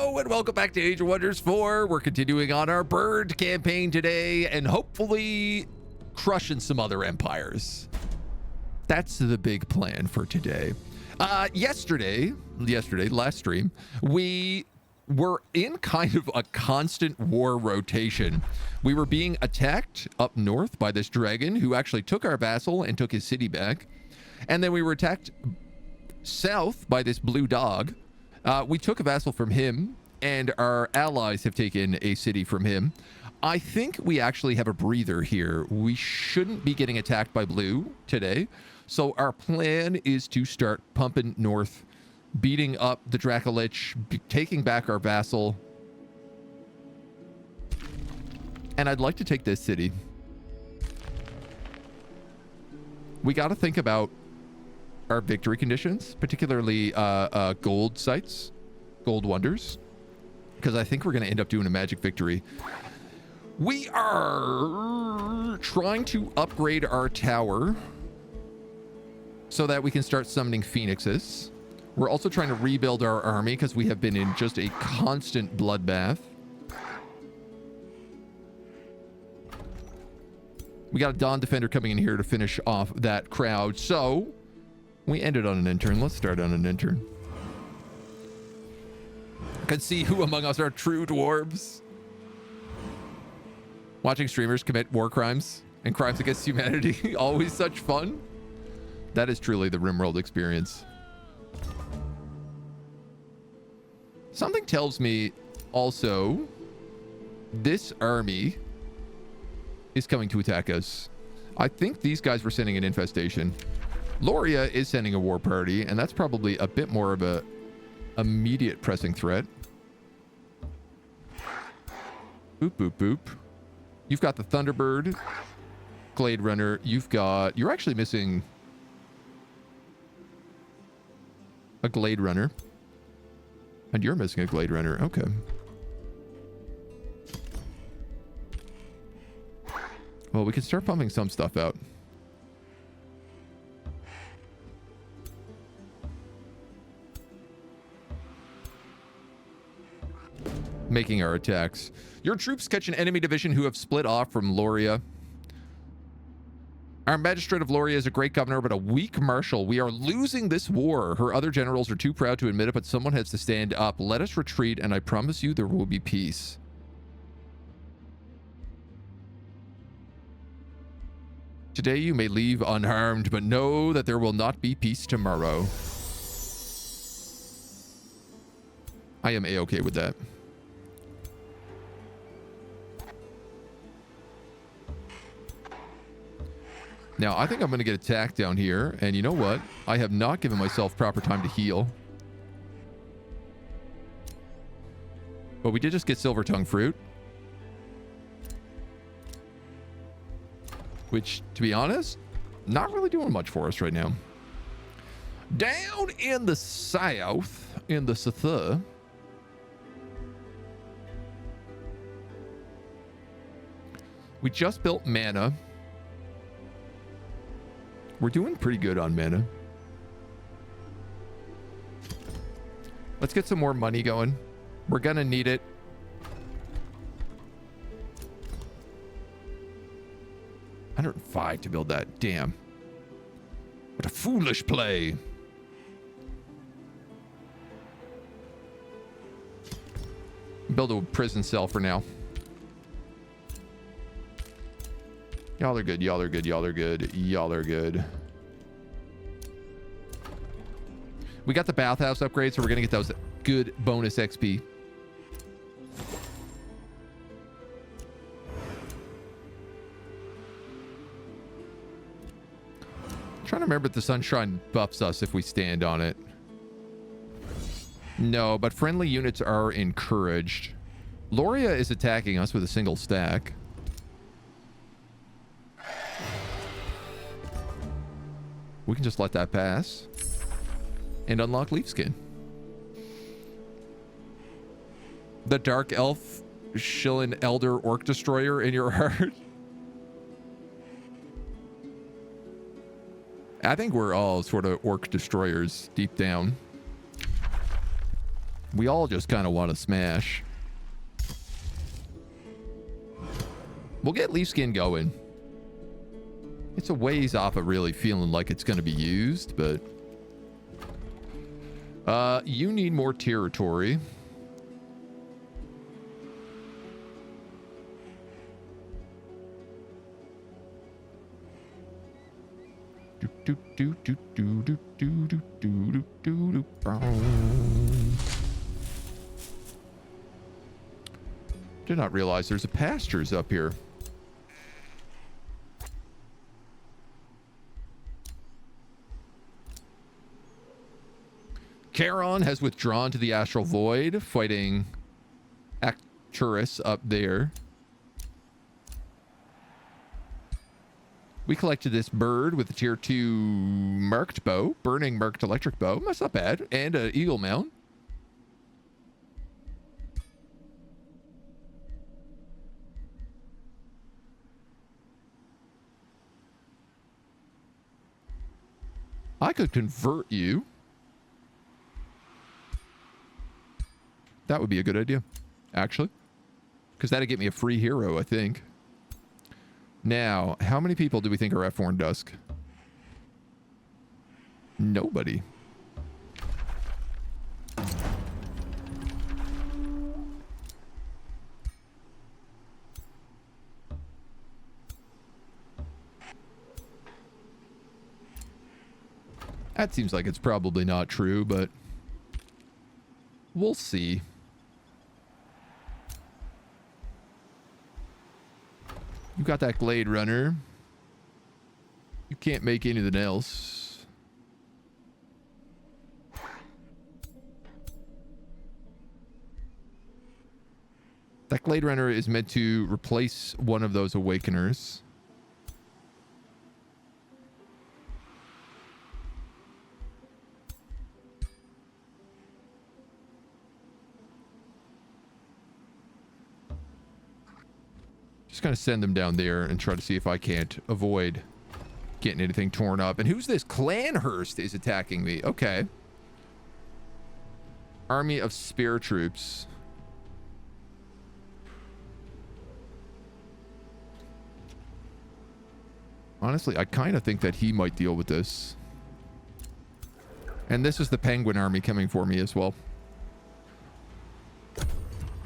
Hello and welcome back to Age of Wonders 4. We're continuing on our bird campaign today and hopefully crushing some other empires. That's the big plan for today. Yesterday, last stream, we were in kind of a constant war rotation. We were being attacked up north by this dragon who actually took our vassal and took his city back. And then we were attacked south by this blue dog. We took a vassal from him, and our allies have taken a city from him. I think we actually have a breather here. We shouldn't be getting attacked by blue today. So our plan is to start pumping north, beating up the Lich, taking back our vassal. And I'd like to take this city. We got to think about our victory conditions, particularly gold sites, gold wonders, because I think we're going to end up doing a magic victory. We are trying to upgrade our tower so that we can start summoning phoenixes. We're also trying to rebuild our army because we have been in just a constant bloodbath. We got a Dawn Defender coming in here to finish off that crowd. So we ended on an intern. Let's start on an intern. Can see who among us are true dwarves. Watching streamers commit war crimes and crimes against humanity. Always such fun. That is truly the RimWorld experience. Something tells me also this army is coming to attack us. I think these guys were sending an infestation. Loria is sending a war party, and that's probably a bit more of a immediate pressing threat. Boop, boop, boop. You've got the Thunderbird, Glade Runner. You're actually missing a Glade Runner. And you're missing a Glade Runner. Okay. Well, we can start pumping some stuff out. Making our attacks. Your troops catch an enemy division who have split off from Loria. Our magistrate of Loria is a great governor, but a weak marshal. We are losing this war. Her other generals are too proud to admit it, but someone has to stand up. Let us retreat, and I promise you there will be peace. Today you may leave unharmed, but know that there will not be peace tomorrow. I am A-okay with that. Now, I think I'm going to get attacked down here. And you know what? I have not given myself proper time to heal. But we did just get Silver Tongue Fruit. Which, to be honest, not really doing much for us right now. Down in the south, in the south, we just built mana. We're doing pretty good on mana. Let's get some more money going. We're gonna need it. $105 to build that. Damn. What a foolish play. Build a prison cell for now. Y'all are good, y'all are good, y'all are good, y'all are good. We got the bathhouse upgrade, so we're gonna get those good bonus XP. Trying to remember if the sunshine buffs us if we stand on it. No, but friendly units are encouraged. Loria is attacking us with a single stack. We can just let that pass and unlock Leaf Skin. The Dark Elf Shillen Elder Orc Destroyer in your heart. I think we're all sort of Orc Destroyers deep down. We all just kind of want to smash. We'll get leaf skin going. It's a ways off of really feeling like it's going to be used, but you need more territory. Did not realize there's a pastures up here. Charon has withdrawn to the astral void, fighting Arcturus up there. We collected this bird with a tier 2 marked bow, burning marked electric bow. That's not bad. And an eagle mount. I could convert you. That would be a good idea, actually. Because that'd get me a free hero, I think. Now, how many people do we think are at Thorn Dusk? Nobody. That seems like it's probably not true, but we'll see. You got that Glade Runner. You can't make anything else. That Glade Runner is meant to replace one of those Awakeners. Just gonna send them down there and try to see if I can't avoid getting anything torn up. And who's this? Clanhurst is attacking me. Okay. Army of Spear Troops. Honestly, I kind of think that he might deal with this. And this is the Penguin Army coming for me as well. All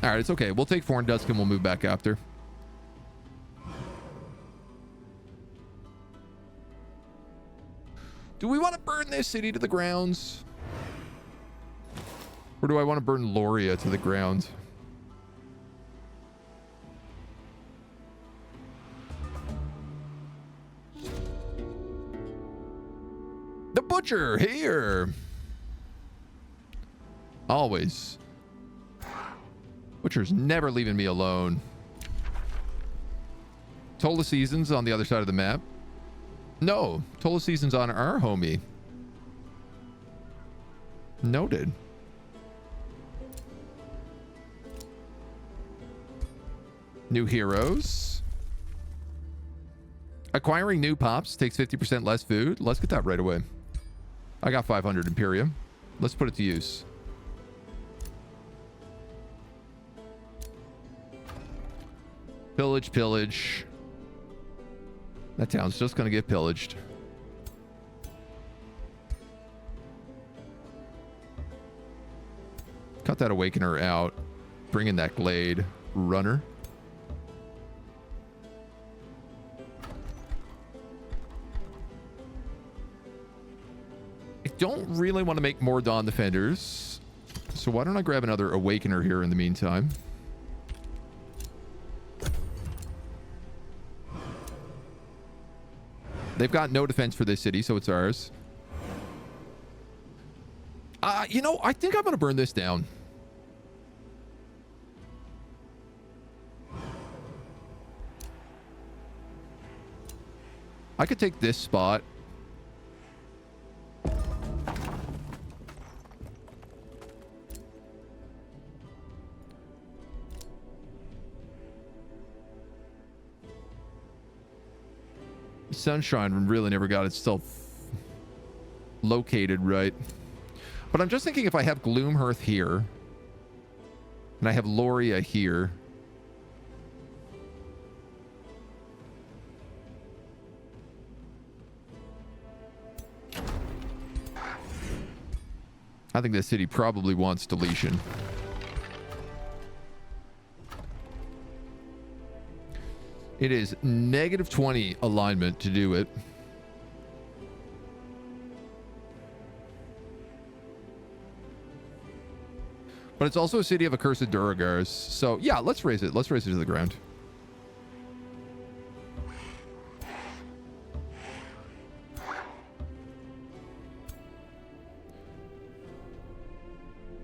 right, it's okay. We'll take Thorn Dusk and we'll move back after. Do we want to burn this city to the grounds? Or do I want to burn Loria to the ground? The Butcher here. Always. Butcher's never leaving me alone. Tola Seasons on the other side of the map. No, Tola Season's on our homie. Noted. New heroes. Acquiring new pops takes 50% less food. Let's get that right away. I got 500 Imperium. Let's put it to use. Pillage, pillage. That town's just going to get pillaged. Cut that Awakener out. Bring in that Glade Runner. I don't really want to make more Dawn Defenders. So why don't I grab another Awakener here in the meantime? They've got no defense for this city, so it's ours. You know, I think I'm going to burn this down. I could take this spot. Sunshine really never got itself located right. But I'm just thinking if I have Gloomhearth here And I have Loria here. I think this city probably wants deletion. It is -20 alignment to do it. But it's also a city of accursed Duragars. So yeah, let's raise it. Let's raise it to the ground.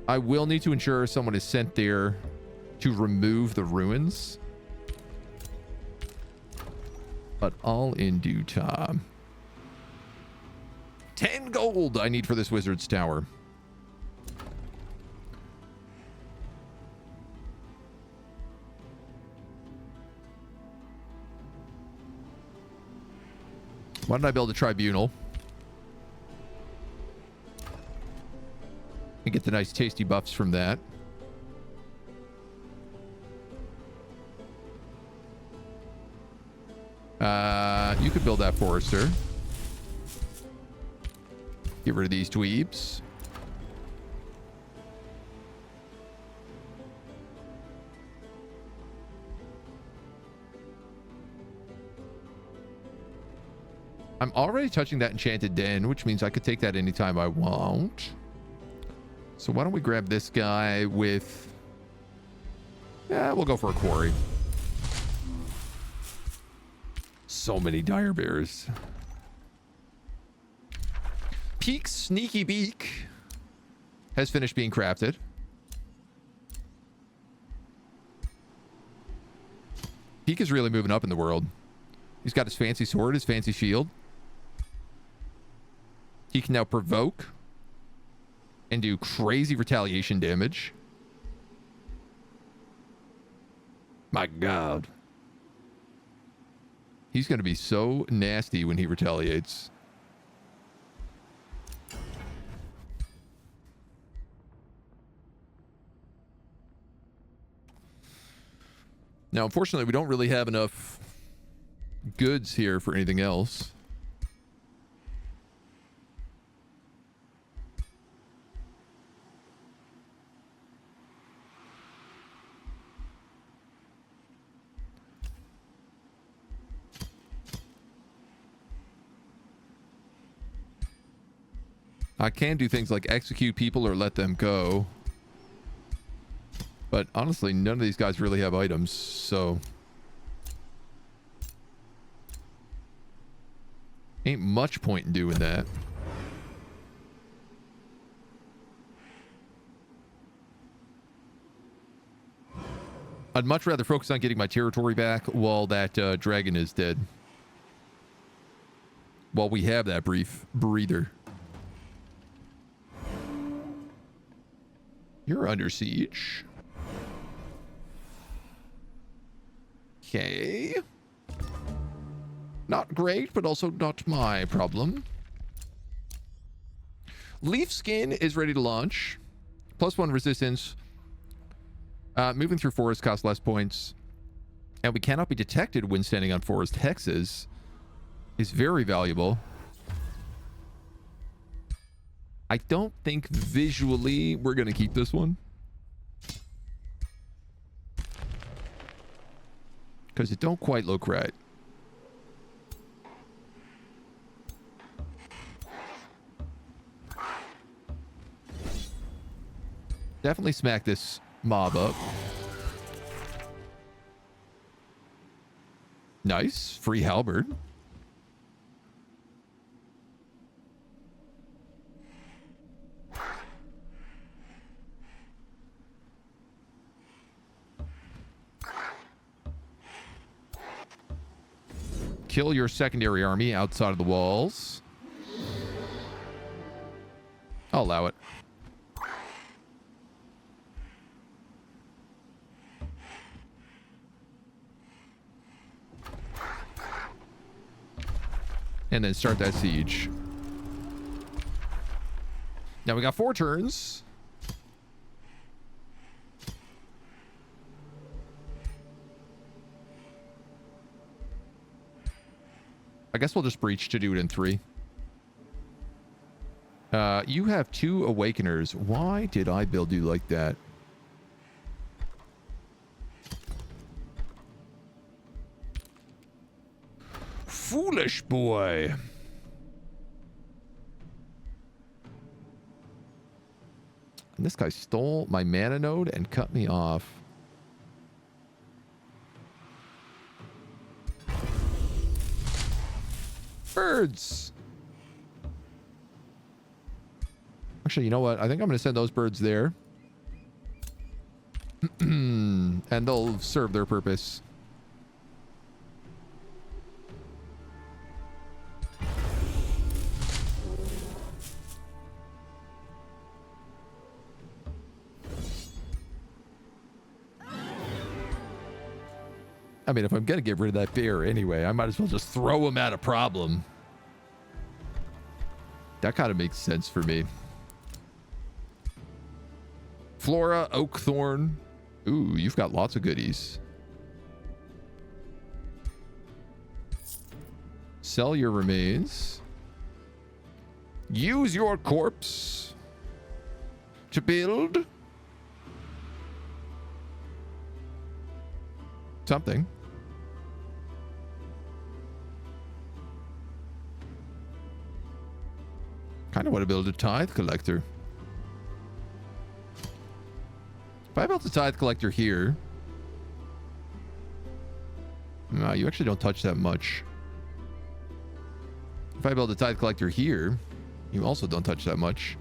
I will need to ensure someone is sent there to remove the ruins. But all in due time. 10 gold I need for this wizard's tower. Why didn't I build a tribunal? And get the nice tasty buffs from that. You could build that forester. Get rid of these dweebs. I'm already touching that enchanted den, which means I could take that anytime I want. So why don't we grab this guy with... Yeah, we'll go for a quarry. So many dire bears. Peak's Sneaky Beak has finished being crafted. Peak is really moving up in the world. He's got his fancy sword, his fancy shield. He can now provoke and do crazy retaliation damage. My God. He's going to be so nasty when he retaliates. Now, unfortunately, we don't really have enough goods here for anything else. I can do things like execute people or let them go. But honestly, none of these guys really have items, so... Ain't much point in doing that. I'd much rather focus on getting my territory back while that dragon is dead. While we have that brief breather. You're under siege. Okay. Not great, but also not my problem. Leaf Skin is ready to launch. +1 resistance. Moving through forest costs less points. And we cannot be detected when standing on forest hexes. Is very valuable. I don't think visually we're going to keep this one. Because it don't quite look right. Definitely smack this mob up. Nice. Free halberd. Kill your secondary army outside of the walls. I'll allow it. And then start that siege. Now we got 4 turns. I guess we'll just breach to do it in 3. You have 2 awakeners. Why did I build you like that? Foolish boy. And this guy stole my mana node and cut me off. Birds. Actually, you know what? I think I'm going to send those birds there. And they'll serve their purpose. I mean, if I'm going to get rid of that bear anyway, I might as well just throw him at a problem. That kind of makes sense for me. Flora, Oakthorn. Ooh, you've got lots of goodies. Sell your remains. Use your corpse to build something. Kind of want to build a tithe collector. If I built a tithe collector here... No, you actually don't touch that much. If I build a tithe collector here, you also don't touch that much.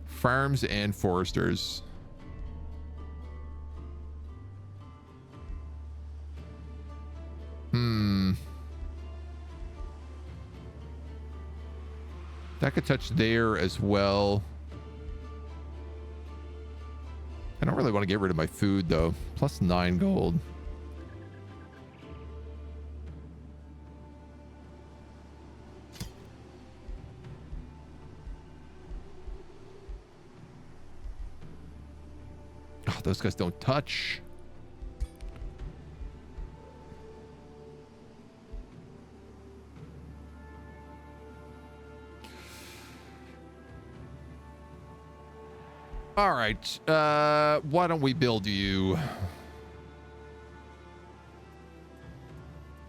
Farms and foresters. That could touch there as well. I don't really want to get rid of my food though. Plus 9 gold. Oh, those guys don't touch. All right. Why don't we build you?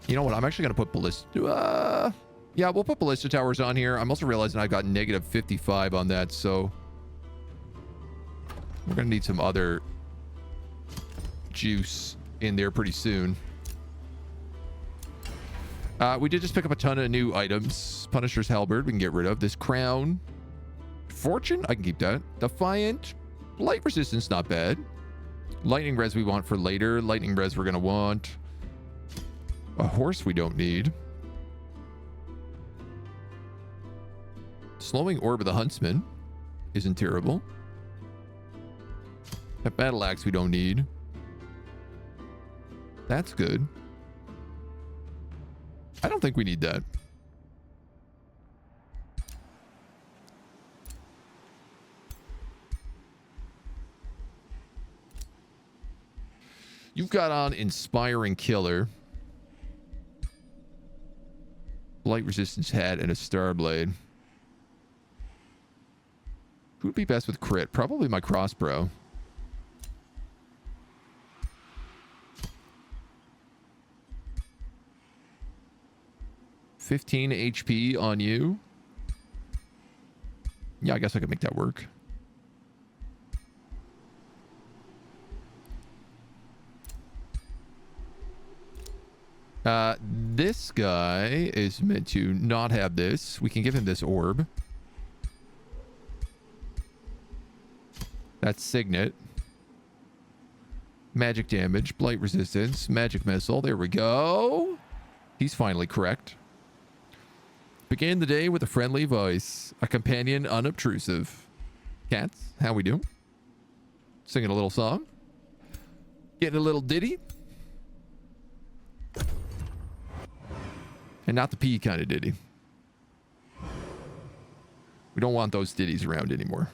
You know what? I'm actually going to put ballista. Yeah, we'll put ballista towers on here. I'm also realizing I got negative 55 on that, so we're going to need some other juice in there pretty soon. We did just pick up a ton of new items. Punisher's Halberd, we can get rid of. This crown. Fortune, I can keep that. Defiant. Light resistance, not bad. Lightning res we want for later. Lightning res we're going to want. A horse we don't need. Slowing Orb of the Huntsman isn't terrible. That battle axe we don't need. That's good. I don't think we need that. You've got on Inspiring Killer. Light resistance hat and a star blade. Who would be best with crit? Probably my crossbow. $15 HP on you. Yeah, I guess I could make that work. This guy is meant to not have this. We can give him this orb. That's Signet. Magic damage, blight resistance, magic missile. There we go. He's finally correct. Begin the day with a friendly voice. A companion unobtrusive. Cats, how we do? Singing a little song. Getting a little ditty. And not the P kind of ditty. We don't want those ditties around anymore.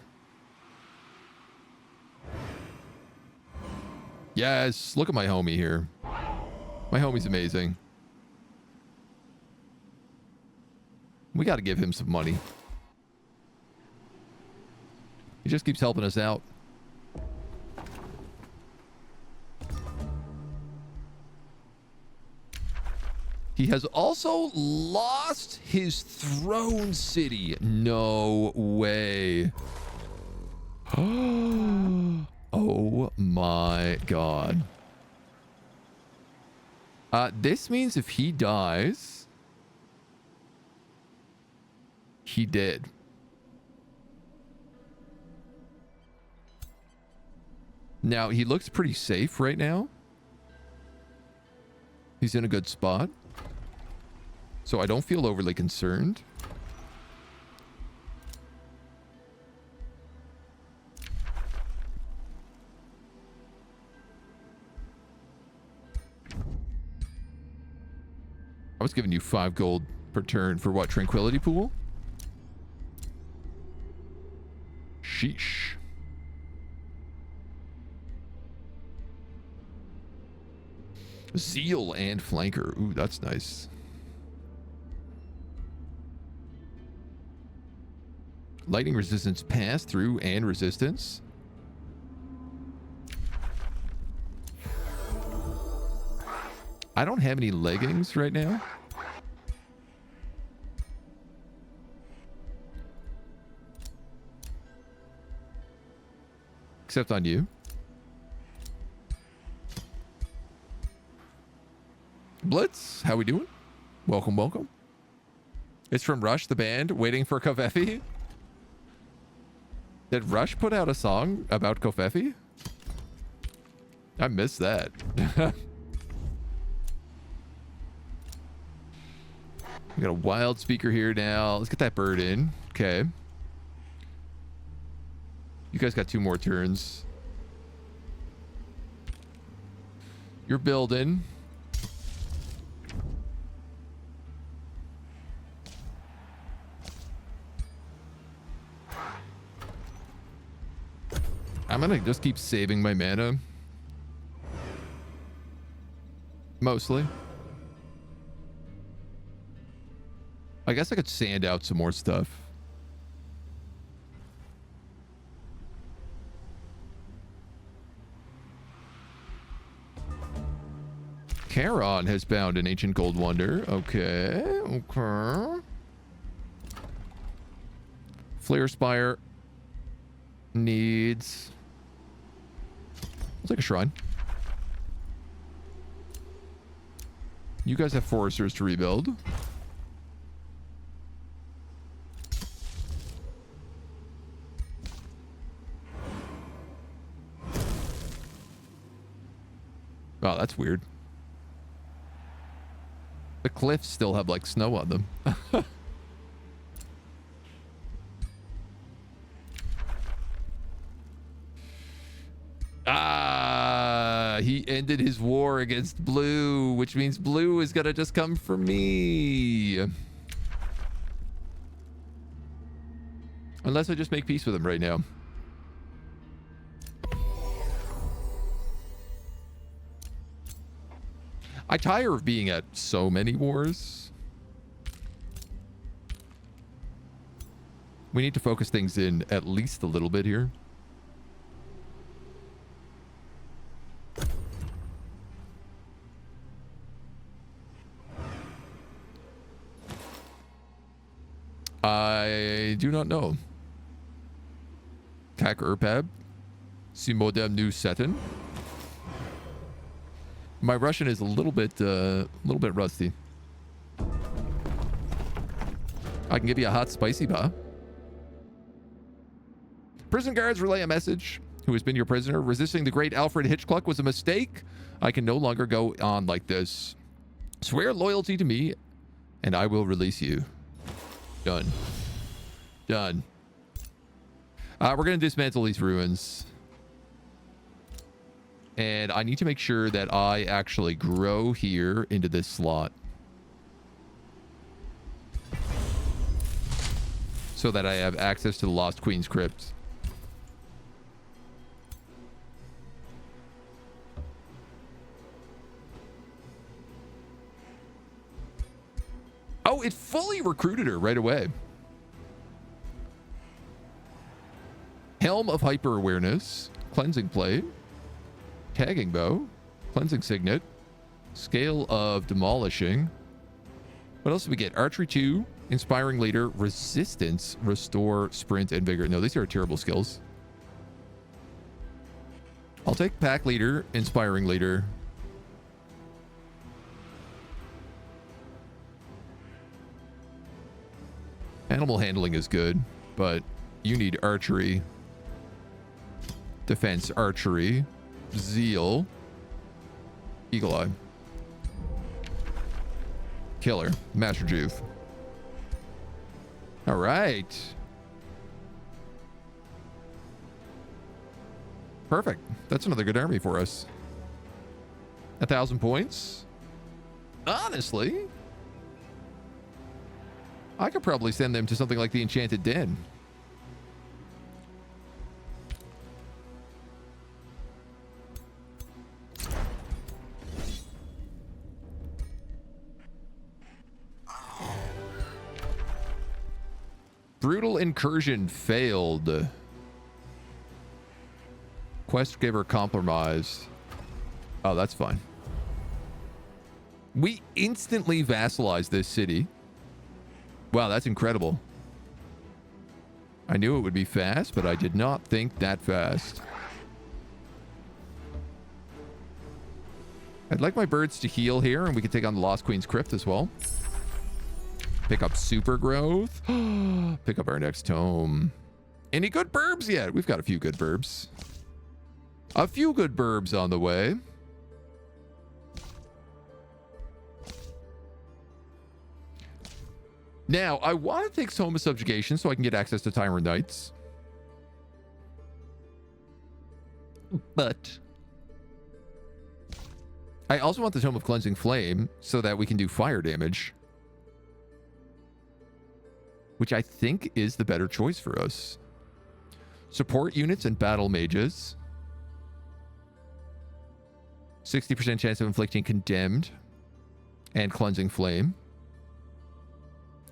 Yes, look at my homie here. My homie's amazing. We got to give him some money. He just keeps helping us out. He has also lost his throne city. No way. Oh my god. This means if he dies, he did. Now, he looks pretty safe right now. He's in a good spot. So I don't feel overly concerned. I was giving you 5 gold per turn for what? Tranquility Pool? Sheesh. Zeal and Flanker. Ooh, that's nice. Lightning resistance, pass through, and resistance. I don't have any leggings right now. Except on you. Blitz, how we doing? Welcome, welcome. It's from Rush, the band, waiting for Kofefi. Did Rush put out a song about Kofefi? I missed that. We got a wild speaker here now. Let's get that bird in. Okay. You guys got 2 more turns. You're building. I'm gonna just keep saving my mana. Mostly. I guess I could sand out some more stuff. Charon has bound an ancient gold wonder. Okay, okay. Flare Spire needs... I'll take a shrine. You guys have foresters to rebuild. Wow, that's weird. The cliffs still have like snow on them. He ended his war against blue, which means blue is gonna just come for me. Unless I just make peace with him right now. I tire of being at so many wars. We need to focus things in at least a little bit here. I do not know. Kak Urpab. Simodem Nu Setten. My Russian is a little bit rusty. I can give you a hot spicy ba. Prison guards relay a message. Who has been your prisoner? Resisting the great Alfred Hitchcock was a mistake. I can no longer go on like this. Swear loyalty to me, and I will release you. Done. Done. We're going to dismantle these ruins. And I need to make sure that I actually grow here into this slot. so that I have access to the Lost Queen's Crypt. Oh, it fully recruited her right away. Helm of Hyper Awareness, Cleansing Plate, Tagging Bow, Cleansing Signet, Scale of Demolishing. What else do we get? Archery 2, Inspiring Leader, Resistance, Restore, Sprint, and Vigor. No, these are terrible skills. I'll take Pack Leader, Inspiring Leader. Animal Handling is good, but you need Archery. Defense, Archery, Zeal, Eagle Eye, Killer, Master Juve. All right. Perfect. That's another good army for us. 1,000 points. Honestly, I could probably send them to something like the Enchanted Den. Brutal Incursion failed. Quest Giver compromised. Oh, that's fine. We instantly vassalized this city. Wow, that's incredible. I knew it would be fast, but I did not think that fast. I'd like my birds to heal here, and we can take on the Lost Queen's Crypt as well. Pick up Super Growth. Pick up our next tome. Any good burbs yet? We've got a few good burbs. A few good burbs on the way. Now, I want to take Tome of Subjugation so I can get access to Tyrant Knights. But I also want the Tome of Cleansing Flame so that we can do fire damage, which I think is the better choice for us. Support units and battle mages. 60% chance of inflicting Condemned and Cleansing Flame.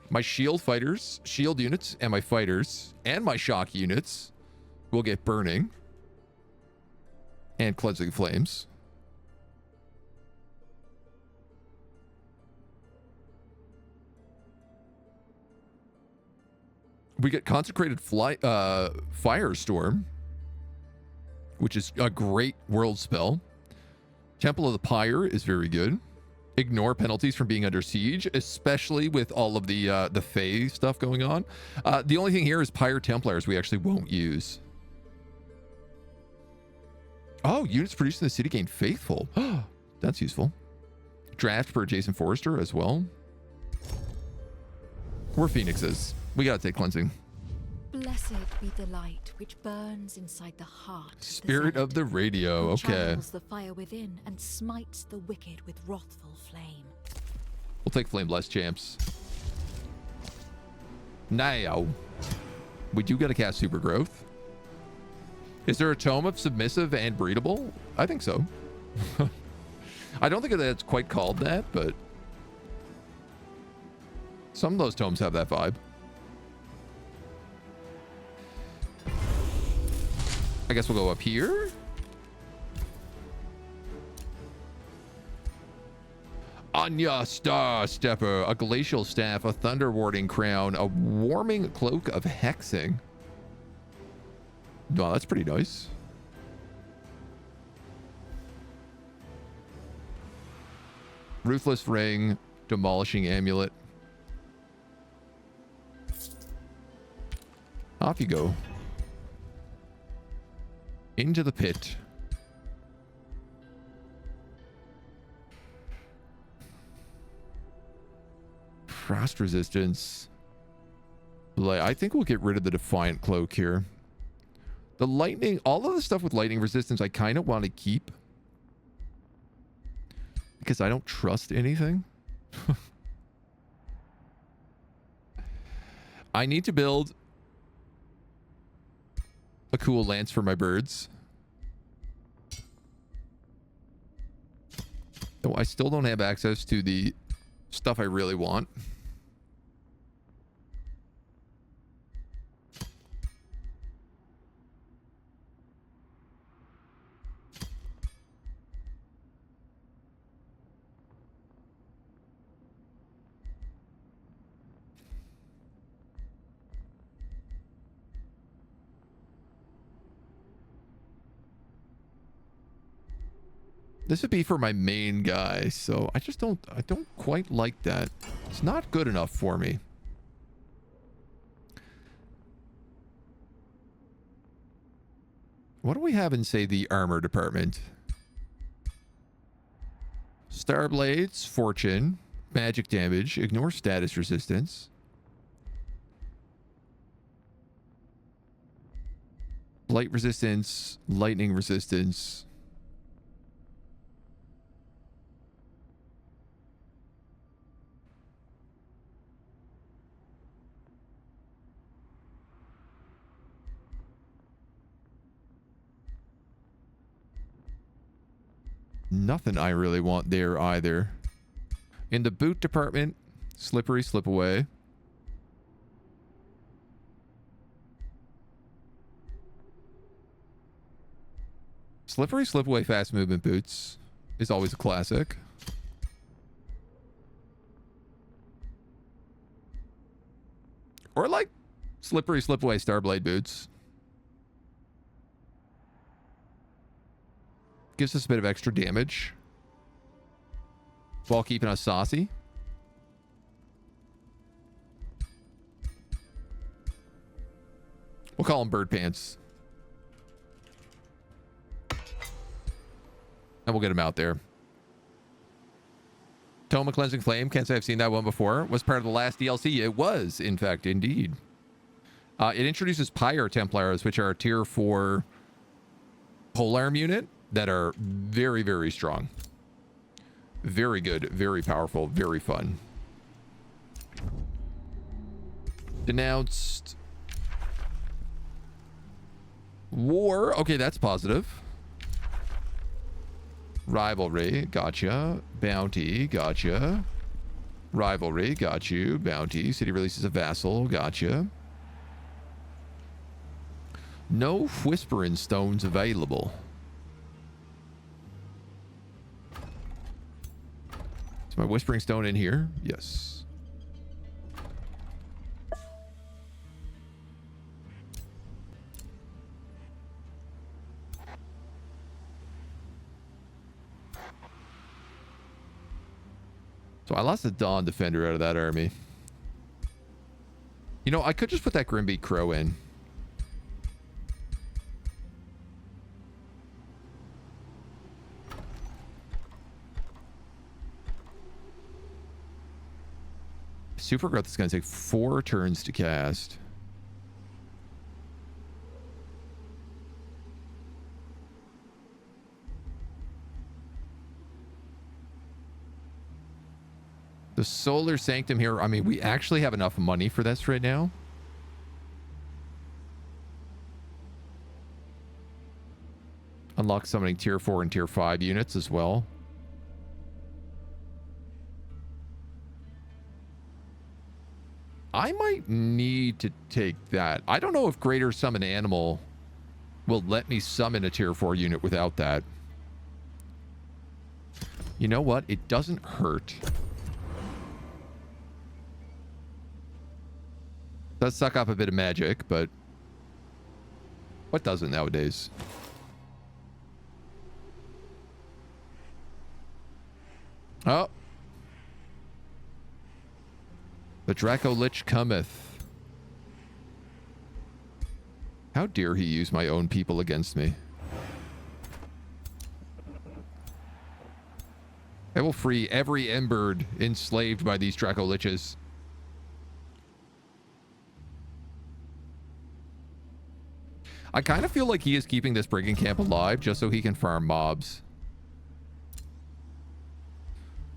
My shield fighters, shield units, and my fighters, and my shock units will get Burning and Cleansing Flames. We get Consecrated Firestorm, which is a great world spell. Temple of the Pyre is very good. Ignore penalties from being under siege, especially with all of the Fae stuff going on. The only thing here is Pyre Templars we actually won't use. Oh, units produced in the city gain Faithful. That's useful. Draft for Jason Forrester as well. We're Phoenixes. We gotta take Cleansing. Blessed be the light which burns inside the heart. Spirit of the radio. Okay. Channels the fire within and smites the wicked with wrathful flame. We'll take Flameless champs. Now, we do gotta cast Super Growth. Is there a Tome of Submissive and Breedable? I think so. I don't think that's quite called that, but some of those tomes have that vibe. I guess we'll go up here. Anya Star Stepper, a Glacial Staff, a Thunder Warding Crown, a Warming Cloak of Hexing. Wow, that's pretty nice. Ruthless Ring, Demolishing Amulet. Off you go. Into the pit. Frost resistance. I think we'll get rid of the Defiant Cloak here. The lightning, all of the stuff with lightning resistance I kind of want to keep, because I don't trust anything. I need to build a cool lance for my birds. Though I still don't have access to the stuff I really want. This would be for my main guy, so I don't quite like that. It's not good enough for me. What do we have in, say, the armor department? Star Blades, Fortune, magic damage, ignore status resistance. Light resistance, lightning resistance. Nothing I really want there either. In the boot department, slippery slip away. Slippery slip away fast movement boots is always a classic. Or like slippery slip away Starblade boots. Gives us a bit of extra damage while keeping us saucy. We'll call them bird pants. And we'll get them out there. Tome Cleansing Flame. Can't say I've seen that one before. Was part of the last DLC. It was, in fact, indeed. It introduces Pyre Templars, which are a tier 4 polearm unit that are very, very strong. Very good, very powerful, very fun. Denounced. War. Okay, that's positive. Rivalry. Gotcha. Bounty. Gotcha. Rivalry. Got you. Bounty. City releases a vassal. Gotcha. No Whispering Stones available. Is my Whispering Stone in here? Yes. So I lost the Dawn Defender out of that army. You know, I could just put that Grimbeak Crow in. Super Growth is going to take 4 turns to cast. The Solar Sanctum here, I mean, we actually have enough money for this right now. Unlock summoning tier 4 and tier 5 units as well. I might need to take that. I don't know if Greater Summon Animal will let me summon a tier 4 unit without that. You know what? It doesn't hurt. Does suck up a bit of magic, but what doesn't nowadays? Oh. The Draco Lich cometh. How dare he use my own people against me? I will free every Embered enslaved by these Draco Liches. I kind of feel like he is keeping this Brigand Camp alive just so he can farm mobs.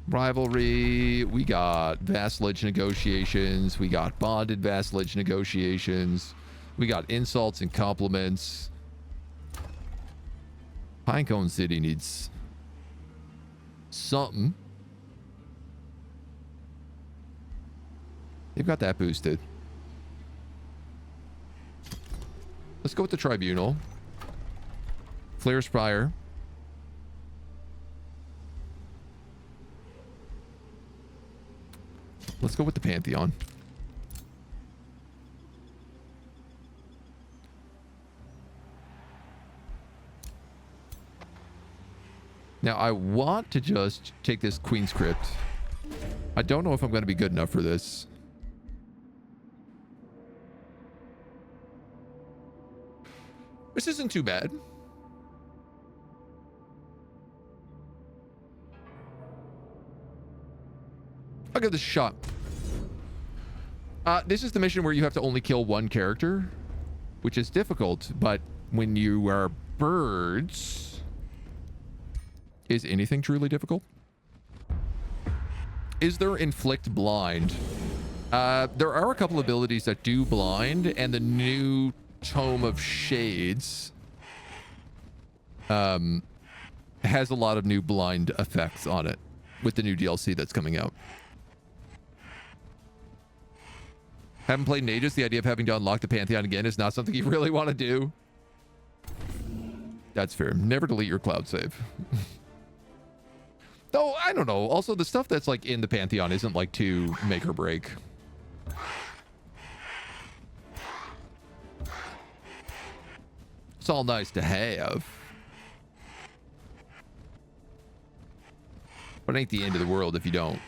Rivalry, we got vassalage negotiations, we got bonded vassalage negotiations, We got insults and compliments. Pinecone City needs something. They've got that boosted. Let's go with the Tribunal. Flare Spire. Let's go with the Pantheon. Now, I want to just take this Queen's Crypt. I don't know if I'm going to be good enough for this. This isn't too bad. I'll give this a shot. This is the mission where you have to only kill one character, which is difficult, but when you are birds... Is anything truly difficult? Is there Inflict Blind? There are a couple abilities that do blind, and the new Tome of Shades has a lot of new blind effects on it with the new DLC that's coming out. Haven't played in ages. The idea of having to unlock the Pantheon again is not something you really want to do. That's fair. Never delete your cloud save. Though, I don't know. Also, the stuff that's like in the Pantheon isn't like to make or break. It's all nice to have. But it ain't the end of the world if you don't.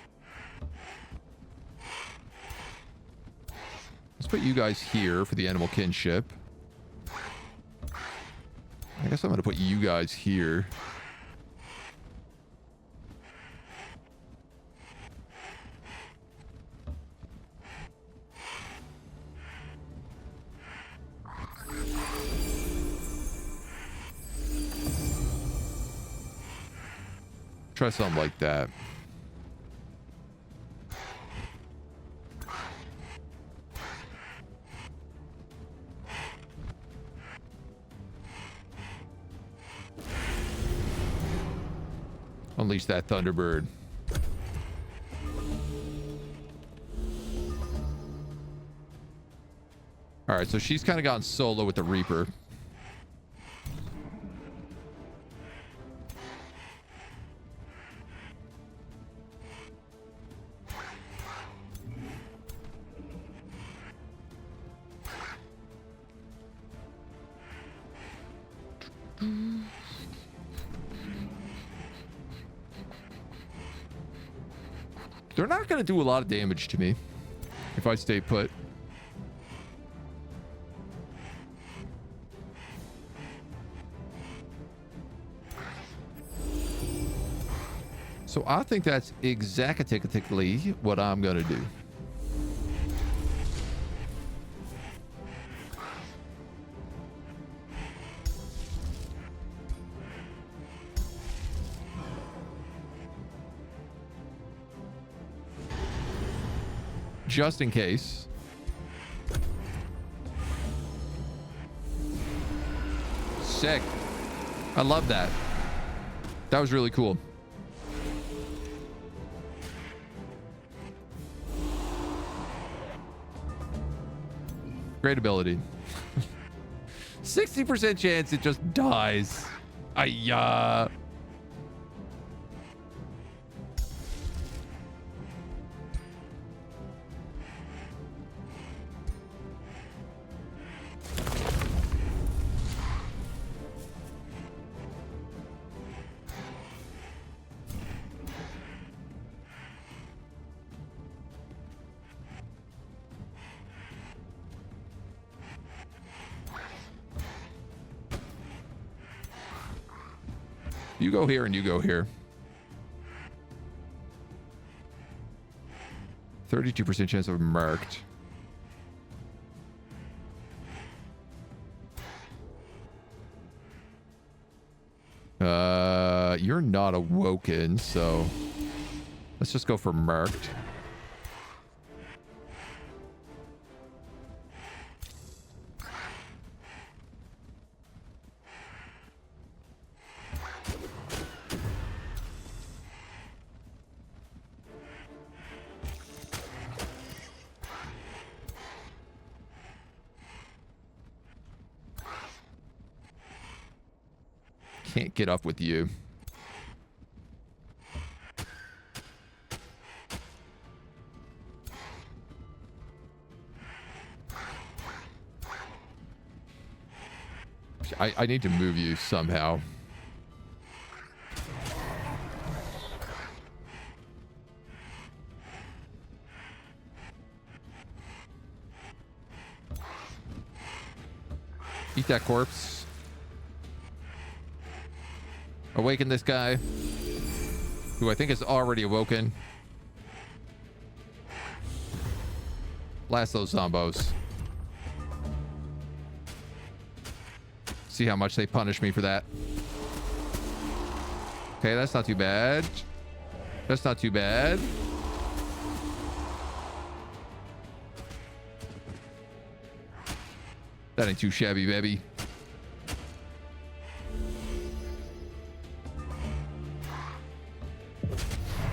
Let's put you guys here for the animal kinship. I guess I'm going to put you guys here. Try something like that. Unleash that Thunderbird. All right, so she's kind of gone solo with the Reaper. They're not going to do a lot of damage to me if I stay put. So I think that's exactly what I'm going to do. Just in case. Sick. I love that. That was really cool. Great ability. 60% chance it just dies. Ayya. You go here and you go here. 32% chance of marked. You're not awoken, so let's just go for marked. Can't get up with you. I need to move you somehow. Eat that corpse. Awaken this guy, who I think is already awoken. Blast those zombos. See how much they punish me for that. Okay, that's not too bad. That's not too bad. That ain't too shabby, baby.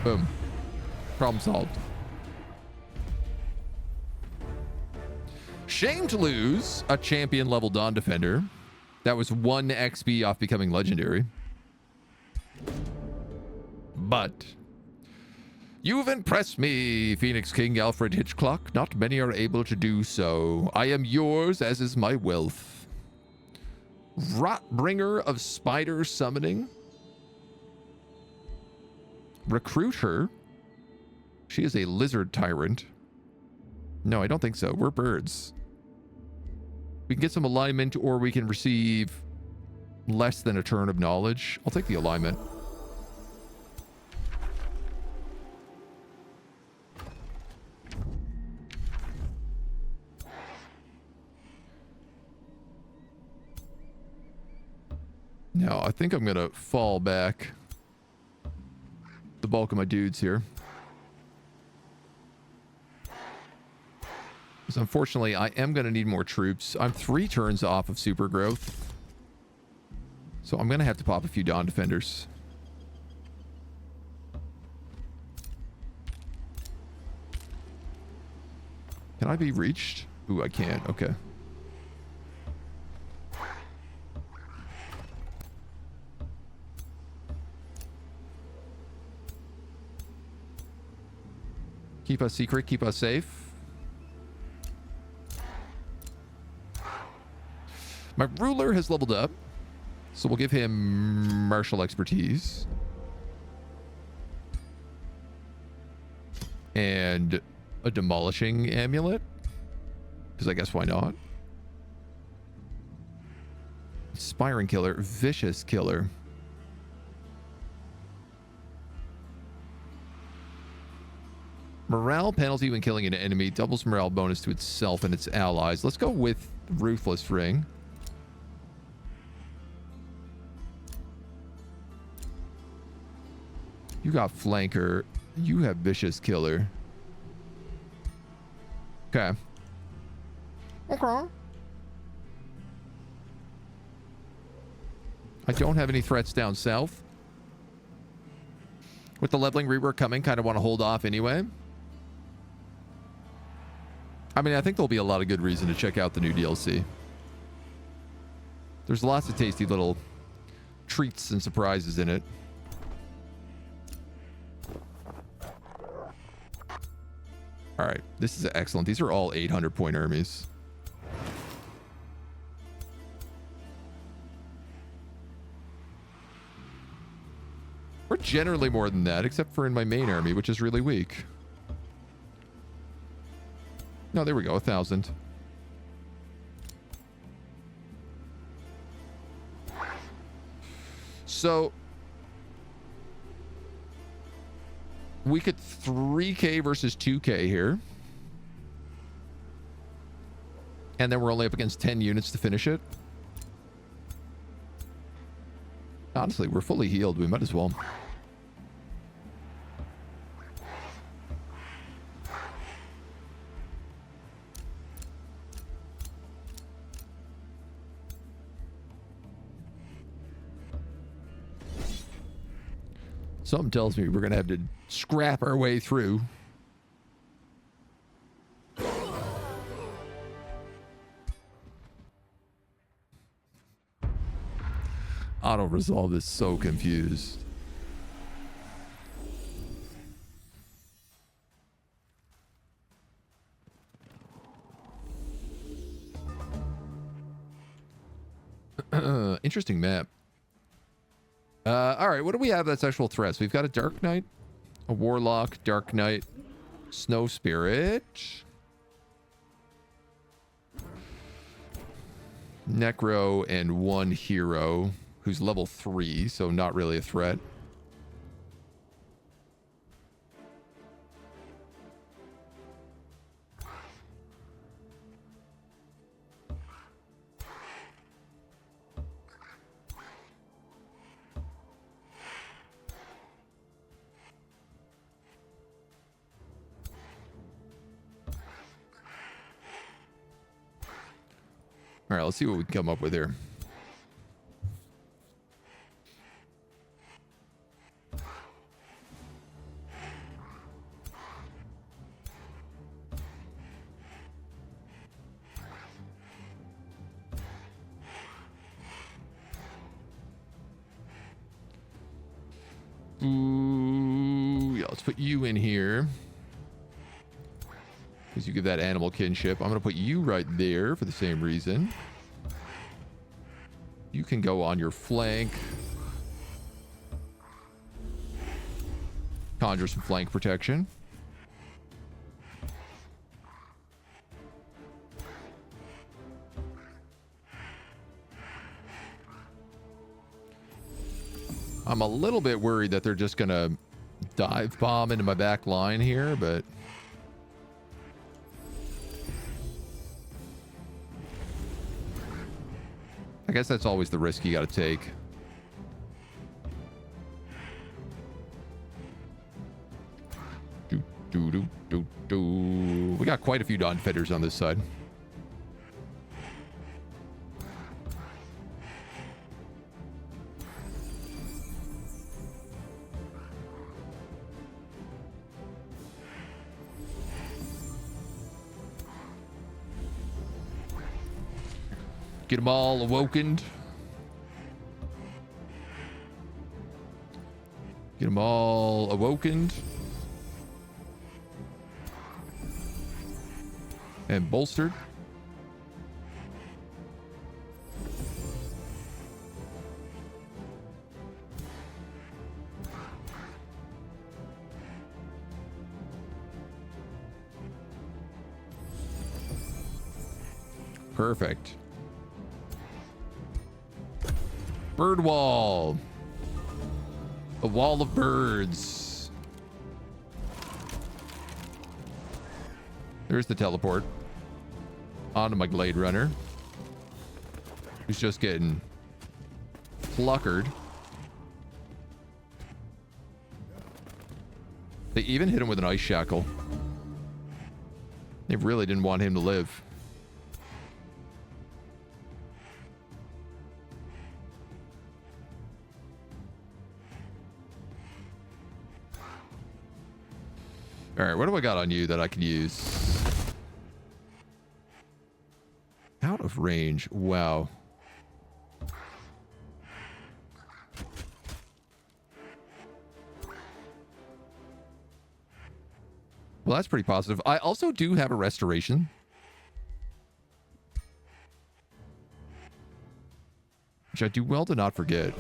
Boom. Problem solved. Shame to lose a champion level Dawn Defender. That was 1 XP off becoming legendary. But you've impressed me, Phoenix King Alfred Hitchcock. Not many are able to do so. I am yours, as is my wealth. Rotbringer of Spider Summoning. Recruit her. She is a lizard tyrant. No, I don't think so. We're birds. We can get some alignment, or we can receive less than a turn of knowledge. I'll take the alignment. Now, I think I'm going to fall back the bulk of my dudes here. Because unfortunately, I am going to need more troops. I'm 3 turns off of super growth. So I'm going to have to pop a few Dawn Defenders. Can I be reached? Ooh, I can't. Okay. Keep us secret, keep us safe. My ruler has leveled up, so we'll give him martial expertise. And a demolishing amulet, because I guess why not? Inspiring killer, vicious killer. Morale penalty when killing an enemy, doubles morale bonus to itself and its allies. Let's go with Ruthless Ring. You got Flanker. You have Vicious Killer. Okay. Okay. I don't have any threats down south. With the leveling rework coming, kind of want to hold off anyway. I mean, I think there'll be a lot of good reason to check out the new DLC. There's lots of tasty little treats and surprises in it. All right, this is excellent. These are all 800-point armies. We're generally more than that, except for in my main army, which is really weak. No, there we go, 1,000. So we could 3K versus 2K here. And then we're only up against 10 units to finish it. Honestly, we're fully healed. We might as well. Something tells me we're going to have to scrap our way through. Auto resolve this so confused. Interesting map. All right, what do we have that's actual threats? We've got a Dark Knight, a Warlock, Dark Knight, Snow Spirit, Necro, and one hero who's level 3, so not really a threat. All right, let's see what we can come up with here. Ooh, yeah, let's put you in here. Because you give that animal kinship. I'm going to put you right there for the same reason. You can go on your flank. Conjure some flank protection. I'm a little bit worried that they're just going to dive bomb into my back line here, but... I guess that's always the risk you got to take. We got quite a few Dawn Defenders on this side. Get them all awokened. Get them all awokened. And bolstered. Perfect. Bird wall. A wall of birds. There's the teleport. Onto my Glade Runner. Who's just getting pluckered. They even hit him with an ice shackle. They really didn't want him to live. All right, what do I got on you that I can use? Out of range. Wow. Well, that's pretty positive. I also do have a restoration. Which I do well to not forget.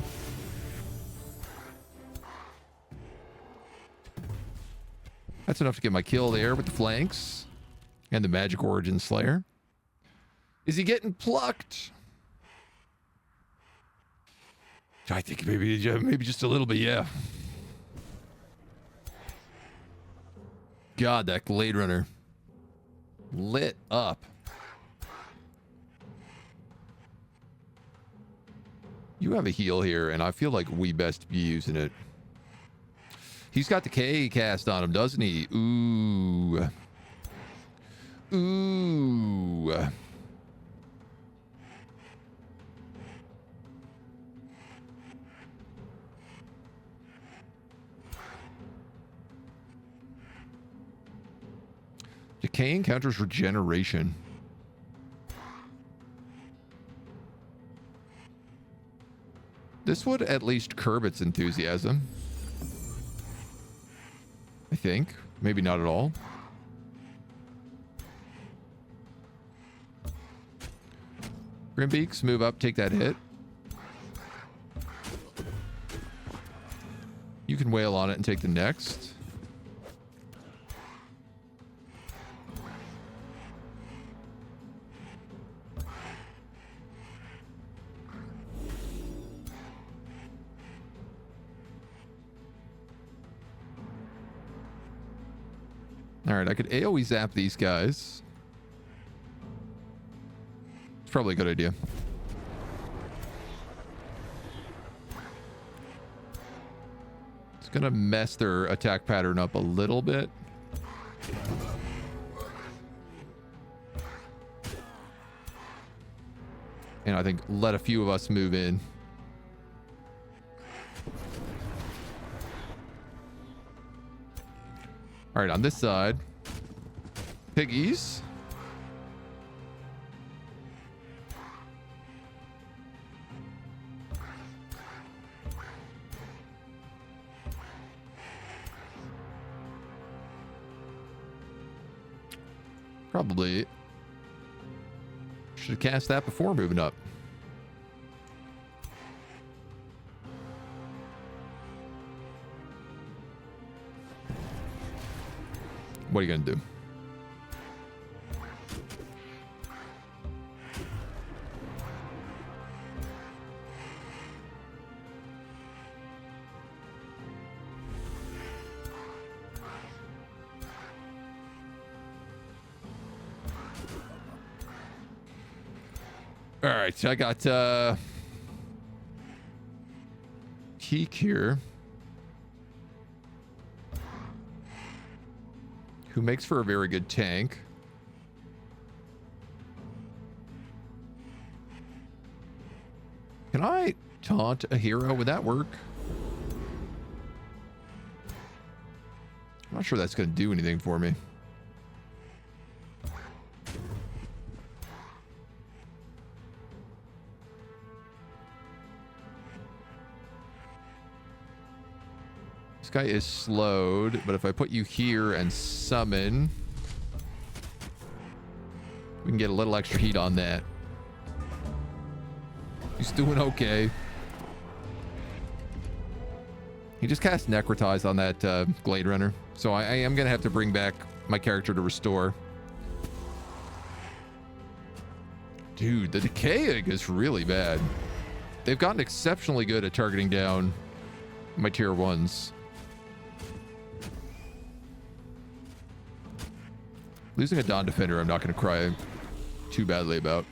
That's enough to get my kill there with the flanks. And the Magic Origin Slayer. Is he getting plucked? I think maybe just a little bit, yeah. God, that Glade Runner. Lit up. You have a heal here, and I feel like we best be using it. He's got the K cast on him, doesn't he? Ooh. Ooh. Decay encounters regeneration. This would at least curb its enthusiasm. I think. Maybe not at all. Grimbeaks, move up, take that hit. You can wail on it and take the next. All right, I could AoE zap these guys. It's probably a good idea. It's gonna mess their attack pattern up a little bit. And I think let a few of us move in. All right, on this side, piggies. Probably should have cast that before moving up. What are you gonna do? All right, so I got Keek here, who makes for a very good tank. Can I taunt a hero? Would that work? I'm not sure that's going to do anything for me. This guy is slowed, but if I put you here and summon, we can get a little extra heat on that. He's doing okay. He just cast Necrotize on that Glade Runner, so I am going to have to bring back my character to restore. Dude, the Decaying is really bad. They've gotten exceptionally good at targeting down my tier 1s. Losing a Dawn Defender, I'm not going to cry too badly about.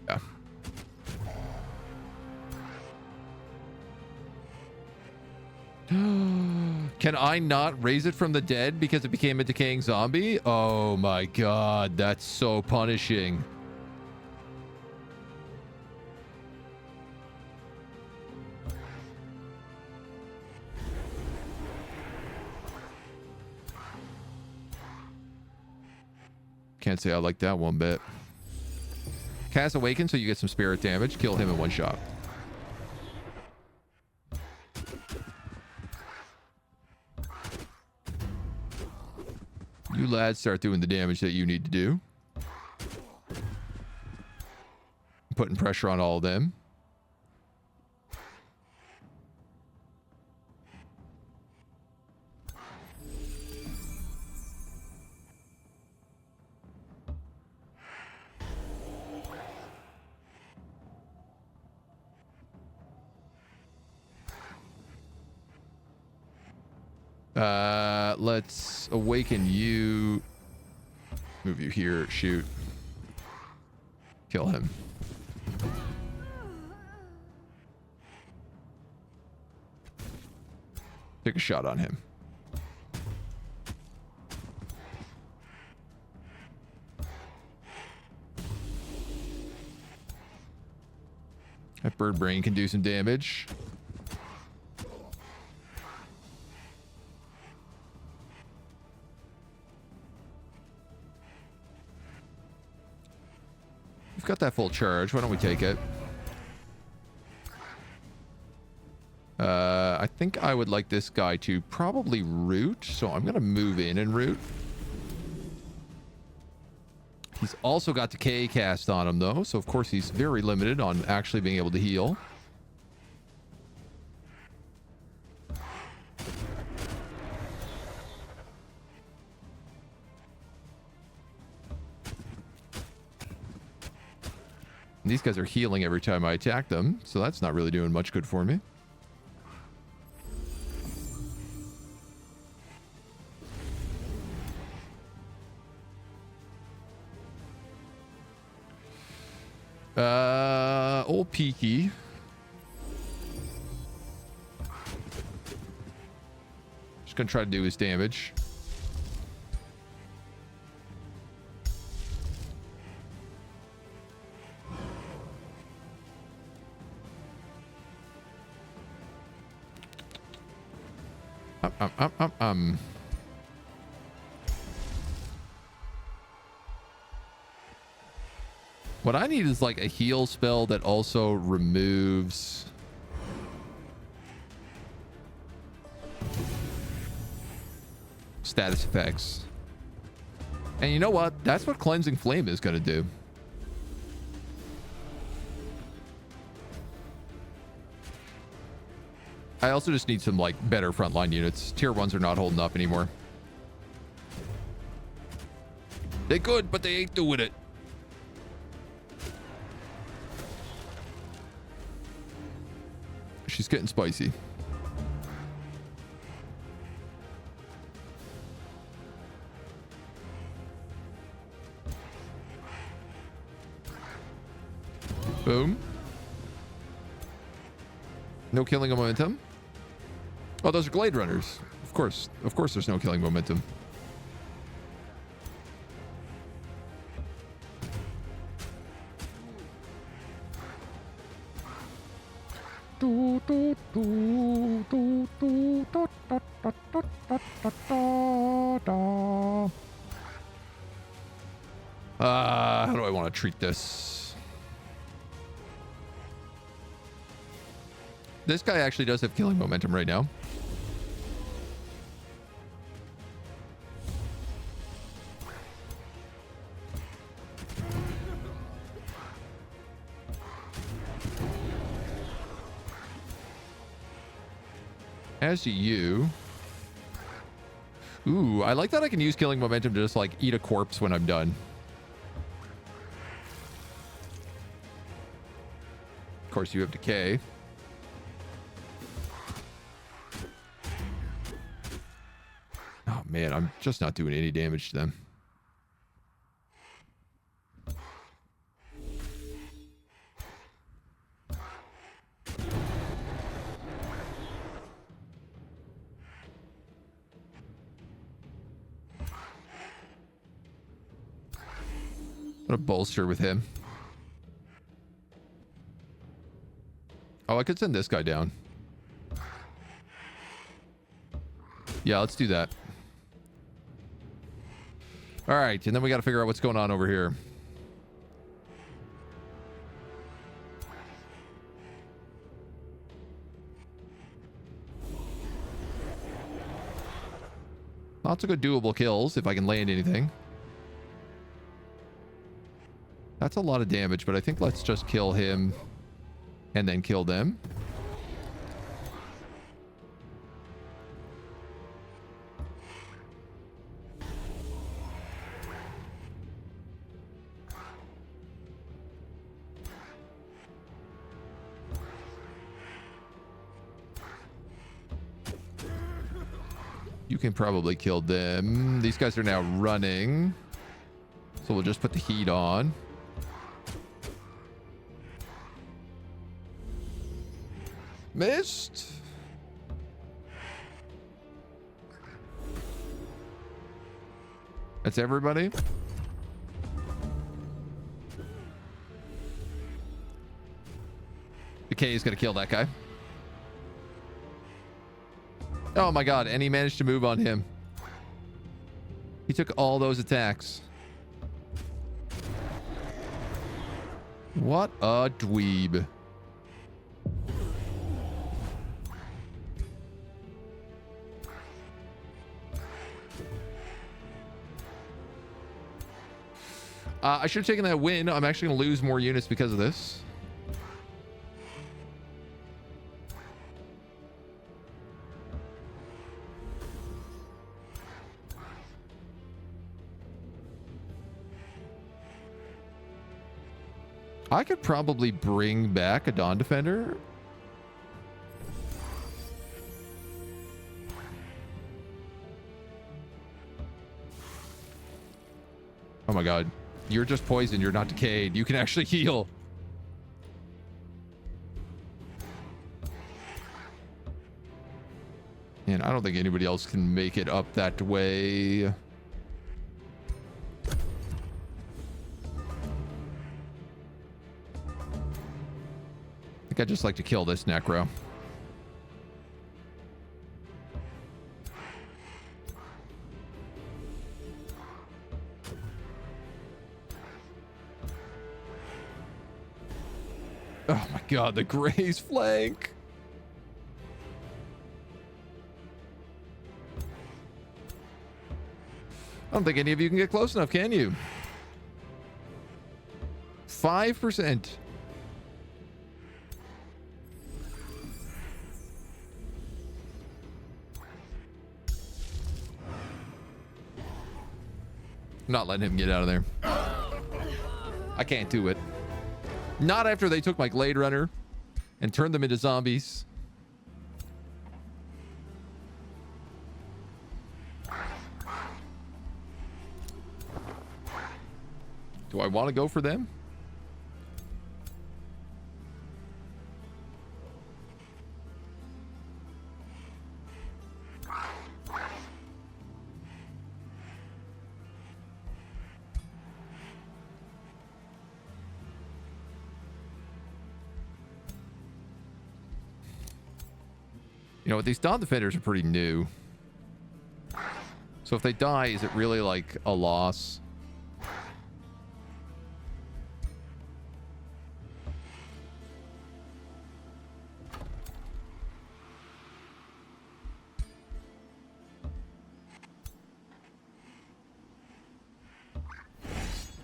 Yeah. Can I not raise it from the dead because it became a decaying zombie? Oh my god, that's so punishing. Can't say I like that one bit. Cast Awaken so you get some spirit damage. Kill him in one shot. You lads start doing the damage that you need to do. Putting pressure on all of them. Let's awaken you. Move you here. Shoot. Kill him. Take a shot on him. That bird brain can do some damage. We've got that full charge. Why don't we take it? I think I would like this guy to probably root, so I'm going to move in and root. He's also got Decay cast on him, though, so of course he's very limited on actually being able to heal. And these guys are healing every time I attack them, so that's not really doing much good for me. Old Peaky. Just gonna try to do his damage. What I need is like a heal spell that also removes status effects. And you know what? That's what Cleansing Flame is going to do. I also just need some like better frontline units. Tier 1s are not holding up anymore. They could, but they ain't doing it. She's getting spicy. Boom. No killing of momentum. Oh, those are Glade Runners. Of course there's no killing momentum. How do I want to treat this? This guy actually does have killing momentum right now. As do you. Ooh, I like that I can use killing momentum to just like eat a corpse when I'm done. Of course, you have Decay. Oh man, I'm just not doing any damage to them. I'm gonna bolster with him. Oh, I could send this guy down. Yeah, let's do that. All right, and then we got to figure out what's going on over here. Lots of good doable kills if I can land anything. That's a lot of damage, but I think let's just kill him and then kill them. You can probably kill them. These guys are now running. So we'll just put the heat on. Missed. That's everybody. Decay is going to kill that guy. Oh my god, and he managed to move on him. He took all those attacks. What a dweeb. I should have taken that win. I'm actually going to lose more units because of this. I could probably bring back a Dawn Defender. Oh my god. You're just poisoned. You're not decayed. You can actually heal. And I don't think anybody else can make it up that way. I think I'd just like to kill this Necro. Oh my god, the Gray's flank. I don't think any of you can get close enough, can you? 5%. Not letting him get out of there. I can't do it. Not after they took my Glade Runner and turned them into zombies. Do I want to go for them? You know what? These Dawn Defenders are pretty new. So if they die, is it really like a loss?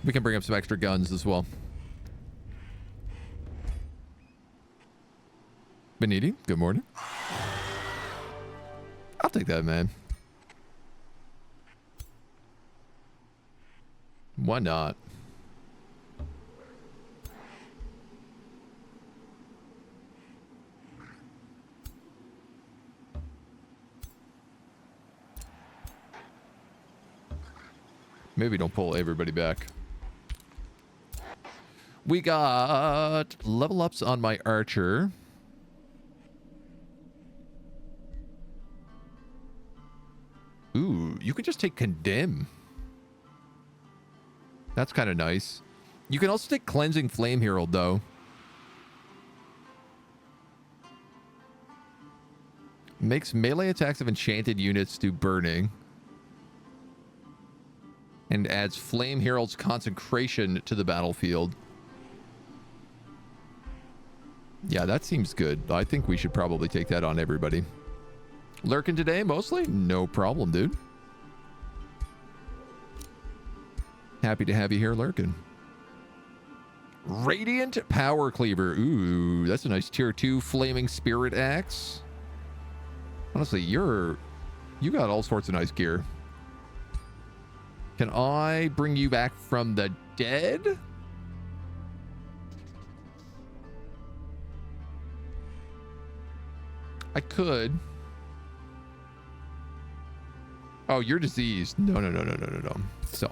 We can bring up some extra guns as well. Beniti, good morning. I'll take that, man. Why not? Maybe don't pull everybody back. We got level ups on my archer. Ooh, you can just take Condemn. That's kind of nice. You can also take Cleansing Flame Herald, though. Makes melee attacks of enchanted units do burning. And adds Flame Herald's Consecration to the battlefield. Yeah, that seems good. I think we should probably take that on everybody. Lurking today, mostly? No problem, dude. Happy to have you here lurking. Radiant Power Cleaver. Ooh, that's a nice tier 2 Flaming Spirit Axe. Honestly, you got all sorts of nice gear. Can I bring you back from the dead? I could. Oh, you're diseased. No. So.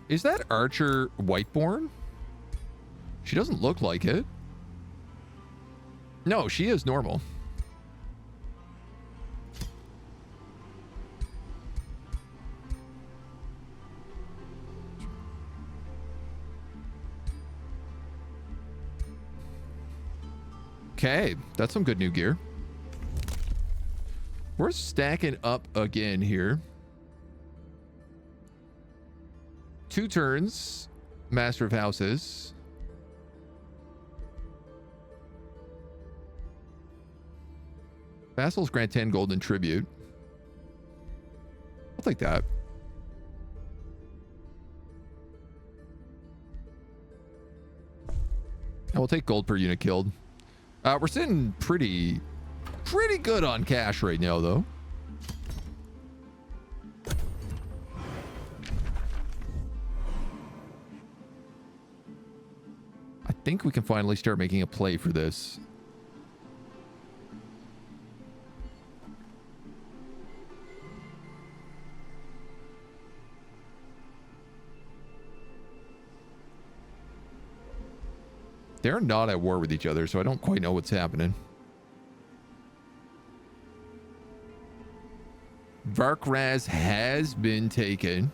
Is that Archer Whiteborn? She doesn't look like it. No, she is normal. Okay, that's some good new gear. We're stacking up again here. 2 turns. Master of Houses. Vassals grant 10 gold in tribute. I'll take that. And we'll take gold per unit killed. We're sitting pretty good on cash right now, though. I think we can finally start making a play for this. They're not at war with each other, so I don't quite know what's happening. Varkraz has been taken.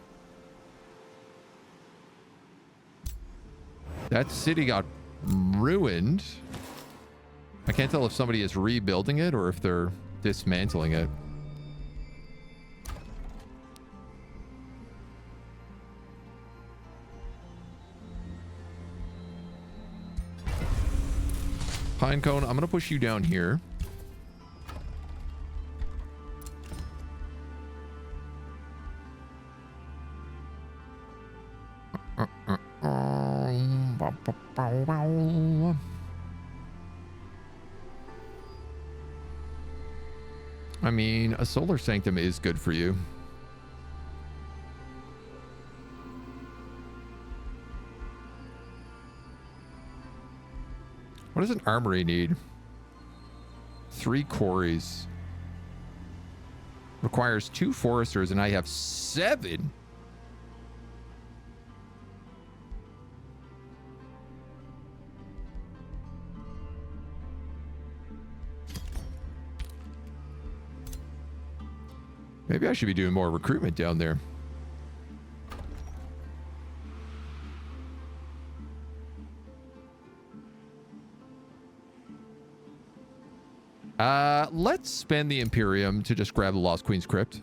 That city got ruined. I can't tell if somebody is rebuilding it or if they're dismantling it. Pinecone, I'm going to push you down here. I mean, a Solar Sanctum is good for you. What does an armory need? 3 quarries. Requires 2 foresters, and I have 7. Maybe I should be doing more recruitment down there. Let's spend the Imperium to just grab the Lost Queen's Crypt.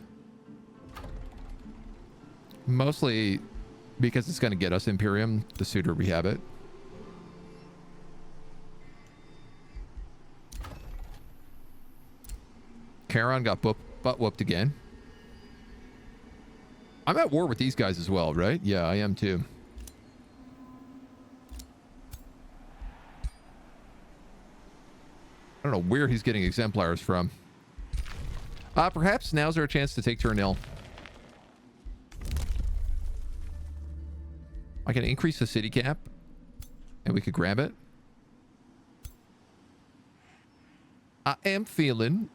Mostly because it's going to get us Imperium the sooner we have it. Charon got butt whooped again. I'm at war with these guys as well, right? Yeah, I am too. I don't know where he's getting exemplars from. Perhaps now's our chance to take turn ill. I can increase the city cap, and we could grab it. I am feeling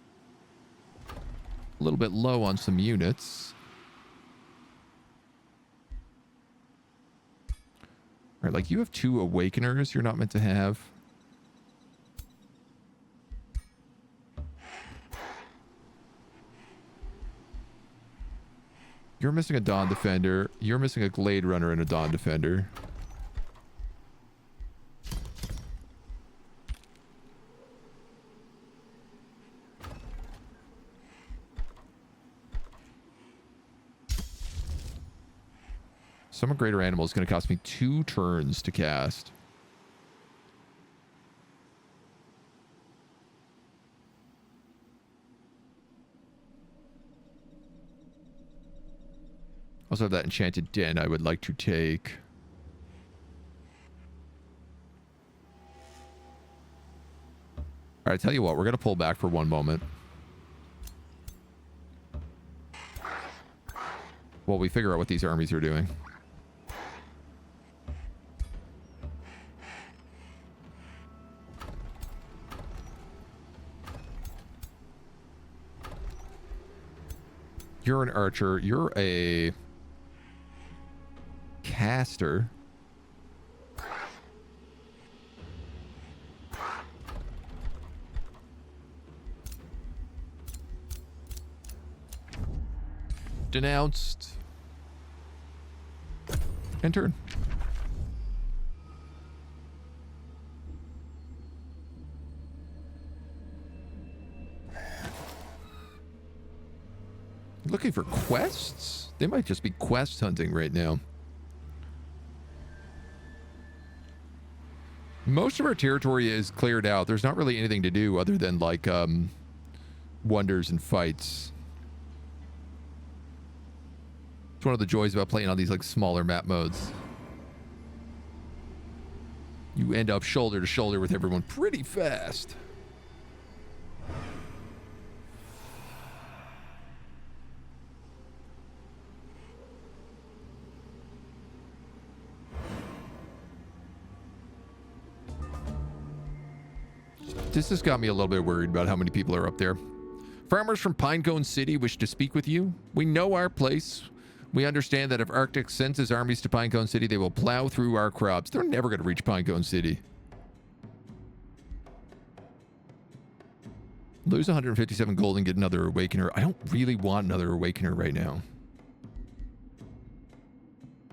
a little bit low on some units. All right, like you have 2 Awakeners you're not meant to have. You're missing a Dawn Defender. You're missing a Glade Runner and a Dawn Defender. Summon Greater Animal is going to cost me 2 turns to cast. Also have that Enchanted Den I would like to take. All right, tell you what, we're going to pull back for one moment. While we figure out what these armies are doing. You're an archer. You're a caster. Denounced. Enter. Looking for quests? They might just be quest hunting right now. Most of our territory is cleared out. There's not really anything to do other than like wonders and fights. It's one of the joys about playing on these like smaller map modes. You end up shoulder to shoulder with everyone pretty fast. This has got me a little bit worried about how many people are up there. Farmers from Pinecone City wish to speak with you. We know our place. We understand that if Arctic sends his armies to Pinecone City, they will plow through our crops. They're never going to reach Pinecone City. Lose 157 gold and get another Awakener. I don't really want another Awakener right now.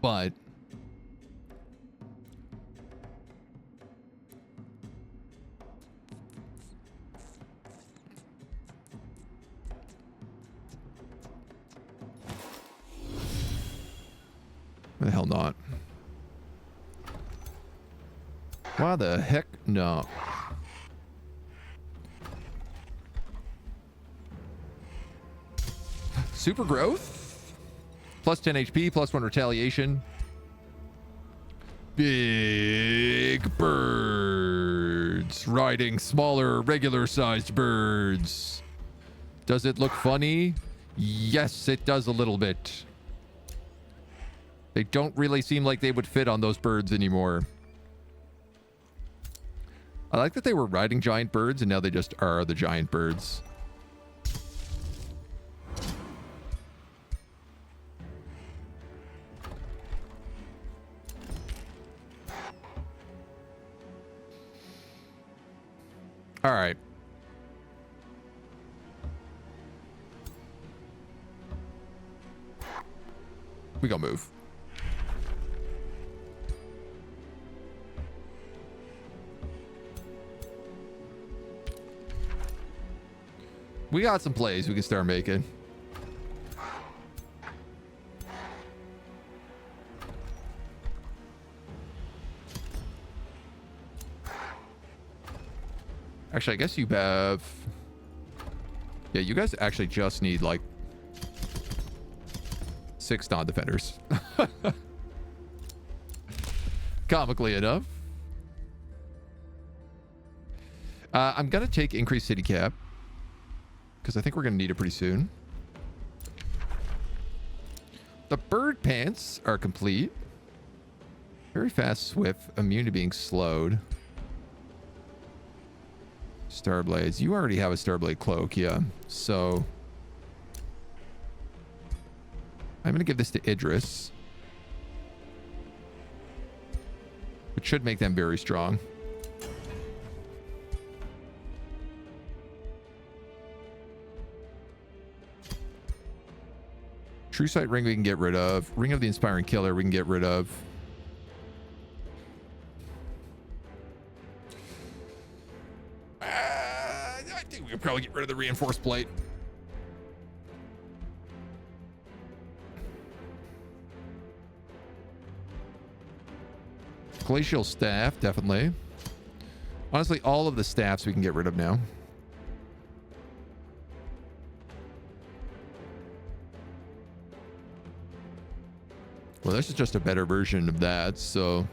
But... why the hell not? Why the heck not? Super growth. Plus 10 HP, plus 1 retaliation. Big birds. Riding smaller, regular-sized birds. Does it look funny? Yes, it does a little bit. They don't really seem like they would fit on those birds anymore. I like that they were riding giant birds and now they just are the giant birds. All right. We gonna move. We got some plays we can start making. Actually, I guess you have... yeah, you guys actually just need, like, 6 non-defenders. Comically enough. I'm going to take increased city cap. Because I think we're going to need it pretty soon. The bird pants are complete. Very fast, swift, immune to being slowed. Starblades. You already have a Starblade cloak, yeah. So I'm going to give this to Idris. Which should make them very strong. True Sight Ring we can get rid of. Ring of the Inspiring Killer we can get rid of. I think we could probably get rid of the Reinforced Plate. Glacial Staff, definitely. Honestly, all of the staffs we can get rid of now. Well, this is just a better version of that, so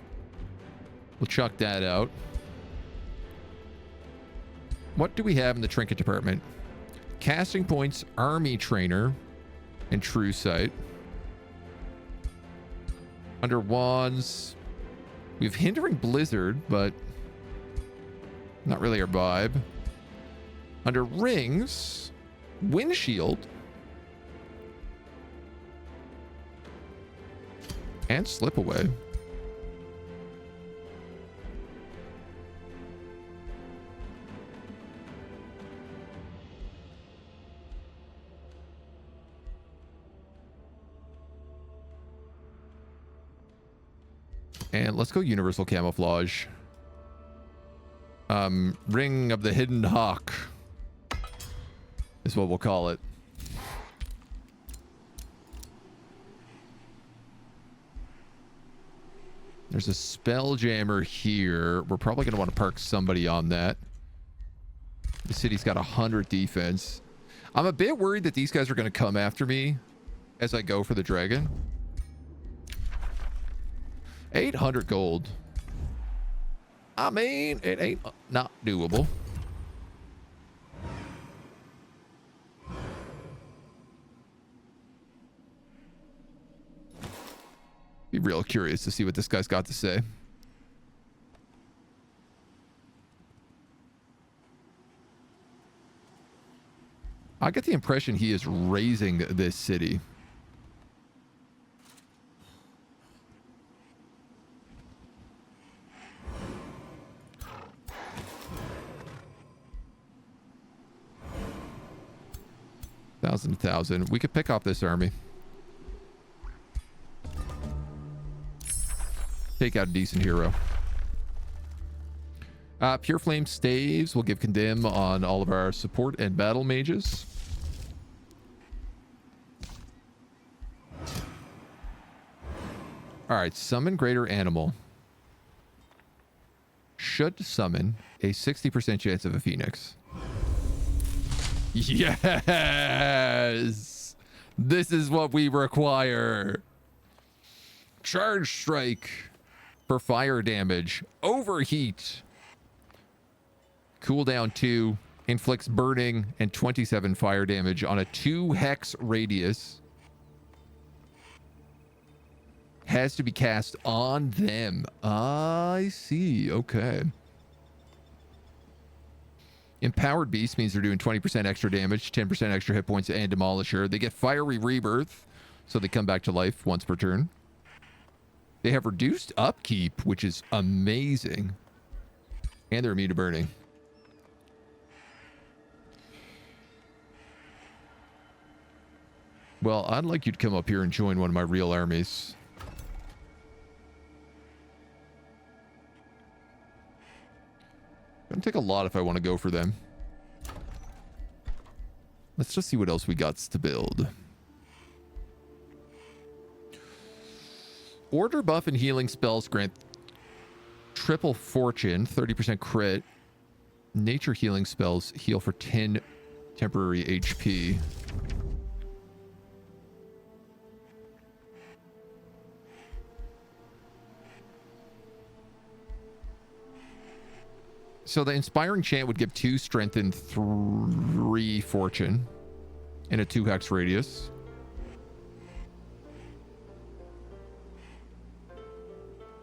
we'll chuck that out. What do we have in the trinket department? Casting points, army trainer, and true sight. Under wands, we have hindering blizzard, but not really our vibe. Under rings, windshield, and slip away. And let's go universal camouflage. Ring of the Hidden Hawk is what we'll call it. There's a Spelljammer here. We're probably going to want to park somebody on that. The city's got 100 defense. I'm a bit worried that these guys are going to come after me as I go for the dragon. 800 gold. I mean, it ain't not doable. Be real curious to see what this guy's got to say. I get the impression he is raising this city. Thousand. We could pick off this army. Take out a decent hero. Pure Flame staves. We'll give Condemn on all of our support and battle mages. All right, summon Greater Animal. Should summon a 60% chance of a Phoenix. Yes! This is what we require. Charge Strike for fire damage. Overheat. Cooldown 2. Inflicts burning and 27 fire damage on a 2 hex radius. Has to be cast on them. I see. Okay. Empowered Beast means they're doing 20% extra damage, 10% extra hit points, and Demolisher. They get Fiery Rebirth, so they come back to life once per turn. They have reduced upkeep, which is amazing. And they're immune to burning. Well, I'd like you to come up here and join one of my real armies. Gonna take a lot if I want to go for them. Let's just see what else we got to build. Order buff and healing spells grant triple fortune, 30% crit. Nature healing spells heal for 10 temporary HP. So the Inspiring Chant would give 2 strength and 3 fortune in a 2 hex radius.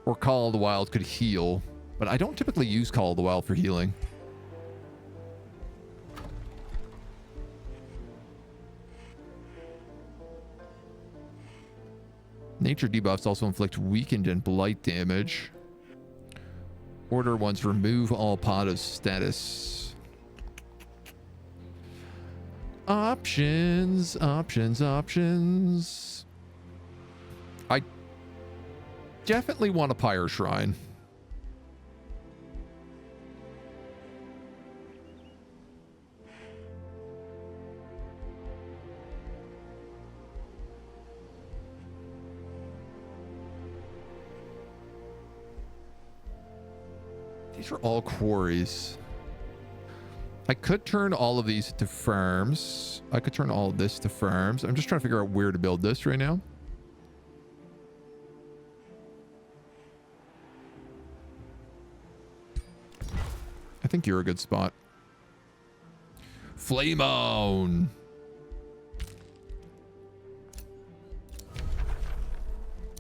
Or Call of the Wild could heal, but I don't typically use Call of the Wild for healing. Nature debuffs also inflict weakened and blight damage. Order ones remove all pot of status. Options. I definitely want a Pyre Shrine. These are all quarries. I could turn all of these to farms. I could turn all of this to farms. I'm just trying to figure out where to build this right now. I think you're a good spot. Flame on.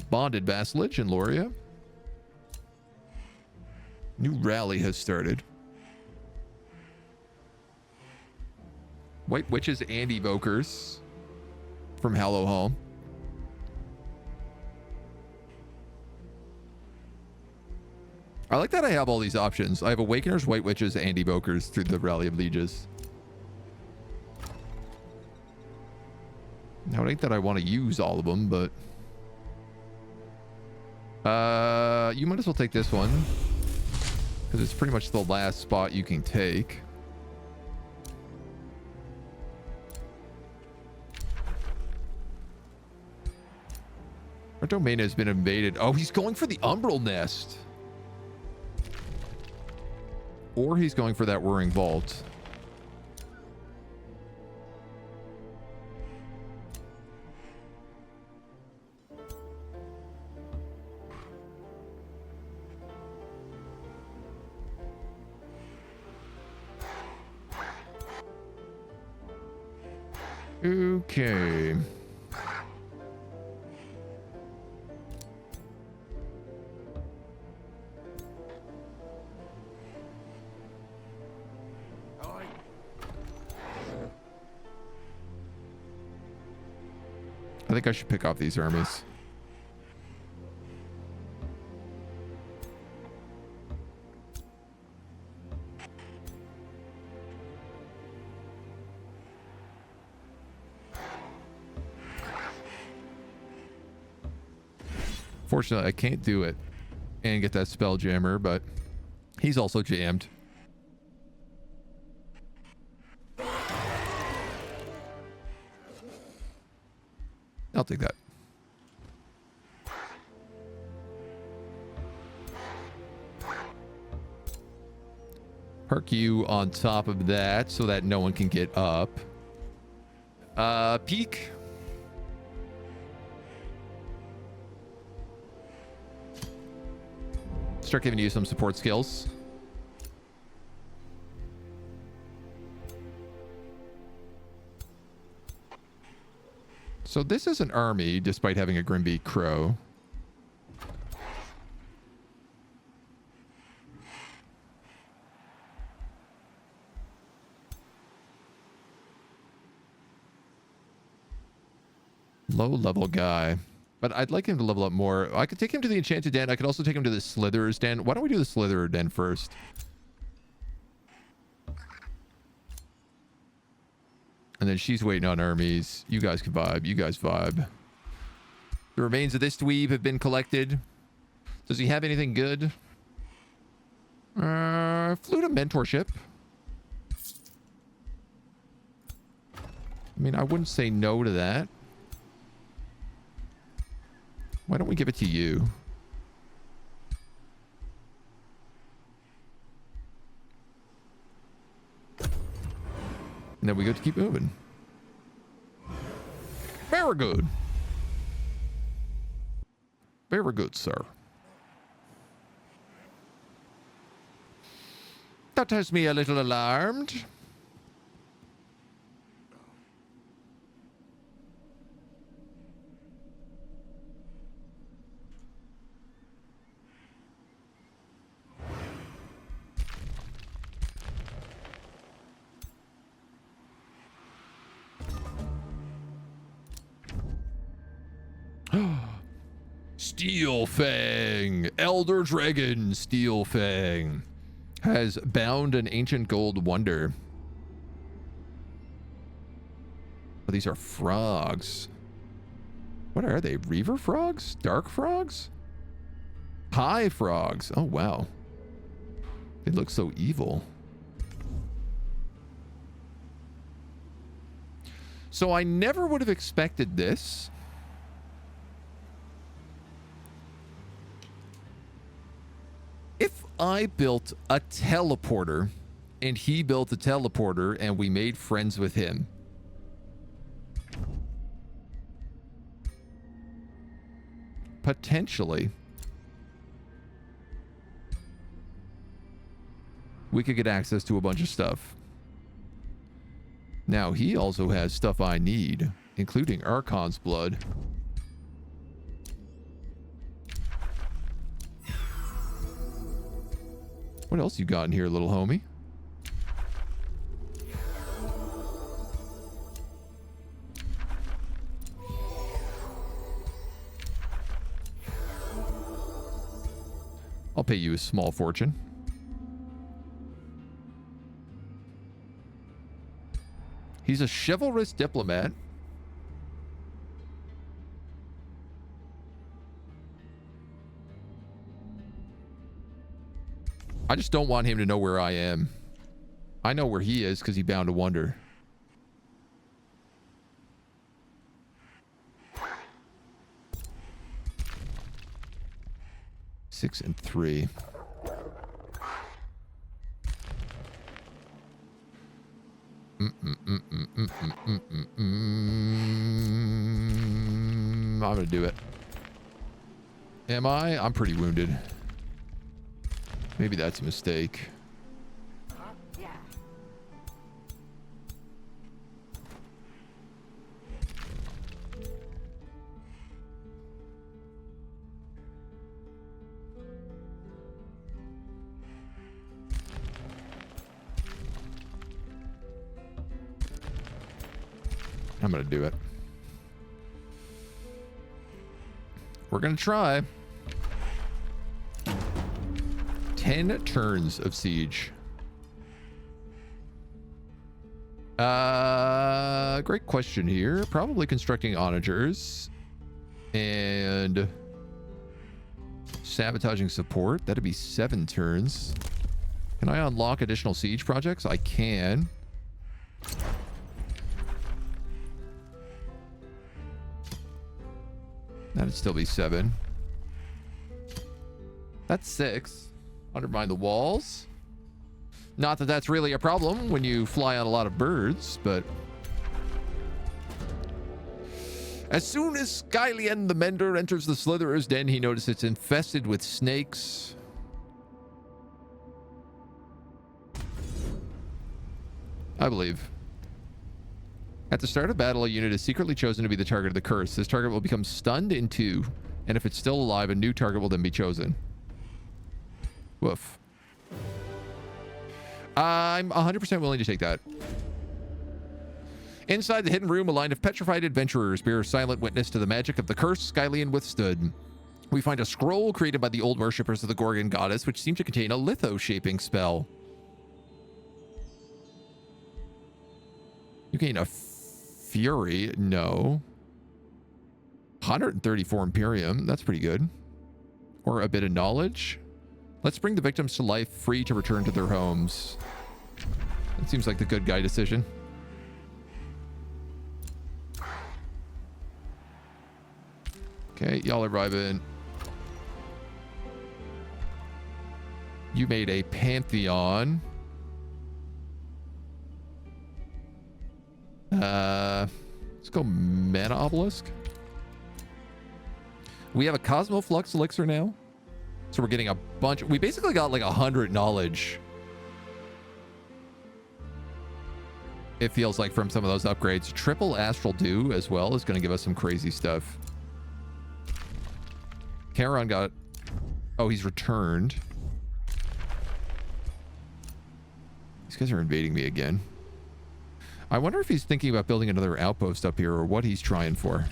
Bonded Vassalage in Loria. New rally has started. White Witches and Evokers from Hallow Hall. I like that I have all these options. I have Awakeners, White Witches, and Evokers through the Rally of Lieges. Now, it ain't that I want to use all of them, but... you might as well take this one. Because it's pretty much the last spot you can take. Our domain has been invaded. Oh, he's going for the Umbral Nest. Or he's going for that Whirring Vault. Okay. I think I should pick off these armies. Fortunately, I can't do it and get that spell jammer, but he's also jammed. I'll take that. Perk you on top of that so that no one can get up. Peek. Start giving you some support skills. So this is an army, despite having a Grimbeak Crow. Low level guy. But I'd like him to level up more. I could take him to the Enchanted Den. I could also take him to the Slitherer's Den. Why don't we do the Slitherer Den first? And then she's waiting on armies. You guys can vibe. You guys vibe. The remains of this dweeb have been collected. Does he have anything good? Flute of Mentorship. I mean, I wouldn't say no to that. Why don't we give it to you? And then we get to keep moving. Very good. Very good, sir. That has me a little alarmed. Steel Fang, Elder Dragon Steel Fang has bound an ancient gold wonder. Oh, these are frogs. What are they? Reaver frogs? Dark frogs? High frogs. Oh, wow. They look so evil. So I never would have expected this. If I built a teleporter and he built a teleporter and we made friends with him, potentially we could get access to a bunch of stuff. Now he also has stuff I need, including Archon's blood. What else you got in here, little homie? I'll pay you a small fortune. He's a chivalrous diplomat. I just don't want him to know where I am. I know where he is because he bound a wonder. 6 and 3. I'm gonna do it. Am I? I'm pretty wounded. Maybe that's a mistake. I'm gonna do it. We're gonna try. 10 turns of siege. Great question here. Probably constructing onagers and sabotaging support. That'd be 7 turns. Can I unlock additional siege projects? I can. That'd still be 7. That's 6. Undermine the walls. Not that that's really a problem when you fly on a lot of birds, but... As soon as Skylian the Mender enters the Slitherer's Den, he notices it's infested with snakes. I believe. At the start of battle, a unit is secretly chosen to be the target of the curse. This target will become stunned in 2, and if it's still alive, a new target will then be chosen. Woof. I'm 100% willing to take that. Inside the hidden room, a line of petrified adventurers bear silent witness to the magic of the curse Skylian withstood. We find a scroll created by the old worshippers of the Gorgon goddess, which seemed to contain a litho-shaping spell. You gain a fury. No. 134 Imperium. That's pretty good. Or a bit of knowledge. Let's bring the victims to life, free to return to their homes. That seems like the good guy decision. Okay, y'all arrive in. You made a Pantheon. Let's go Mana Obelisk. We have a Cosmoflux Elixir now. So we're getting a bunch. We basically got like 100 knowledge. It feels like from some of those upgrades. Triple Astral Dew as well is going to give us some crazy stuff. Charon got... Oh, he's returned. These guys are invading me again. I wonder if he's thinking about building another outpost up here or what he's trying for.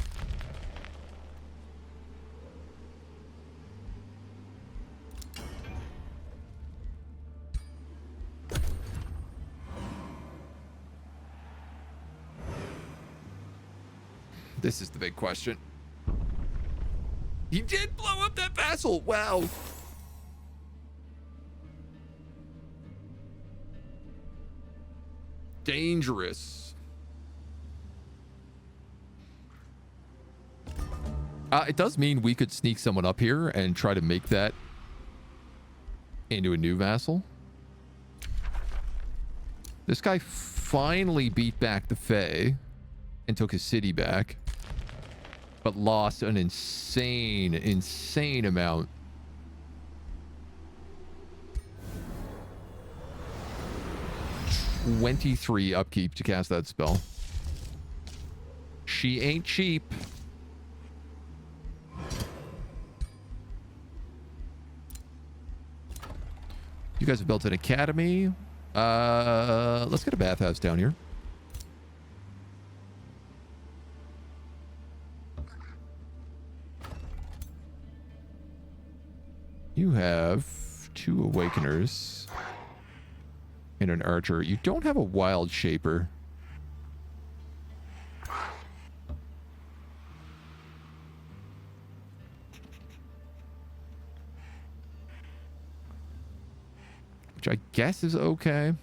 This is the big question. He did blow up that vassal. Wow. Dangerous. It does mean we could sneak someone up here and try to make that into a new vassal. This guy finally beat back the Fae and took his city back, but lost an insane amount. $23 upkeep to cast that spell. She ain't cheap. You guys have built an academy. Let's get a bathhouse down here. You have 2 awakeners and an archer. You don't have a wild shaper. Which I guess is okay.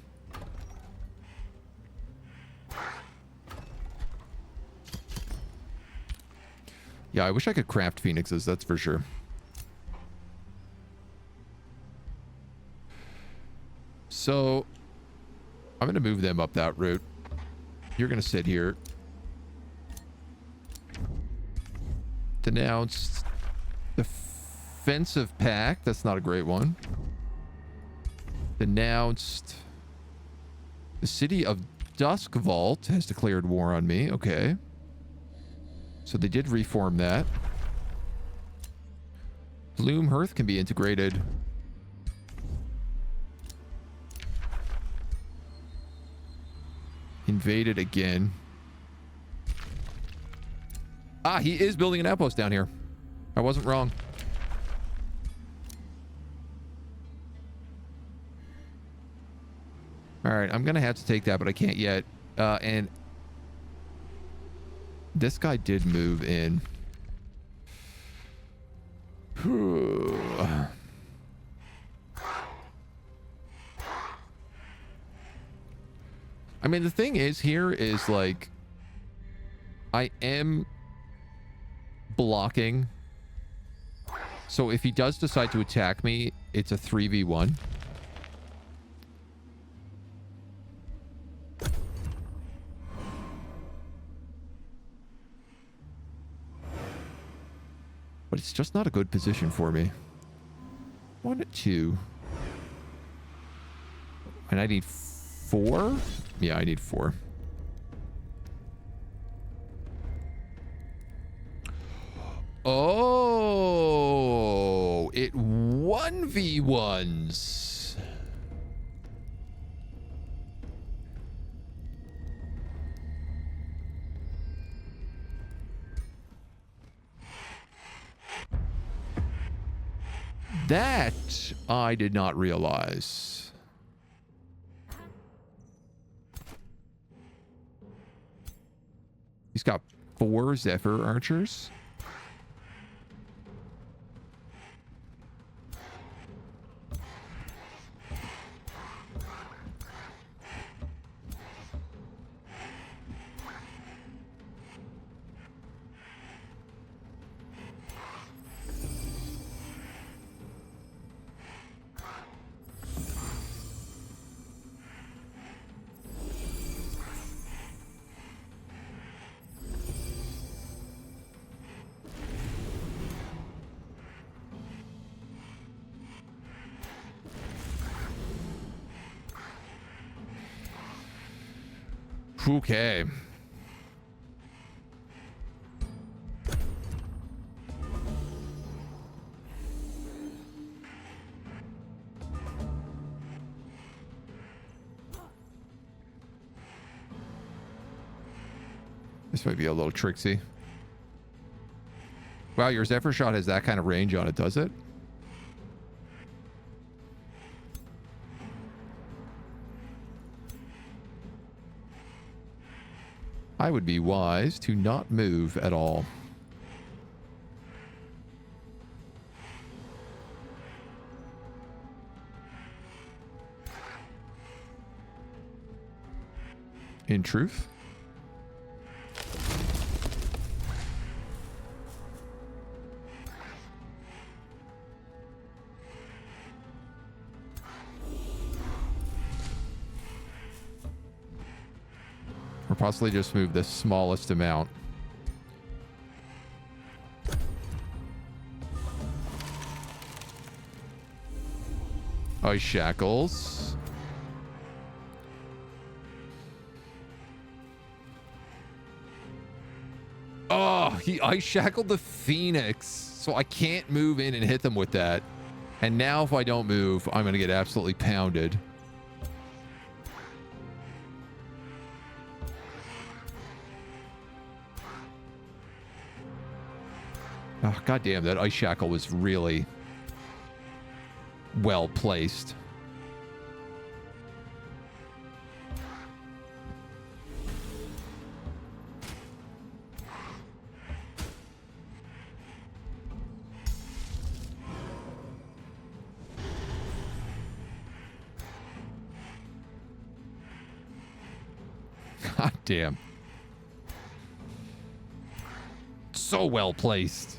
Yeah, I wish I could craft phoenixes, that's for sure. So I'm going to move them up that route. You're going to sit here. Denounce defensive pact. That's not a great one. Denounced the city of Dusk Vault has declared war on me. Okay. So they did reform that. Bloom Hearth can be integrated. Invaded again. Ah, he is building an outpost down here. I wasn't wrong. All right, I'm going to have to take that, but I can't yet. And this guy did move in. I mean, the thing is here is like, I am blocking. So if he does decide to attack me, it's a 3v1. But it's just not a good position for me. 1, 2. And I need 4? Yeah, I need 4. Oh, it 1v1s. That I did not realize. He's got 4 Zephyr archers. Okay. This might be a little tricksy. Wow, your Zephyr shot has that kind of range on it, does it? I would be wise to not move at all. In truth. Or possibly just move the smallest amount. Ice shackles. Oh, he ice shackled the Phoenix. So I can't move in and hit them with that. And now if I don't move, I'm going to get absolutely pounded. Oh, goddamn, that ice shackle was really well placed. God damn. So well placed.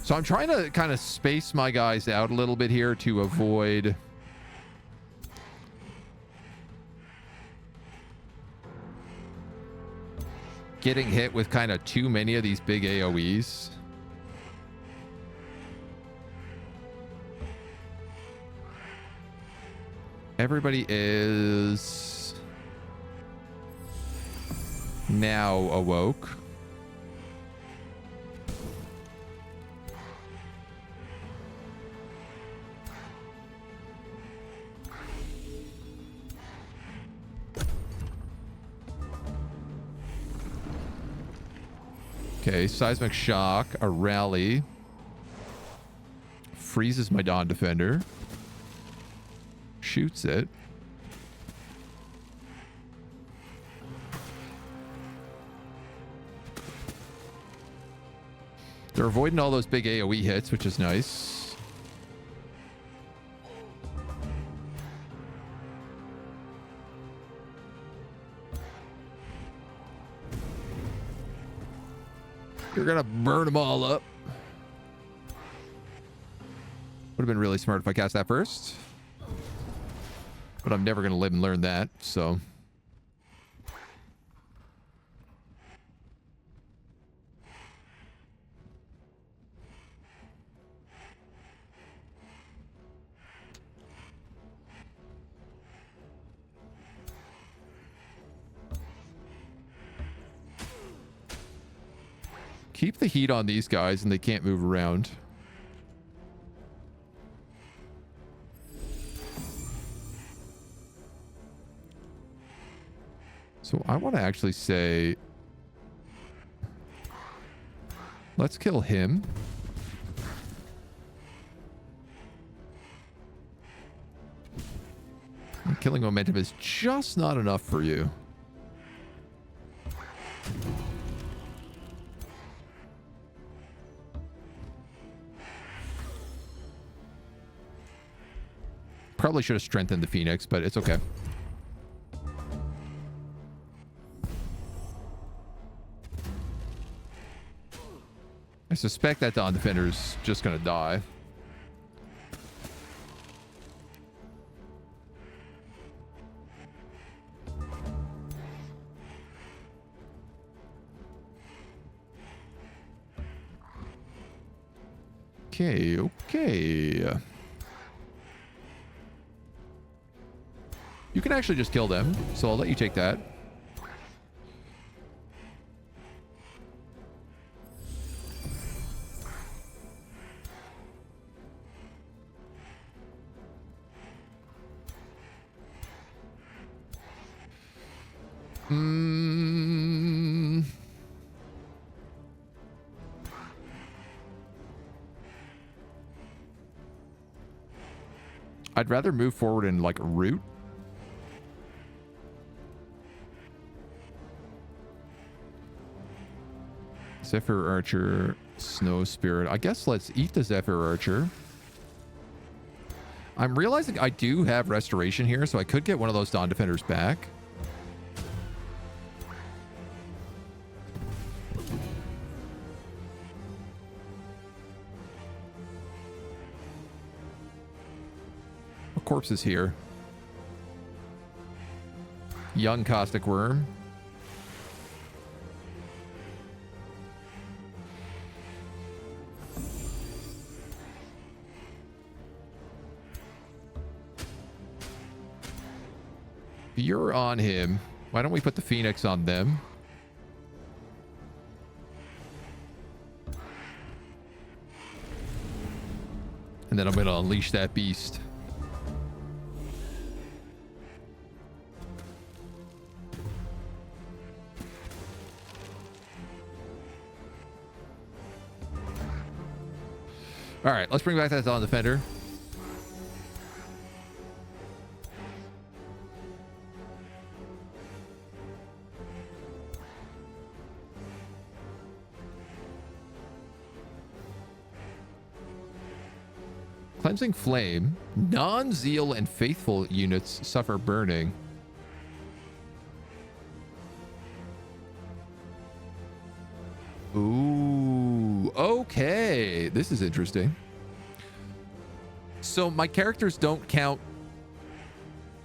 So I'm trying to kind of space my guys out a little bit here to avoid getting hit with kind of too many of these big AoEs. Everybody is now awoke. Okay, seismic shock, a rally. Freezes my Dawn Defender. Shoots it. They're avoiding all those big AoE hits, which is nice. You're gonna burn them all up. Would have been really smart if I cast that first. But I'm never going to live and learn that, so. Keep the heat on these guys and they can't move around. So I want to actually say, let's kill him. And killing momentum is just not enough for you. Probably should have strengthened the Phoenix, but it's okay. I suspect that Dawn Defender's just gonna die. Okay, okay. You can actually just kill them, so I'll let you take that. I'd rather move forward and like root. Zephyr Archer, Snow Spirit. I guess let's eat the Zephyr Archer. I'm realizing I do have restoration here, so I could get one of those Dawn Defenders back. What corpse is here? Young Caustic Worm. You're on him. Why don't we put the Phoenix on them? And then I'm going to unleash that beast. All right, let's bring back that Dawn Defender. Cleansing Flame. Non-Zeal and Faithful units suffer burning. Ooh. okay. This is interesting. So my characters don't count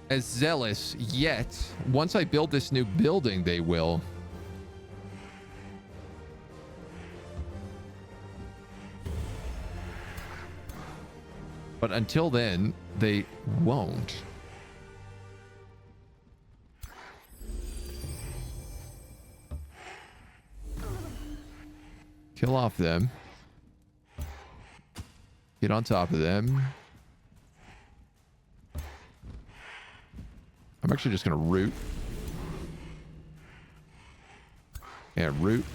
as zealous yet. Once I build this new building, they will. But until then, they won't. Kill off them. Get on top of them. I'm actually just going to root. And root.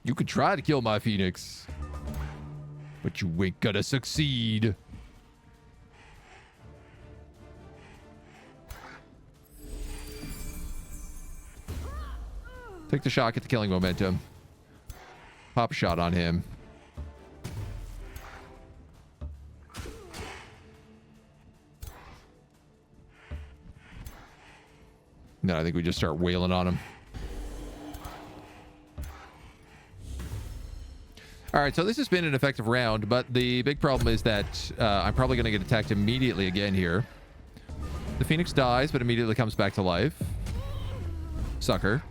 You could try to kill my Phoenix, but you ain't gonna succeed. Take the shot, get the killing momentum. Pop a shot on him. No, I think we just start wailing on him. All right, so this has been an effective round, but the big problem is that I'm probably going to get attacked immediately again here. The Phoenix dies, but immediately comes back to life. Sucker.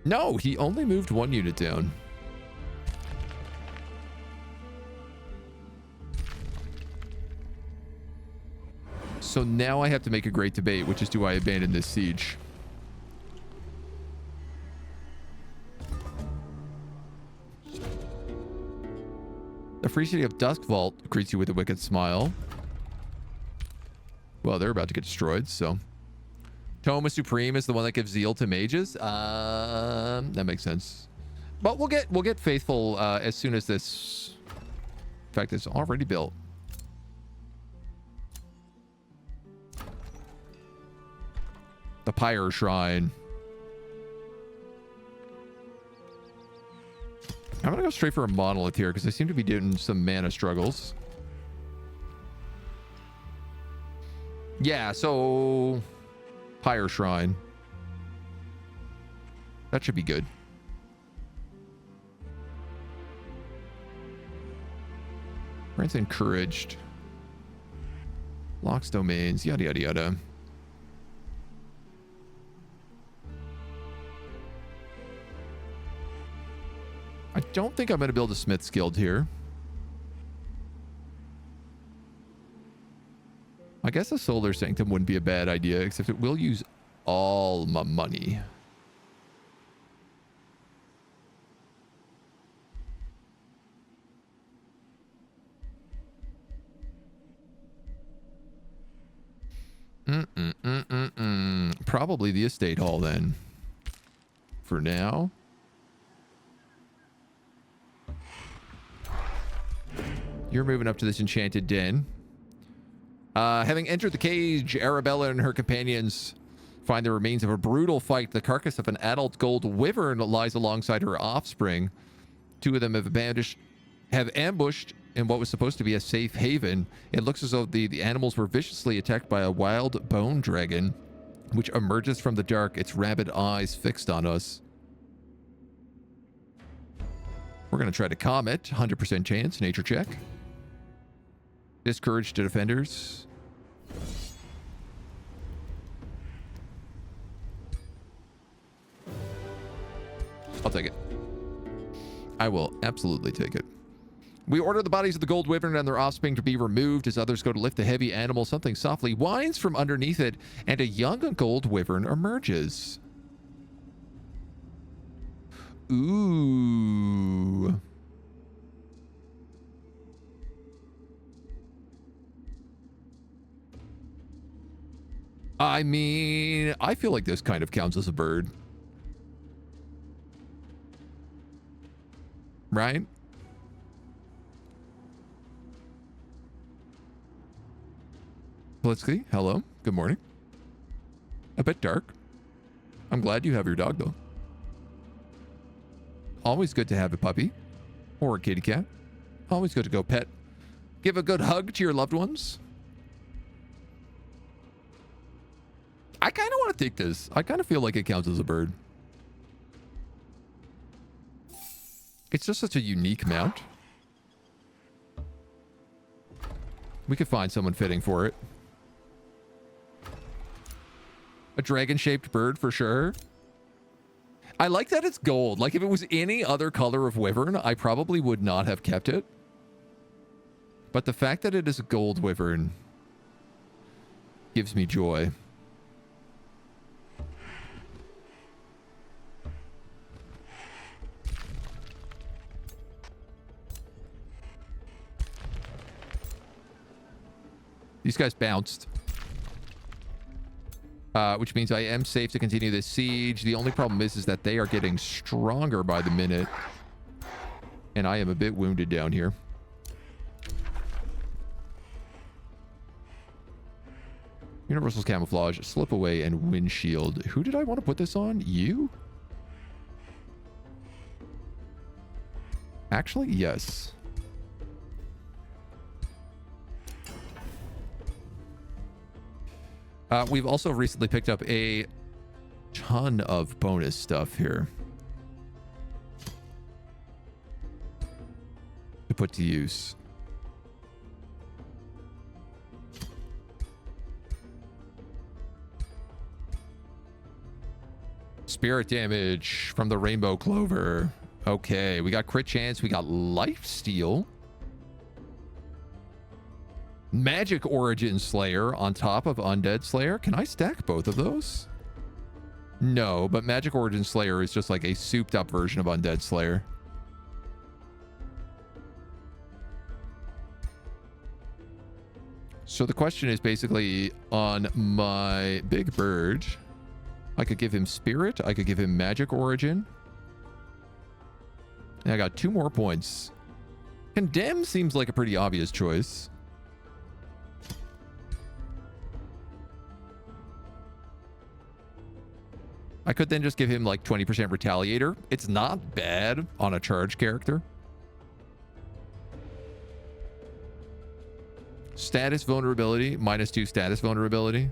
No, he only moved one unit down. So now I have to make a great debate, which is, do I abandon this siege? The Free City of Dusk Vault greets you with a wicked smile. Well, they're about to get destroyed, so. Tome Supreme is the one that gives zeal to mages. That makes sense. But we'll get faithful as soon as this. In fact, it's already built. The Pyre Shrine. I'm gonna go straight for a monolith here because I seem to be doing some mana struggles. Yeah, so Pyre Shrine. That should be good. Friends encouraged. Locks domains, yada yada yada. I don't think I'm going to build a Smith's Guild here. I guess a Solar Sanctum wouldn't be a bad idea, except it will use all my money. Probably the Estate Hall then. For now. You're moving up to this enchanted den. Having entered the cage, Arabella and her companions find the remains of a brutal fight. The carcass of an adult gold wyvern lies alongside her offspring. Two of them have ambushed in what was supposed to be a safe haven. It looks as though the animals were viciously attacked by a wild bone dragon, which emerges from the dark, its rabid eyes fixed on us. We're going to try to calm it. 100% chance. Nature check. Discourage to defenders. I'll take it. I will absolutely take it. We order the bodies of the gold wyvern and their offspring to be removed as others go to lift the heavy animal. Something softly whines from underneath it, and a young gold wyvern emerges. Ooh. I mean, I feel like this kind of counts as a bird. Right? Politsky, hello. Good morning. A bit dark. I'm glad you have your dog, though. Always good to have a puppy. Or a kitty cat. Always good to go pet. Give a good hug to your loved ones. I kind of want to take this. I kind of feel like it counts as a bird. It's just such a unique mount. We could find someone fitting for it. A dragon-shaped bird for sure. I like that it's gold. Like, if it was any other color of wyvern, I probably would not have kept it. But the fact that it is a gold wyvern gives me joy. These guys bounced. Which means I am safe to continue this siege. The only problem is that they are getting stronger by the minute. And I am a bit wounded down here. Universal's camouflage, slip away, and windshield. Who did I want to put this on? You? Actually, yes. We've also recently picked up a ton of bonus stuff here to put to use. Spirit damage from the Rainbow Clover. Okay, we got crit chance. We got lifesteal. Magic Origin Slayer on top of Undead Slayer. Can I stack both of those? No, but Magic Origin Slayer is just like a souped up version of Undead Slayer. So the question is basically on my big bird. I could give him Spirit. I could give him Magic Origin. And I got 2 more points. Condemn seems like a pretty obvious choice. I could then just give him like 20% Retaliator. It's not bad on a charge character. Status vulnerability, -2 status vulnerability.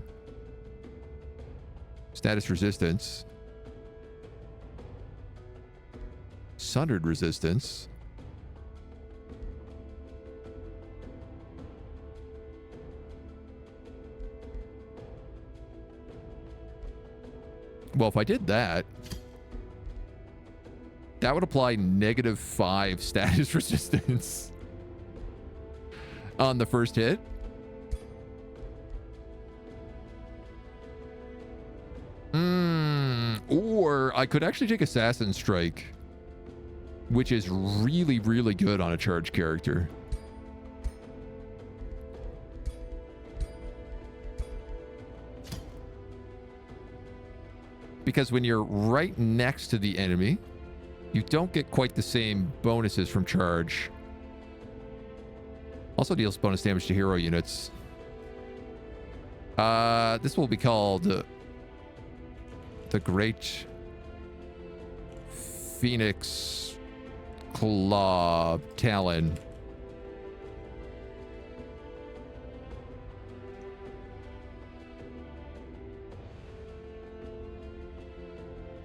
Status resistance. Sundered resistance. Well, if I did that, that would apply -5 status resistance on the first hit. Or I could actually take Assassin Strike, which is really, really good on a charge character. Because when you're right next to the enemy, you don't get quite the same bonuses from charge. Also deals bonus damage to hero units. This will be called the Great Phoenix Claw Talon.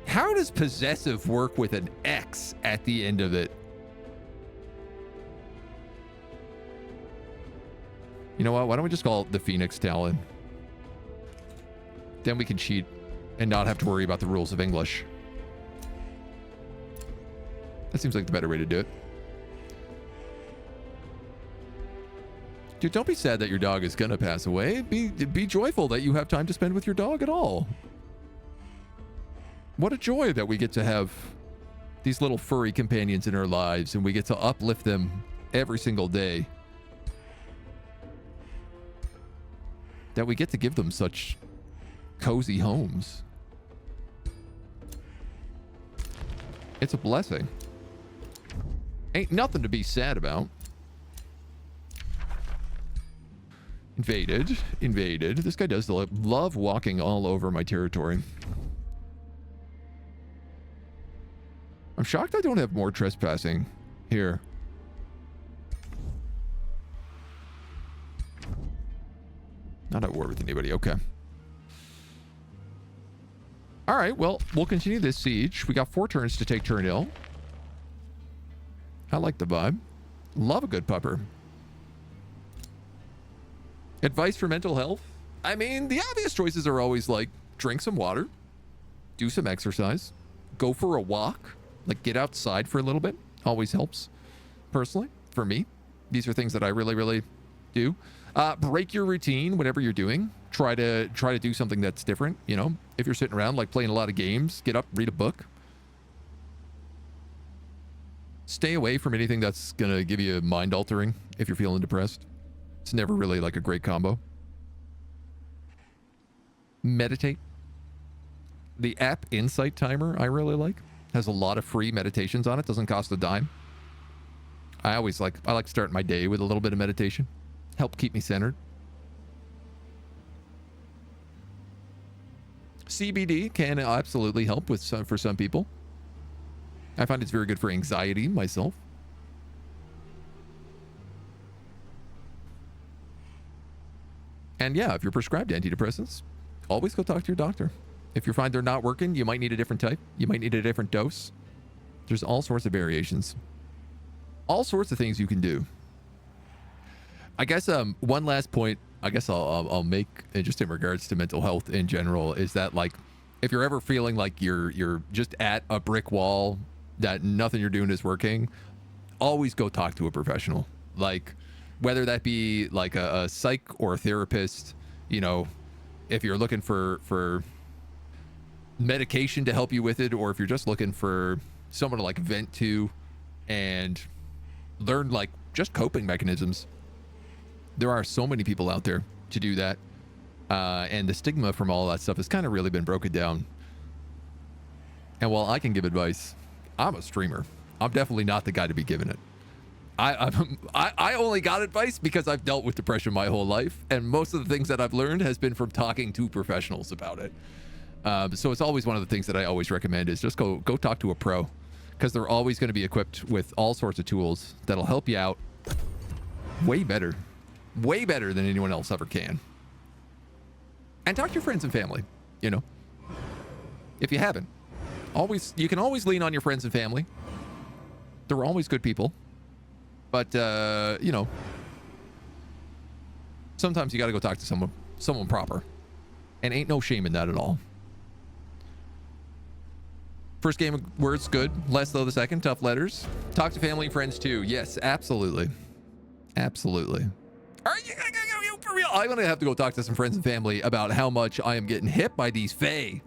How does possessive work with an X at the end of it? You know what? Why don't we just call it the Phoenix Talon? Then we can cheat and not have to worry about the rules of English. That seems like the better way to do it. Dude, don't be sad that your dog is gonna pass away. Be joyful that you have time to spend with your dog at all. What a joy that we get to have these little furry companions in our lives, and we get to uplift them every single day. That we get to give them such cozy homes. It's a blessing. Ain't nothing to be sad about. Invaded. This guy does love walking all over my territory. I'm shocked I don't have more trespassing here. Not at war with anybody. Okay. All right. Well, we'll continue this siege. We got 4 turns to take turn ill. I like the vibe. Love a good pupper. Advice for mental health? I mean, the obvious choices are always like drink some water, do some exercise, go for a walk, like get outside for a little bit. Always helps. Personally, for me, these are things that I really, really do. Break your routine, whatever you're doing. Try to do something that's different. You know, if you're sitting around like playing a lot of games, get up, read a book. Stay away from anything that's gonna give you mind altering if you're feeling depressed. It's never really like a great combo. Meditate. The app Insight Timer I really like. Has a lot of free meditations on it. Doesn't cost a dime. I like starting my day with a little bit of meditation. Help keep me centered. CBD can absolutely help with for some people. I find it's very good for anxiety myself. And yeah, if you're prescribed antidepressants, always go talk to your doctor. If you find they're not working, you might need a different type. You might need a different dose. There's all sorts of variations. All sorts of things you can do. I guess one last point I guess I'll make just in regards to mental health in general is that, like, if you're ever feeling like you're just at a brick wall, that nothing you're doing is working, always go talk to a professional. Like, whether that be like a psych or a therapist, you know, if you're looking for medication to help you with it, or if you're just looking for someone to like vent to and learn like just coping mechanisms. There are so many people out there to do that. And the stigma from all that stuff has kind of really been broken down. And while I can give advice, I'm a streamer. I'm definitely not the guy to be giving it. I only got advice because I've dealt with depression my whole life, and most of the things that I've learned has been from talking to professionals about it. So it's always one of the things that I always recommend is just go talk to a pro, because they're always going to be equipped with all sorts of tools that'll help you out way better than anyone else ever can. And talk to your friends and family, you know, if you haven't. You can always lean on your friends and family. They're always good people. But, you know, sometimes you got to go talk to someone proper. And ain't no shame in that at all. First game of words, good. Less though the second, tough letters. Talk to family and friends too. Yes, absolutely. Absolutely. Are you for real? I'm going to have to go talk to some friends and family about how much I am getting hit by these fae.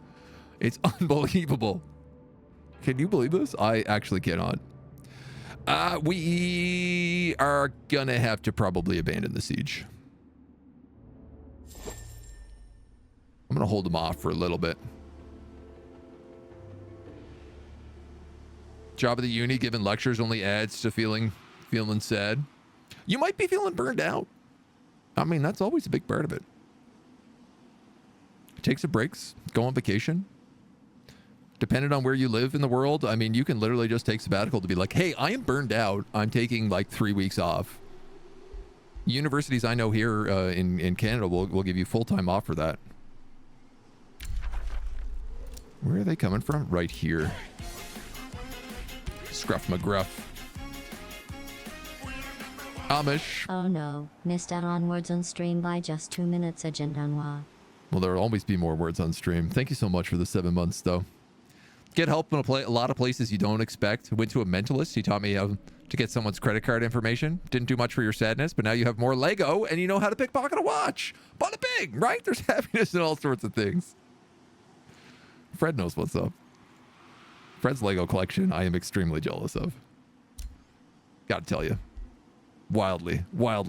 It's unbelievable. Can you believe this? I actually cannot. We are going to have to probably abandon the siege. I'm going to hold them off for a little bit. Job of the uni giving lectures only adds to feeling sad. You might be feeling burned out. I mean, that's always a big part of it. Take some breaks, go on vacation. Depending on where you live in the world, I mean, you can literally just take sabbatical to be like, hey, I am burned out. I'm taking like 3 weeks off. Universities I know here in Canada will give you full time off for that. Where are they coming from? Right here. Scruff McGruff. Amish. Oh no, missed out on words on stream by just 2 minutes, AgentNumberOne. Well, there'll always be more words on stream. Thank you so much for the 7 months, though. Get help in a lot of places you don't expect. Went to a mentalist. He taught me how to get someone's credit card information. Didn't do much for your sadness, but now you have more Lego and you know how to pickpocket a watch. Bada big, right? There's happiness in all sorts of things. Fred knows what's up. Fred's Lego collection, I am extremely jealous of. Gotta tell you. Wildly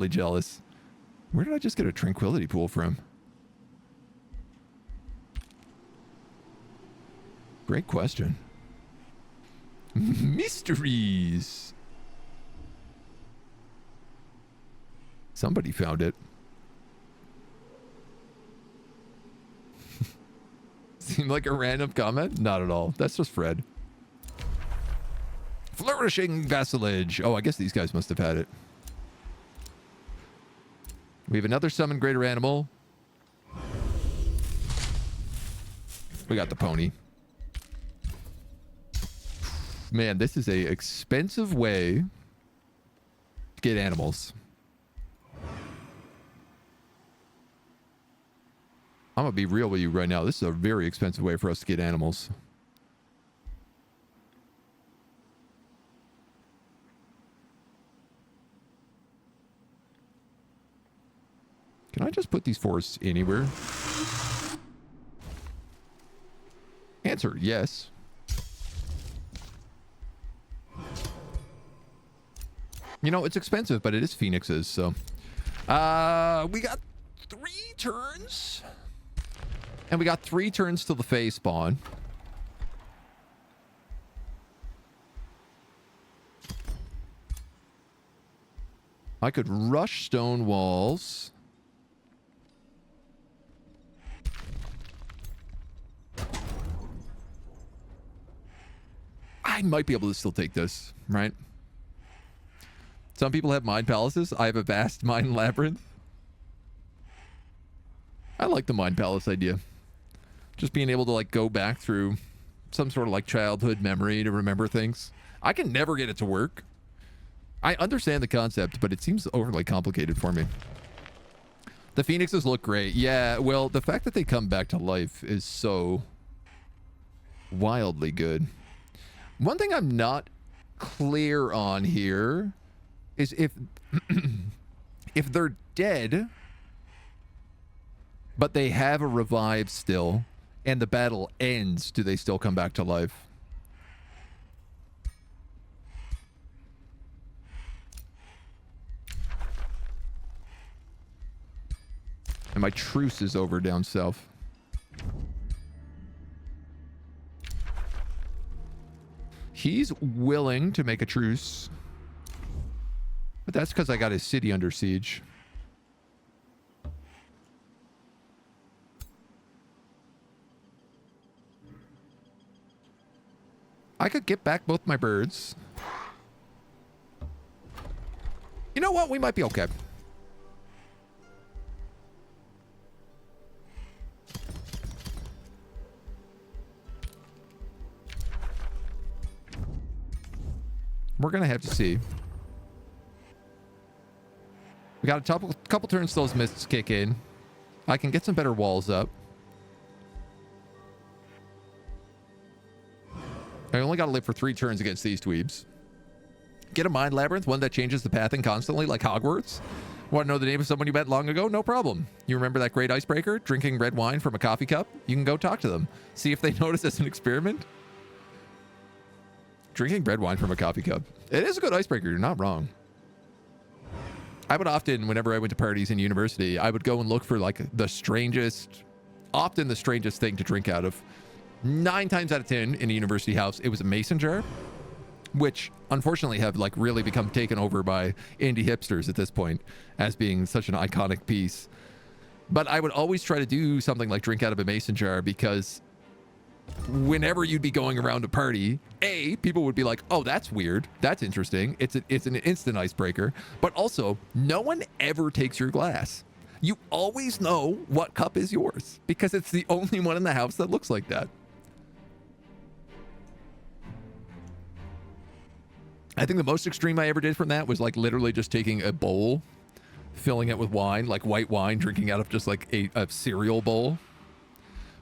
jealous. Where did I just get a tranquility pool from? Great question. Mysteries. Somebody found it. Seemed like a random comment? Not at all. That's just Fred. Flourishing Vassalage. Oh, I guess these guys must have had it. We have another summon greater animal. We got the pony. Man, this is a expensive way to get animals. I'm gonna be real with you right now. This is a very expensive way for us to get animals. Can I just put these forests anywhere? Answer, yes. You know, it's expensive, but it is phoenixes, so. We got 3 turns. And we got 3 turns till the phase spawn. I could rush stone walls. I might be able to still take this, right? Some people have mind palaces. I have a vast mind labyrinth. I like the mind palace idea. Just being able to like go back through some sort of like childhood memory to remember things. I can never get it to work. I understand the concept, but it seems overly complicated for me. The phoenixes look great. Yeah, well, the fact that they come back to life is so wildly good. One thing I'm not clear on here is if if they're dead, but they have a revive still, and the battle ends, do they still come back to life? And my truce is over down south. He's willing to make a truce. But that's because I got his city under siege. I could get back both my birds. You know what? We might be okay. We're going to have to see. We got a couple turns those mists kick in. I can get some better walls up. I only got to live for 3 turns against these dweebs. Get a mind labyrinth, one that changes the pathing constantly, like Hogwarts. Want to know the name of someone you met long ago? No problem. You remember that great icebreaker? Drinking red wine from a coffee cup? You can go talk to them. See if they notice as an experiment. Drinking red wine from a coffee cup. It is a good icebreaker. You're not wrong. I would often, whenever I went to parties in university, I would go and look for like the strangest, often the strangest thing to drink out of. 9 times out of 10 in a university house, it was a mason jar, which unfortunately have like really become taken over by indie hipsters at this point as being such an iconic piece. But I would always try to do something like drink out of a mason jar because whenever you'd be going around a party, A, people would be like, oh, that's weird. That's interesting. It's an instant icebreaker. But also, no one ever takes your glass. You always know what cup is yours because it's the only one in the house that looks like that. I think the most extreme I ever did from that was like literally just taking a bowl, filling it with wine, like white wine, drinking out of just like a cereal bowl.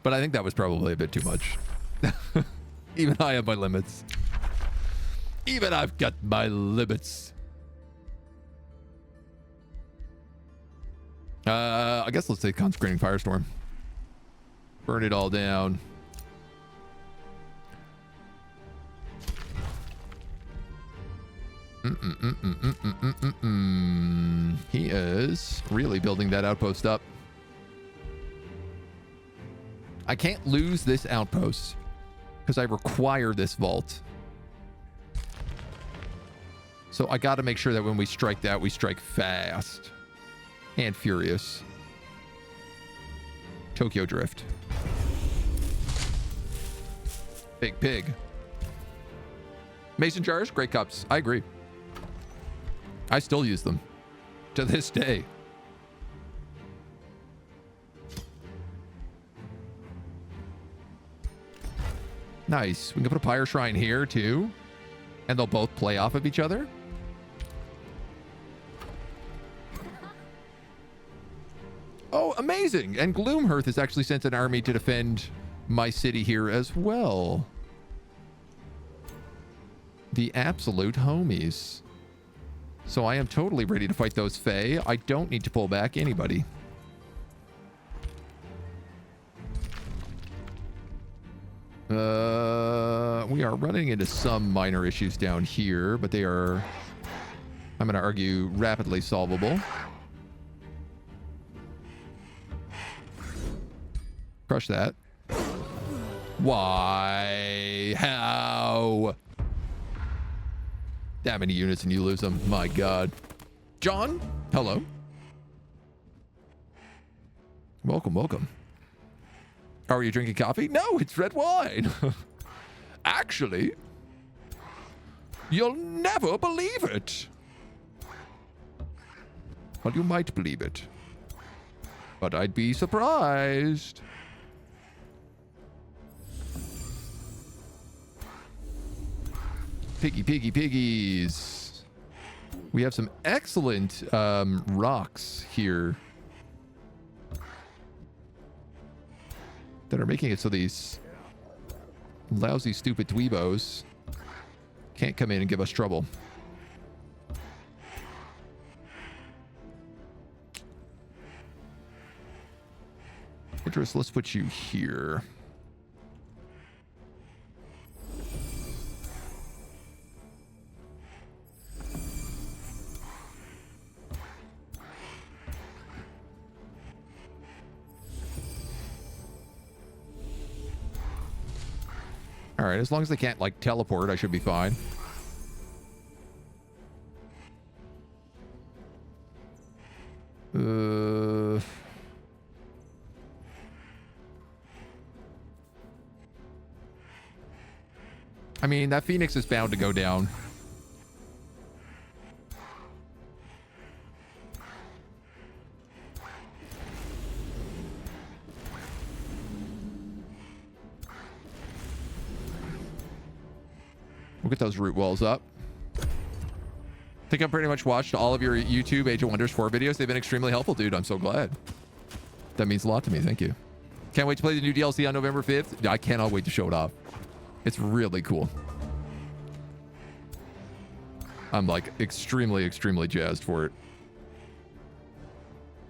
But I think that was probably a bit too much. Even I have my limits. Even I've got my limits. I guess let's take Consecrating Firestorm. Burn it all down. He is really building that outpost up. I can't lose this outpost because I require this vault. So I got to make sure that when we strike that, we strike fast and furious. Tokyo Drift. Big pig. Mason jars, great cups. I agree. I still use them to this day. Nice. We can put a pyre shrine here too. And they'll both play off of each other. Oh, amazing. And Gloomhearth has actually sent an army to defend my city here as well. The absolute homies. So I am totally ready to fight those Fae. I don't need to pull back anybody. We are running into some minor issues down here, but they are, I'm going to argue, rapidly solvable. Crush that. Why? How? That many units and you lose them. My God. John, hello. Welcome, welcome. Are you drinking coffee? No, it's red wine. Actually, you'll never believe it. Well, you might believe it, but I'd be surprised. Piggy, piggy, piggies. We have some excellent rocks here that are making it so these lousy, stupid dweebos can't come in and give us trouble. Idris, let's put you here. All right, as long as they can't, like, teleport, I should be fine. I mean, that Phoenix is bound to go down. We'll get those root walls up. I think I've pretty much watched all of your YouTube Age of Wonders 4 videos. They've been extremely helpful, dude. I'm so glad. That means a lot to me. Thank you. Can't wait to play the new DLC on November 5th. I cannot wait to show it off. It's really cool. I'm like extremely, extremely jazzed for it.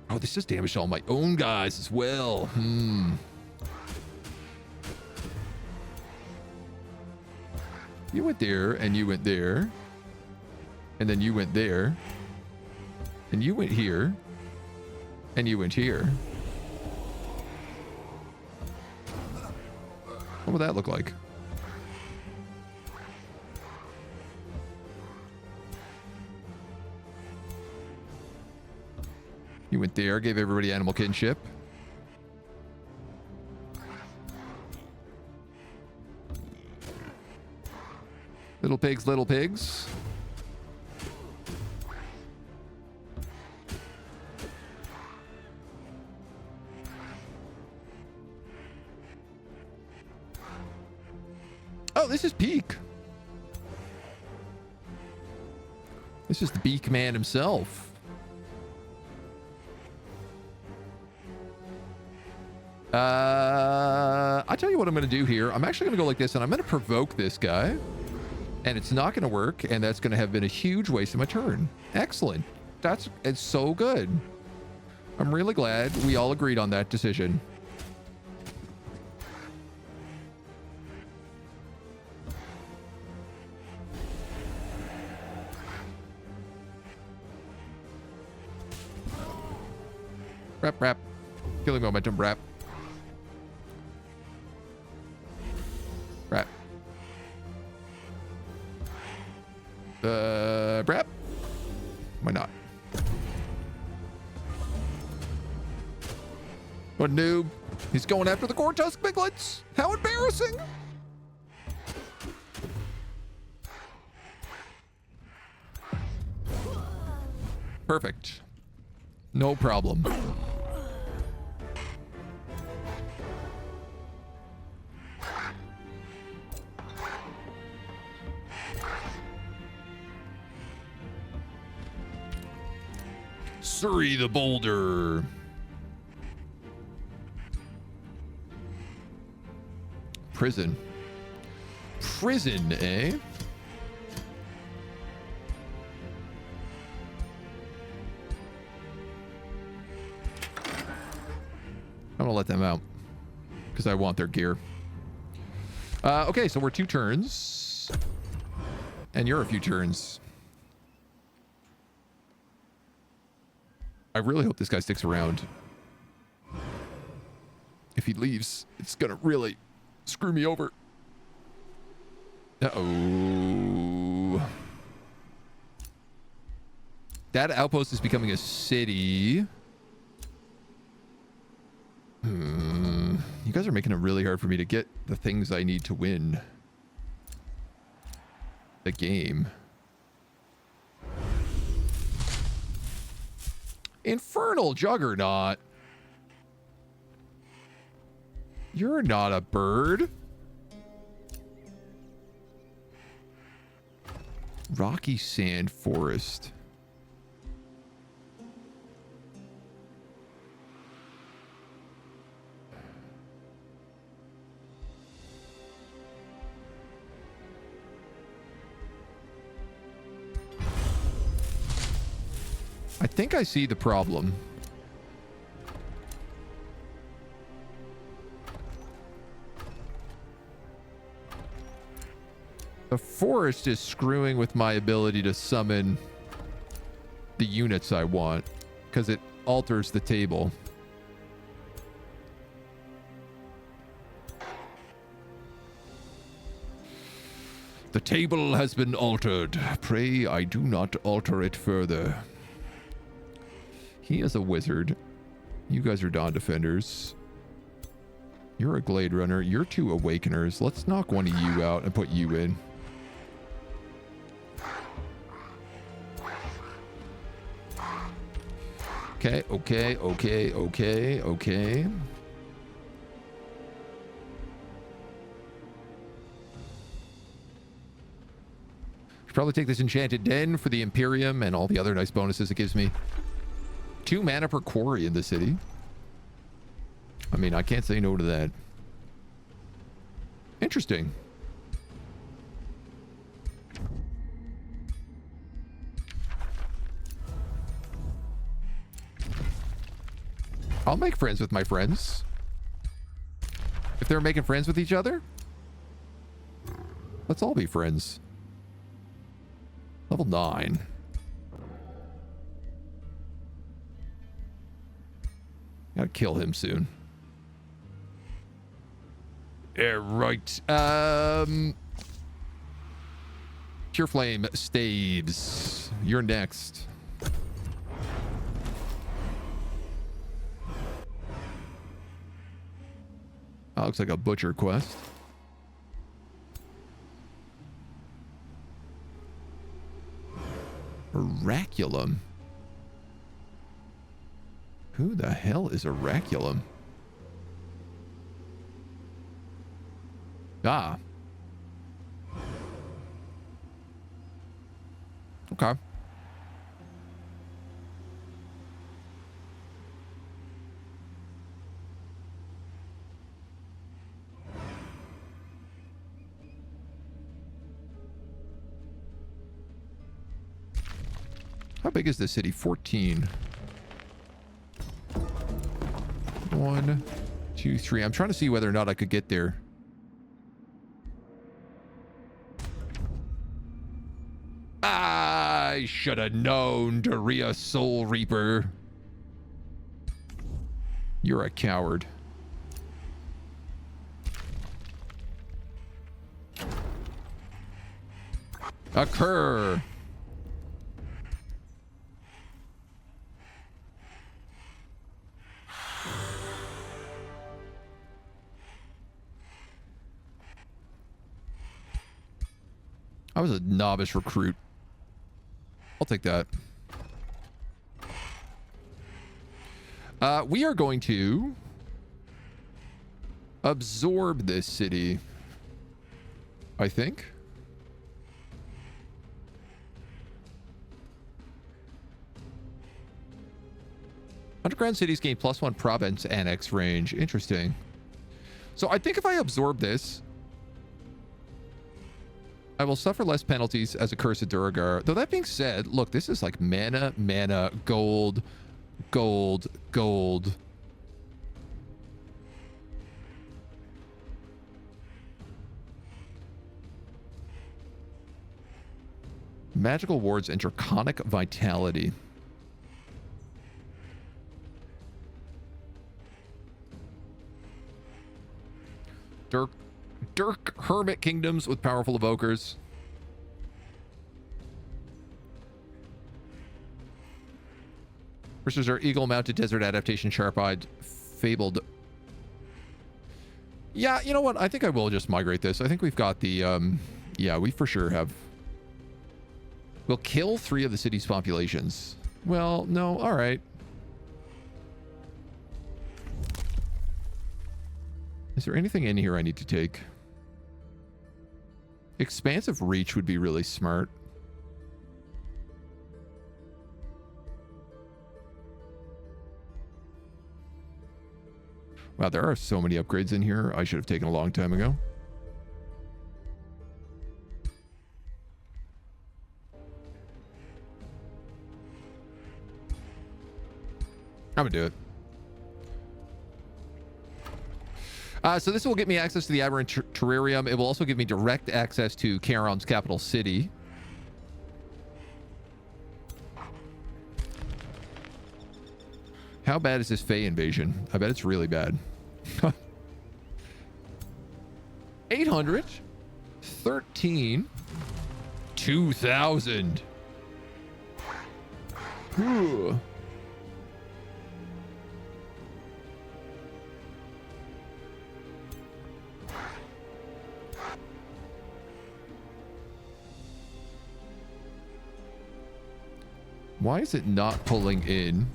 Oh, this just damaged all my own guys as well. You went there, and you went there. And then you went there. And you went here. And you went here. What would that look like? You went there, gave everybody animal kinship. Little pigs, little pigs. Oh, this is Peak. This is the Beak Man himself. I'll tell you what I'm going to do here. I'm actually going to go like this, and I'm going to provoke this guy. And it's not going to work, and that's going to have been a huge waste of my turn. Excellent. It's so good. I'm really glad we all agreed on that decision. Rap. Killing momentum, rap. Rap. Rap. Why not? What noob? He's going after the Cortusk piglets. How embarrassing! Perfect. No problem. Surrey the Boulder. Prison. Prison, eh? I'm gonna let them out because I want their gear. Okay, so we're 2 turns. And you're a few turns. I really hope this guy sticks around. If he leaves, it's gonna really screw me over. Uh-oh. That outpost is becoming a city. You guys are making it really hard for me to get the things I need to win the game. Infernal Juggernaut. You're not a bird. Rocky Sand Forest. I think I see the problem. The forest is screwing with my ability to summon the units I want because it alters the table. The table has been altered. Pray I do not alter it further. He is a wizard. You guys are Dawn Defenders. You're a Glade Runner. You're 2 Awakeners. Let's knock one of you out and put you in. Okay, okay, okay, okay, okay. Should probably take this Enchanted Den for the Imperium and all the other nice bonuses it gives me. 2 mana per quarry in the city. I mean, I can't say no to that. Interesting. I'll make friends with my friends. If they're making friends with each other, let's all be friends. Level 9. Gotta kill him soon. Yeah, right. Pure Flame Staves. You're next. That looks like a butcher quest. Oraculum. Who the hell is Oraculum? Ah. Okay. How big is this city? 14. 1, 2, 3. I'm trying to see whether or not I could get there. I should have known, Daria Soul Reaper. You're a coward. Occur. I was a novice recruit. I'll take that. We are going to absorb this city, I think. Underground cities gain +1 province annex range. Interesting. So I think if I absorb this, I will suffer less penalties as a cursed Duragar. Though that being said, look, this is like mana, mana, gold, gold, gold. Magical wards and draconic vitality. Dirk hermit kingdoms with powerful evokers. Versus our eagle mounted desert adaptation, sharp-eyed, fabled. Yeah, you know what? I think I will just migrate this. I think we've got the, yeah, we for sure have. We'll kill 3 of the city's populations. Well, no, all right. Is there anything in here I need to take? Expansive reach would be really smart. Wow, there are so many upgrades in here I should have taken a long time ago. I'm gonna do it. So this will get me access to the Aberrant Terrarium. It will also give me direct access to Charon's capital city. How bad is this Fey invasion? I bet it's really bad. 800, 13, 2,000. Whew. Why is it not pulling in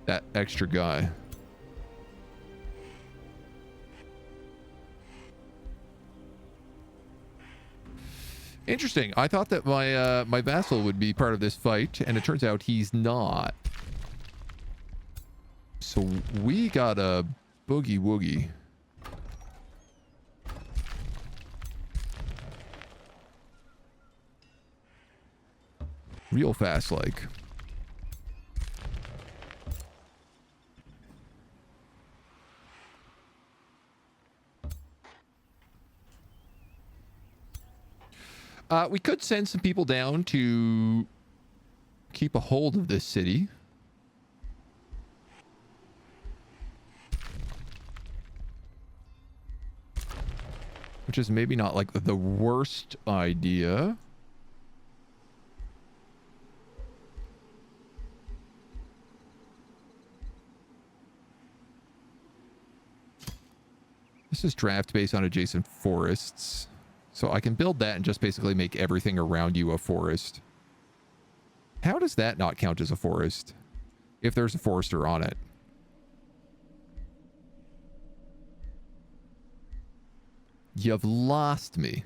that extra guy? Interesting. I thought that my my vassal would be part of this fight, and it turns out he's not. So we got a boogie woogie. Real fast, like. We could send some people down to keep a hold of this city. Which is maybe not like the worst idea. This is draft based on adjacent forests. So I can build that and just basically make everything around you a forest. How does that not count as a forest? If there's a forester on it. You've lost me.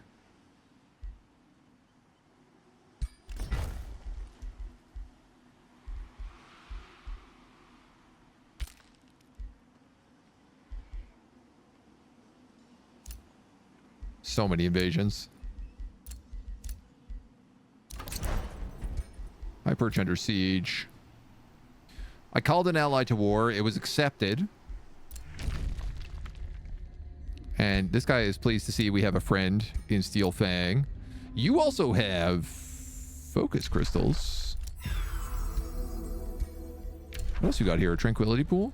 So many invasions. High Perch under siege. I called an ally to war. It was accepted. And this guy is pleased to see we have a friend in Steel Fang. You also have focus crystals. What else you got here? A tranquility pool?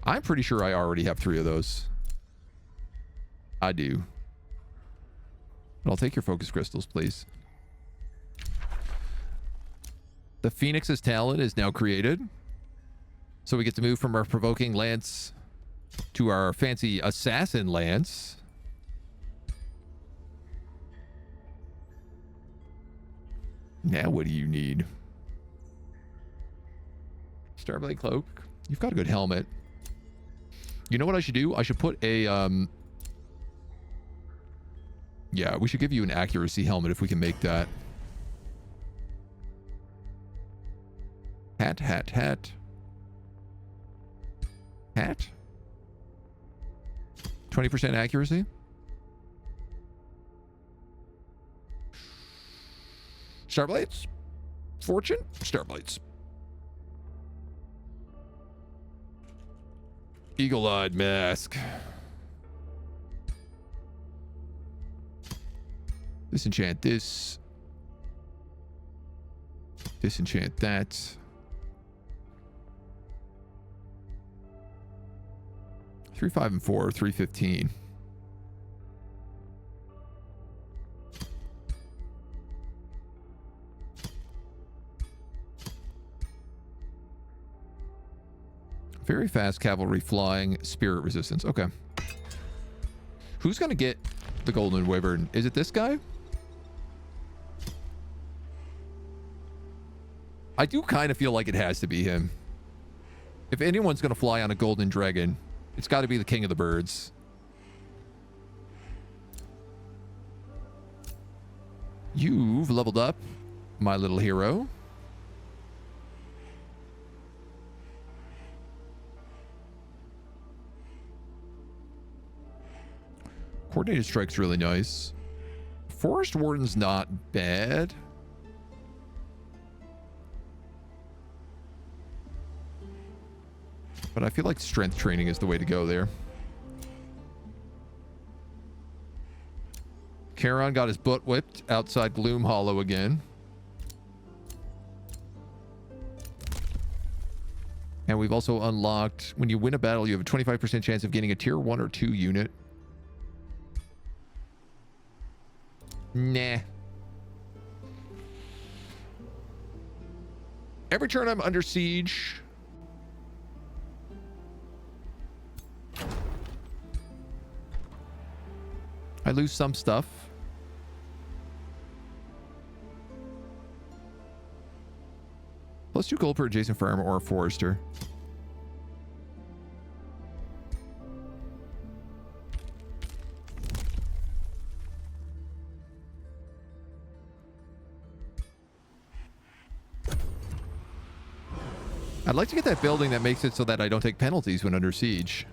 I'm pretty sure I already have 3 of those. I do. But I'll take your focus crystals, please. The Phoenix's Talon is now created. So we get to move from our provoking lance to our fancy assassin lance. Now what do you need? Starblade Cloak. You've got a good helmet. You know what I should do? I should put a yeah, we should give you an accuracy helmet if we can make that. Hat, hat, hat. Hat? 20% accuracy? Starblades? Fortune? Starblades. Eagle-eyed mask. Disenchant this. Disenchant that. 3, 5, and 4, 315. Very fast cavalry flying, spirit resistance. Okay. Who's going to get the golden wyvern? Is it this guy? I do kind of feel like it has to be him. If anyone's going to fly on a golden dragon, it's got to be the king of the birds. You've leveled up, my little hero. Coordinated strike's really nice. Forest Warden's not bad. But I feel like strength training is the way to go there. Charon got his butt whipped outside Gloom Hollow again. And we've also unlocked, when you win a battle, you have a 25% chance of getting a tier 1 or 2 unit. Nah. Every turn I'm under siege, I lose some stuff. +2 gold per adjacent farm or a forester. I'd like to get that building that makes it so that I don't take penalties when under siege.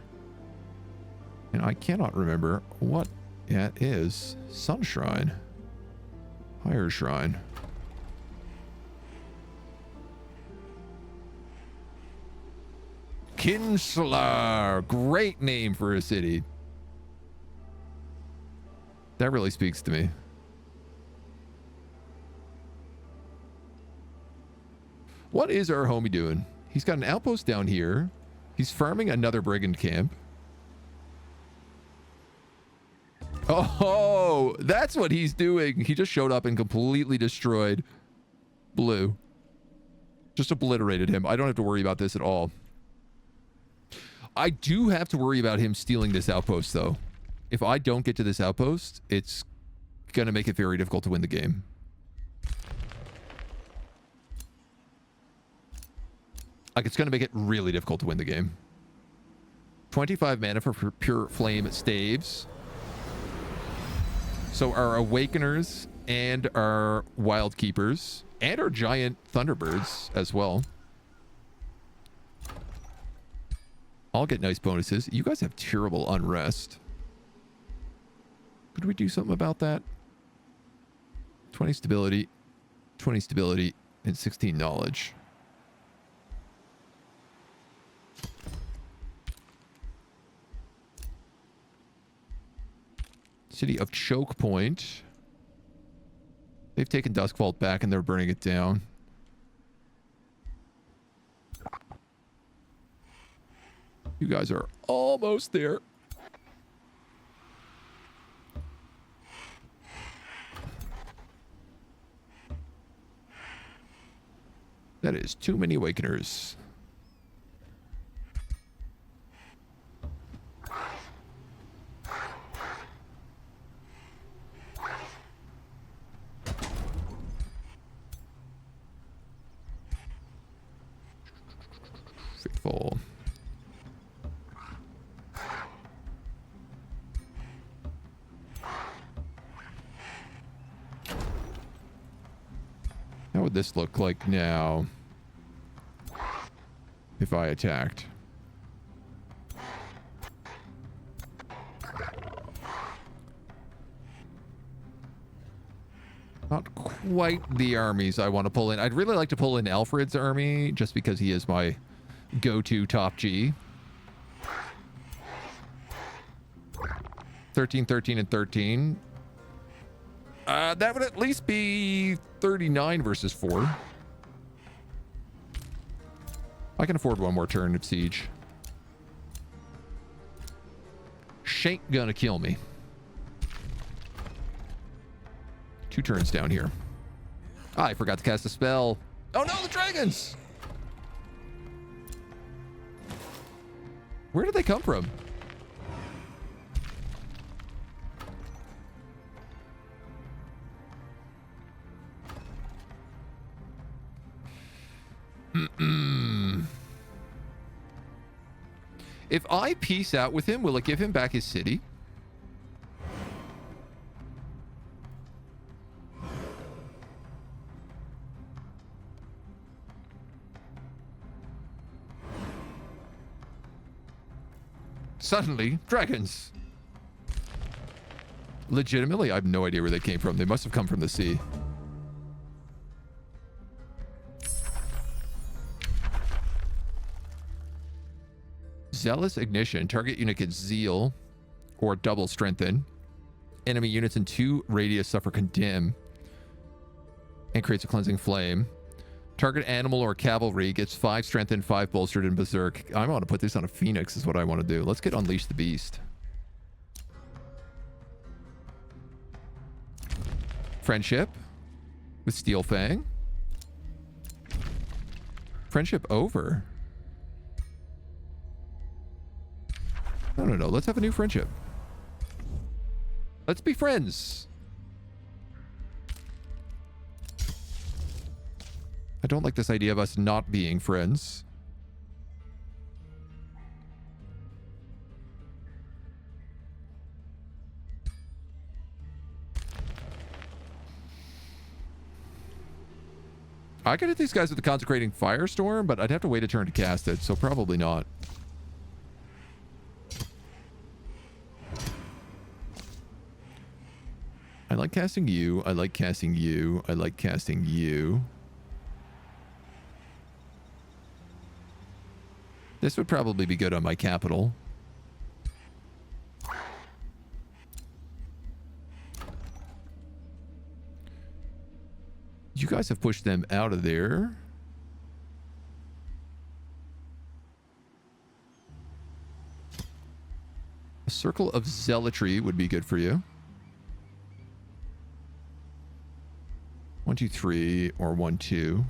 And I cannot remember what it is. Sun Shrine. Fire Shrine. Kinslar. Great name for a city. That really speaks to me. What is our homie doing? He's got an outpost down here. He's farming another brigand camp. Oh, that's what he's doing. He just showed up and completely destroyed blue. Just obliterated him. I don't have to worry about this at all. I do have to worry about him stealing this outpost, though. If I don't get to this outpost, it's going to make it very difficult to win the game. Like, it's going to make it really difficult to win the game. 25 mana for pure flame staves. So our Awakeners and our Wild Keepers and our giant Thunderbirds as well all get nice bonuses. You guys have terrible unrest. Could we do something about that? 20 stability, and 16 knowledge. City of Choke Point. They've taken Dusk Vault back and they're burning it down. You guys are almost there. That is too many Awakeners. Faithful. How would this look like now? if I attacked. Not quite the armies I want to pull in. I'd really like to pull in Alfred's army just because he is my go-to top G. 13, 13, and 13. That would at least be 39 versus 4. I can afford one more turn of siege. Shank gonna kill me. 2 turns down here. I forgot to cast a spell. Oh no, the dragons! Where did they come from? If I peace out with him, will it give him back his city? Suddenly, dragons. Legitimately, I have no idea where they came from. They must have come from the sea. Zealous Ignition. Target unit gets Zeal or double strengthen. Enemy units in 2 radius suffer Condemn and creates a cleansing flame. Target animal or cavalry gets 5 strengthened, 5 bolstered, and berserk. I want to put this on a phoenix is what I want to do. Let's get Unleash the Beast. Friendship with Steel Fang. Friendship over. No. Let's have a new friendship. Let's be friends. I don't like this idea of us not being friends. I could hit these guys with the Consecrating Firestorm, but I'd have to wait a turn to cast it, so probably not. I like casting you. I like casting you. I like casting you. This would probably be good on my capital. You guys have pushed them out of there. A Circle of Zealotry would be good for you. 1, 2, 3, or 1, 2.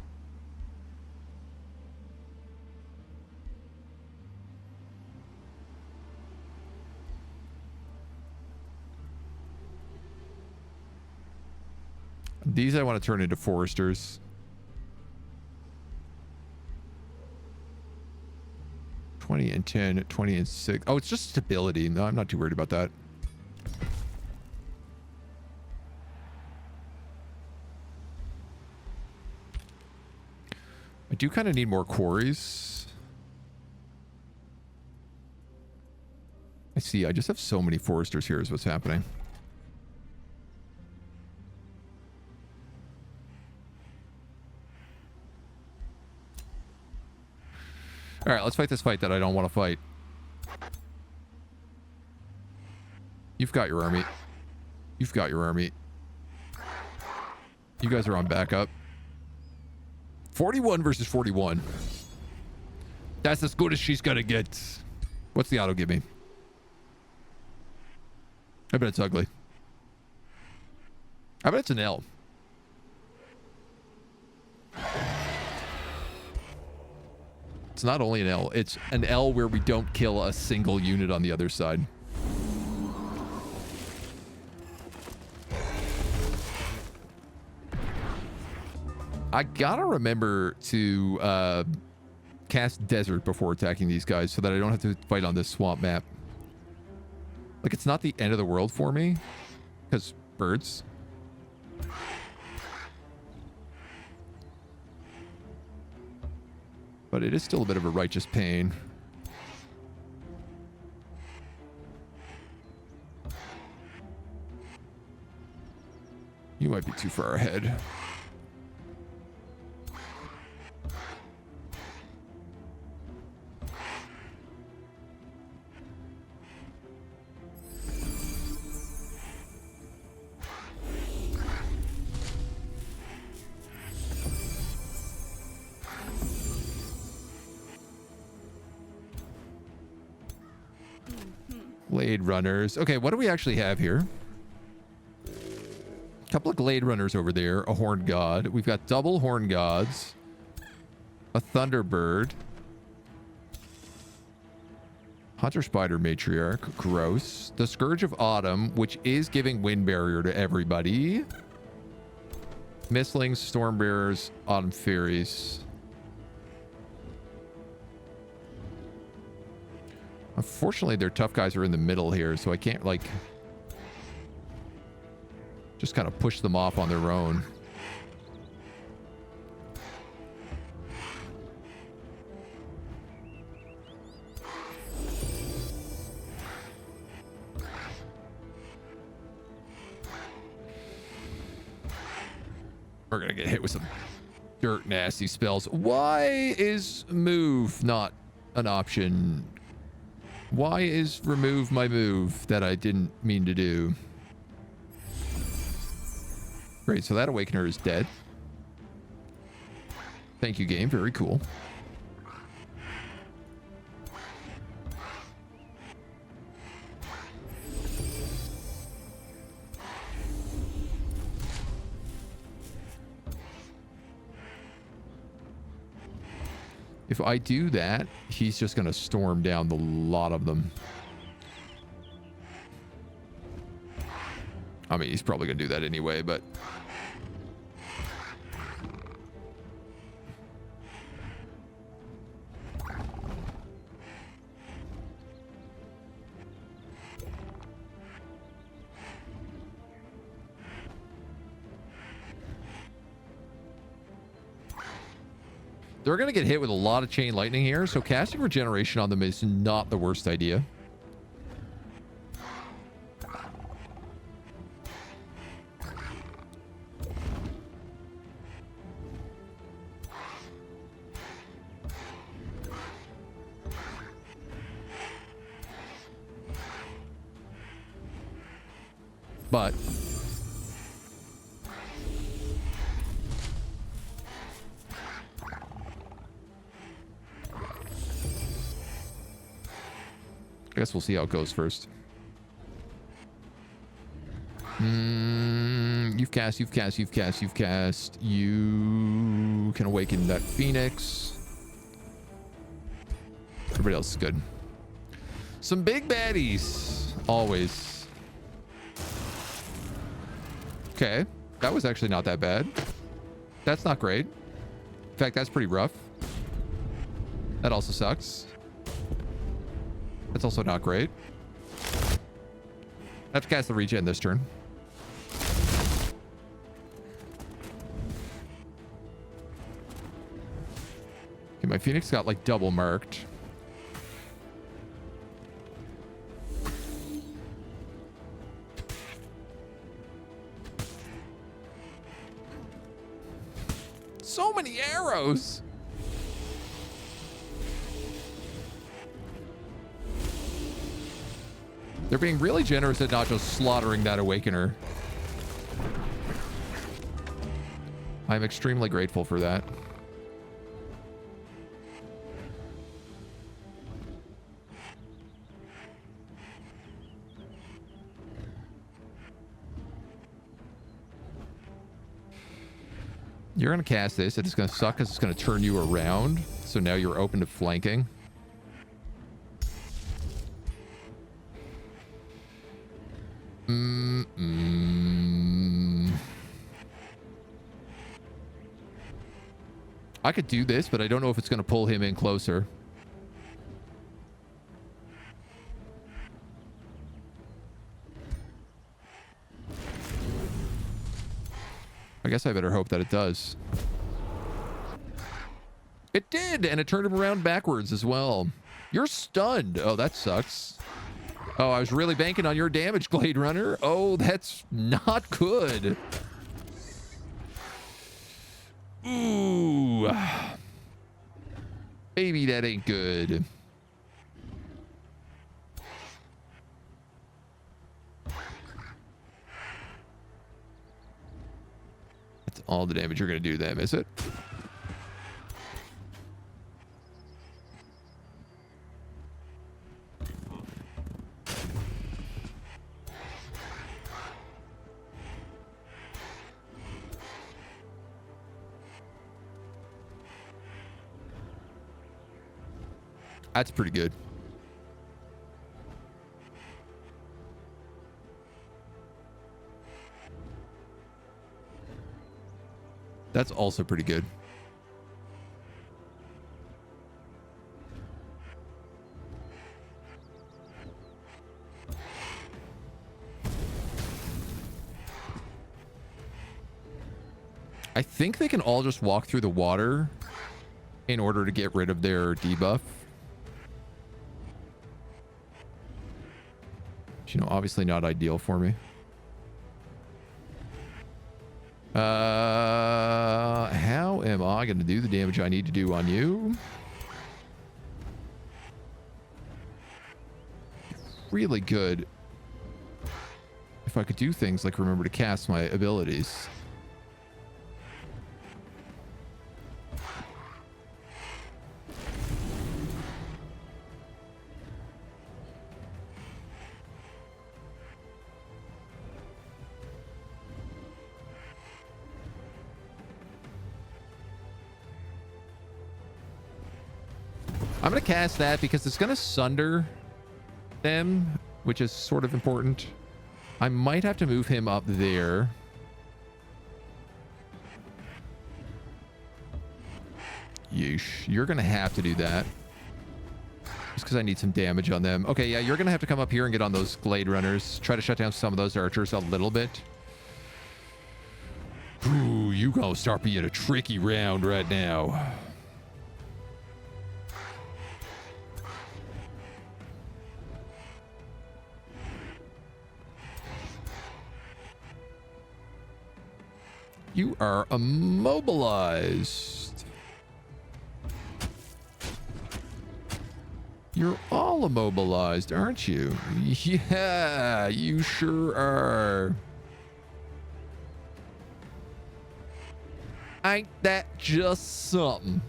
These I want to turn into foresters. $20 and 10, $20 and 6. Oh, it's just stability. No, I'm not too worried about that. I do kind of need more quarries. I see. I just have so many foresters here is what's happening. All right, let's fight this fight that I don't want to fight. You've got your army. You've got your army. You guys are on backup. 41 versus 41. That's as good as she's gonna get. What's the auto give me? I bet it's ugly. I bet it's an L. It's not only an L, it's an L where we don't kill a single unit on the other side. I gotta remember to cast Desert before attacking these guys so that I don't have to fight on this swamp map. Like, it's not the end of the world for me, because birds. But it is still a bit of a righteous pain. You might be too far ahead. Glade runners. Okay, what do we actually have here? A couple of glade runners over there. A horned god. We've got double horned gods. A thunderbird. Hunter spider matriarch. Gross. The scourge of autumn, which is giving wind barrier to everybody. Mistlings, storm bearers, autumn fairies. Unfortunately, their tough guys are in the middle here, so I can't, like, just kind of push them off on their own. We're going to get hit with some dirt nasty spells. Why is move not an option? Why is remove my move that I didn't mean to do? Great, so that Awakener is dead. Thank you, game. Very cool. If I do that, he's just going to storm down the lot of them. I mean, he's probably going to do that anyway, but... They're going to get hit with a lot of chain lightning here, so casting regeneration on them is not the worst idea. But I guess we'll see how it goes first. You've cast. You can awaken that Phoenix. Everybody else is good. Some big baddies. Always. Okay. That was actually not that bad. That's not great. In fact, that's pretty rough. That also sucks. That's also not great. I have to cast the regen this turn. Okay, my Phoenix got like double marked. So many arrows. They're being really generous at not just slaughtering that Awakener. I'm extremely grateful for that. You're going to cast this. It's going to suck because it's going to turn you around. So now you're open to flanking. I could do this, but I don't know if it's going to pull him in closer. I guess I better hope that it does. It did, and it turned him around backwards as well. You're stunned. Oh, that sucks. Oh, I was really banking on your damage, Glade Runner. Oh, that's not good. Ooh. Baby, that ain't good. That's all the damage you're going to do them, is it? That's pretty good. That's also pretty good. I think they can all just walk through the water in order to get rid of their debuff. You know, obviously not ideal for me. How am I going to do the damage I need to do on you? Really good if I could do things like remember to cast my abilities. I'm going to cast that because it's going to sunder them, which is sort of important. I might have to move him up there. Yeesh. You're going to have to do that. Just because I need some damage on them. Okay, yeah, you're going to have to come up here and get on those Glade Runners. Try to shut down some of those archers a little bit. Ooh, you going to start being a tricky round right now. You are immobilized. You're all immobilized, aren't you? Yeah, you sure are. Ain't that just something?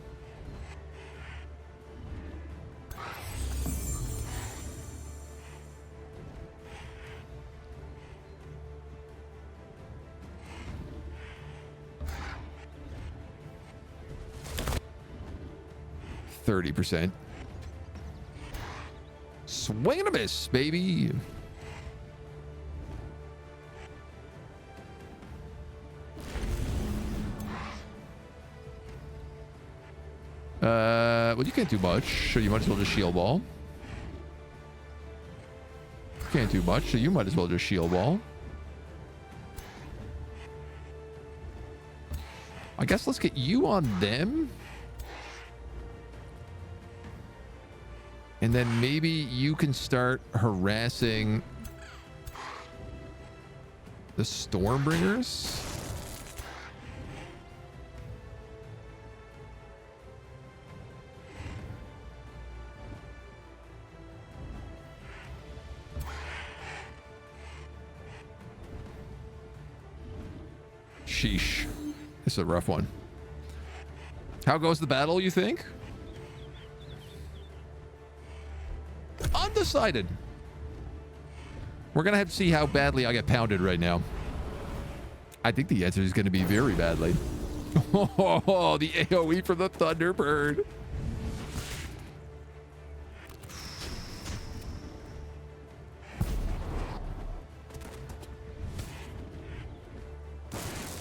%. Swing and a miss, baby. Well, you can't do much, so you might as well just shield wall. Can't do much, so you might as well just shield wall. I guess let's get you on them. And then maybe you can start harassing the Stormbringers. Sheesh. This is a rough one. How goes the battle, you think? Undecided. We're gonna have to see how badly I get pounded right now. I think the answer is gonna be very badly. Oh, the AoE from the Thunderbird.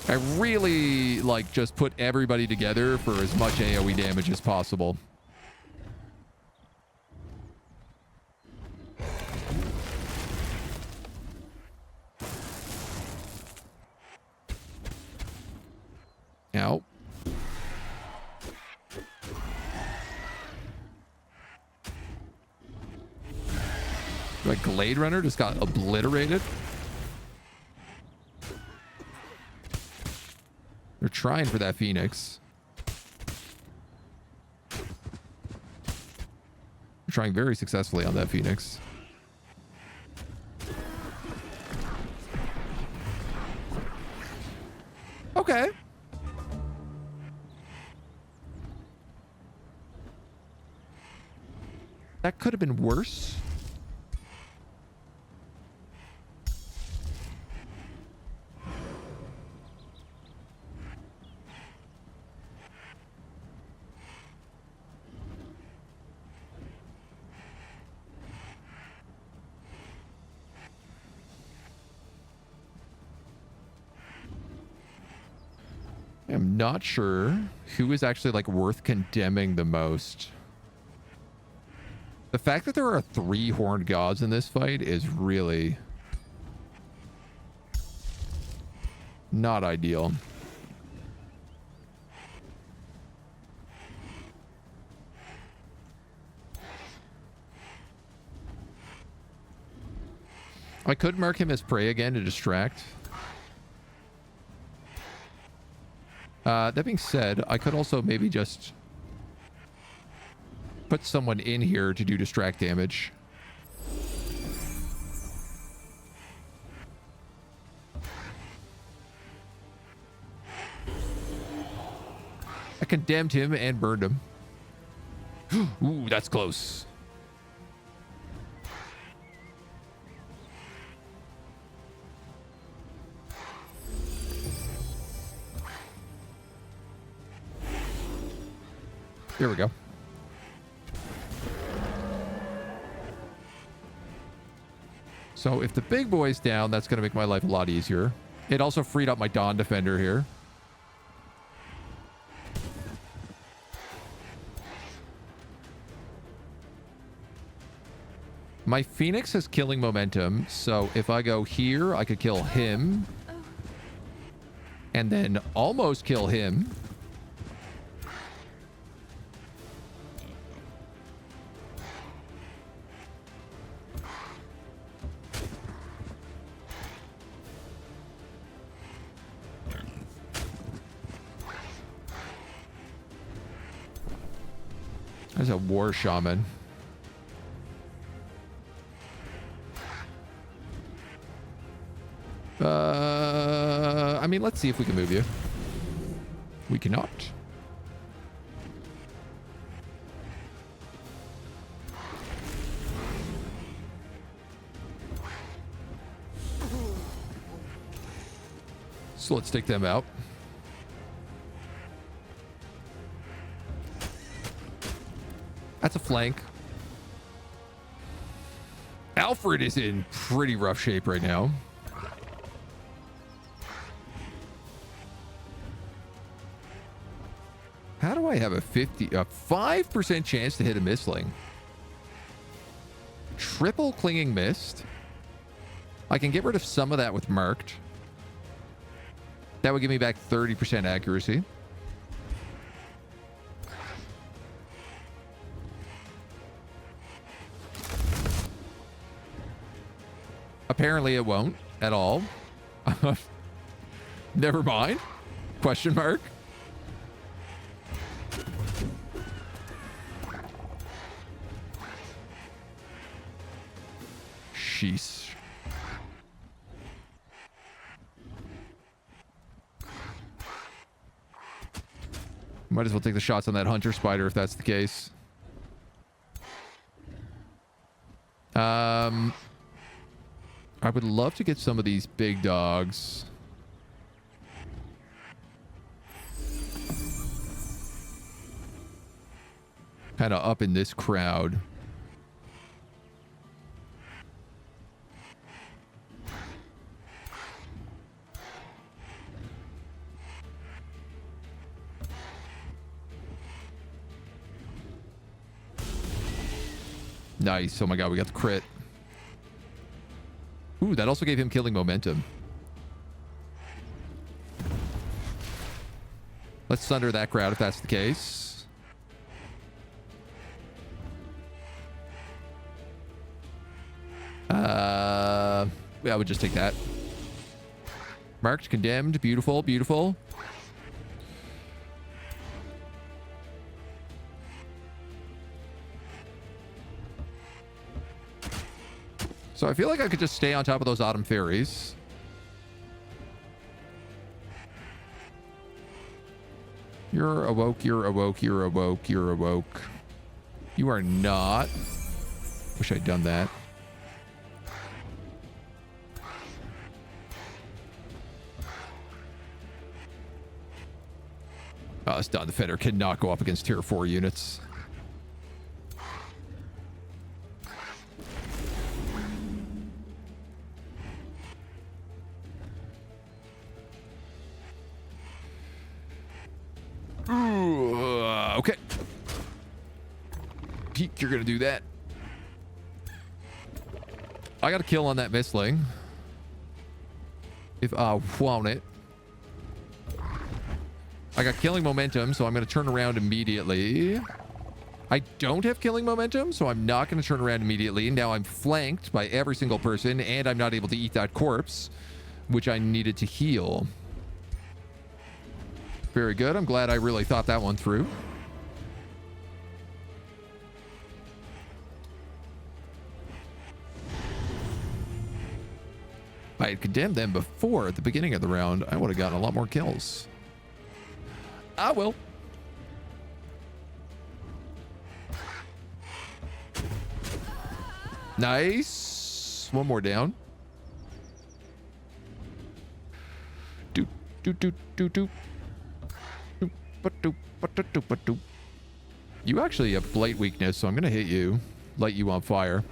I really like just put everybody together for as much AoE damage as possible. Ow. My Glade Runner just got obliterated. They're trying for that Phoenix. They're trying very successfully on that Phoenix. Okay. That could have been worse. I'm not sure who is actually like worth condemning the most. The fact that there are 3 horned gods in this fight is really not ideal. I could mark him as prey again to distract. That being said, I could also maybe just put someone in here to do distract damage. I condemned him and burned him. Ooh, that's close. There we go. So if the big boy's down, that's going to make my life a lot easier. It also freed up my Dawn Defender here. My Phoenix has killing momentum, so if I go here, I could kill him. And then almost kill him. There's a war shaman. I mean, let's see if we can move you. We cannot. So let's take them out. That's a flank. Alfred is in pretty rough shape right now. How do I have a 5% chance to hit a Mistling? Triple Clinging Mist. I can get rid of some of that with Marked. That would give me back 30% accuracy. Apparently it won't at all. Never mind. Question mark. Sheesh. Might as well take the shots on that hunter spider if that's the case. I would love to get some of these big dogs. Kind of up in this crowd. Nice. Oh my god, we got the crit. Ooh, that also gave him killing momentum. Let's sunder that crowd if that's the case. Yeah, I would just take that. Marked, condemned. Beautiful, beautiful. So I feel like I could just stay on top of those autumn fairies. You're awoke, you're awoke, you're awoke, you're awoke. You are not. Wish I'd done that. Oh, it's done. The Defender cannot go up against tier 4 units. Okay. Peek, you're gonna do that. I got a kill on that Mistling. If I want it. I got killing momentum, so I'm going to turn around immediately. I don't have killing momentum, so I'm not going to turn around immediately. Now I'm flanked by every single person, and I'm not able to eat that corpse, which I needed to heal. Very good. I'm glad I really thought that one through. If I had condemned them before at the beginning of the round, I would have gotten a lot more kills. I will. Nice. One more down. Do do do do do. You actually have blight weakness, so I'm gonna hit you, light you on fire.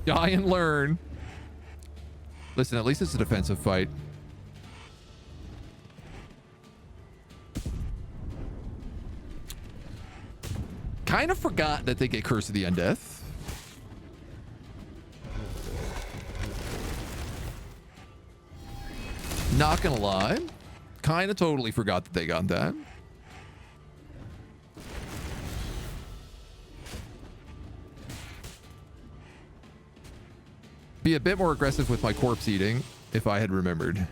Die and learn. Listen, at least it's a defensive fight. Kind of forgot that they get Curse of the Undead. Not gonna lie. Kind of totally forgot that they got that. Be a bit more aggressive with my corpse eating if I had remembered.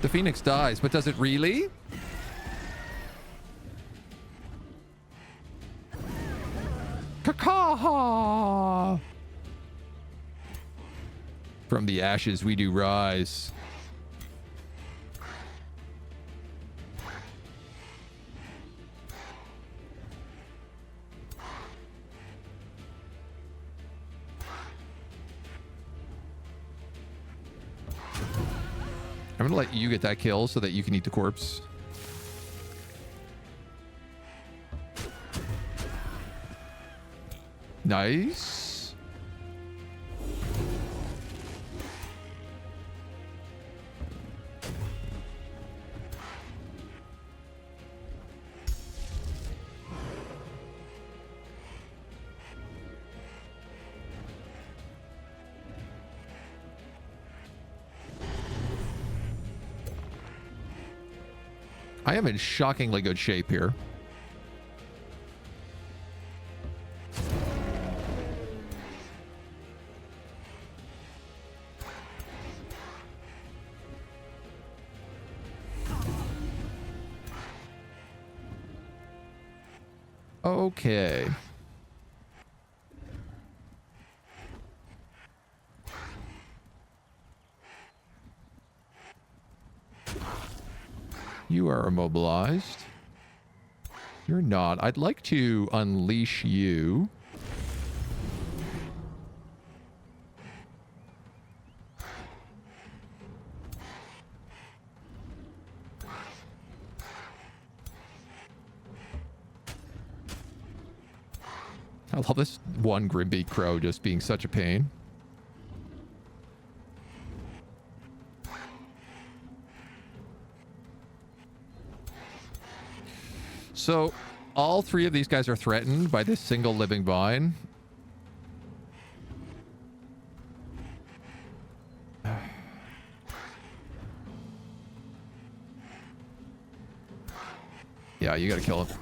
The Phoenix dies, but does it really? Caca! From the ashes we do rise. I'm gonna let you get that kill so that you can eat the corpse. Nice. I am in shockingly good shape here. Okay. You are immobilized. You're not. I'd like to unleash you. I love this one Grimbeak Crow just being such a pain. So, all three of these guys are threatened by this single living vine. Yeah, you gotta kill him.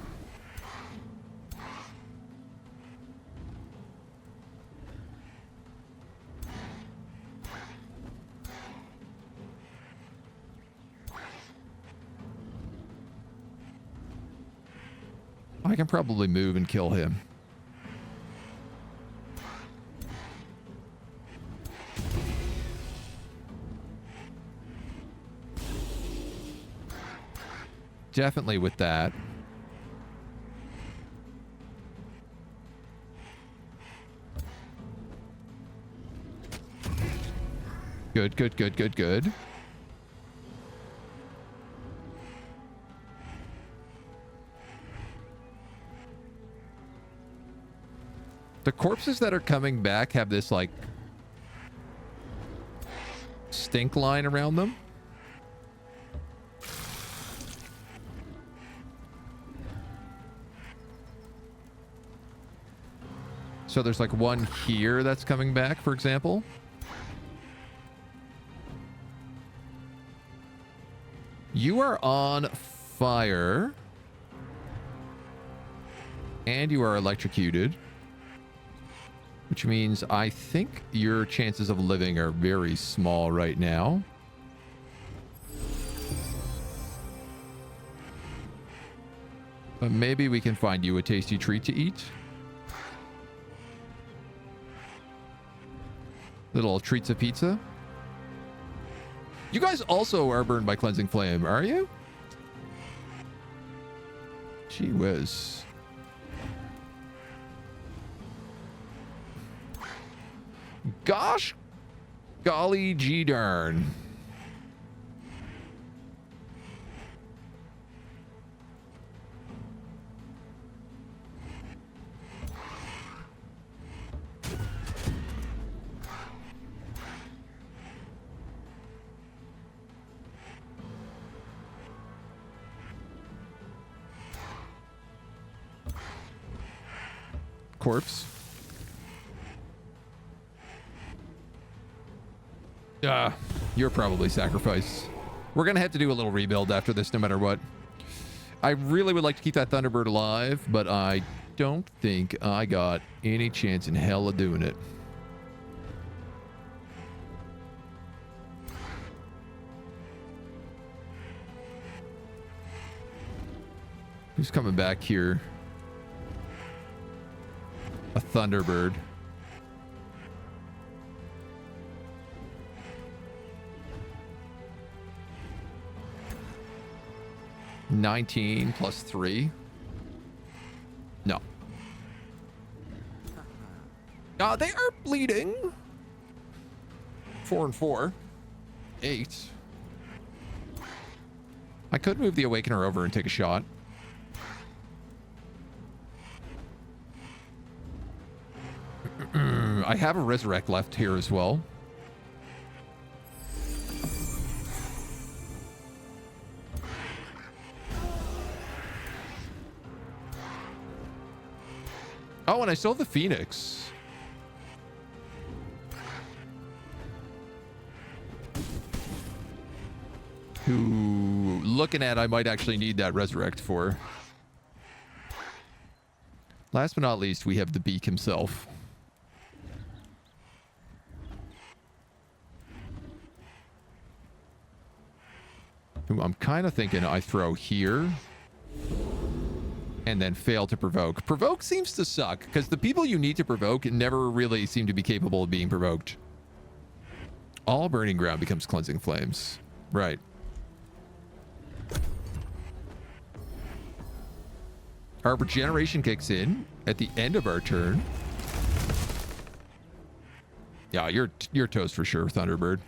I can probably move and kill him. Definitely with that. Good, good, good, good, good. The corpses that are coming back have this, like, stink line around them. So there's, like, one here that's coming back, for example. You are on fire. And you are electrocuted. Which means I think your chances of living are very small right now. But maybe we can find you a tasty treat to eat. Little treats of pizza. You guys also are burned by Cleansing Flame, are you? Gee whiz. Gosh, golly gee darn. Corpse. You're probably sacrificed. We're gonna have to do a little rebuild after this no matter what. I really would like to keep that Thunderbird alive, but I don't think I got any chance in hell of doing it. Who's coming back here? A Thunderbird. $19 plus 3. No. They are bleeding. 4 and 4. 8. I could move the Awakener over and take a shot. I have a Resurrect left here as well. Oh, and I still have the Phoenix. Who, looking at, I might actually need that Resurrect for. Last but not least, we have the Beak himself. Who I'm kind of thinking I throw here. And then fail to provoke. Provoke seems to suck, because the people you need to provoke never really seem to be capable of being provoked. All burning ground becomes cleansing flames. Right. Our regeneration kicks in at the end of our turn. Yeah, you're toast for sure, Thunderbird.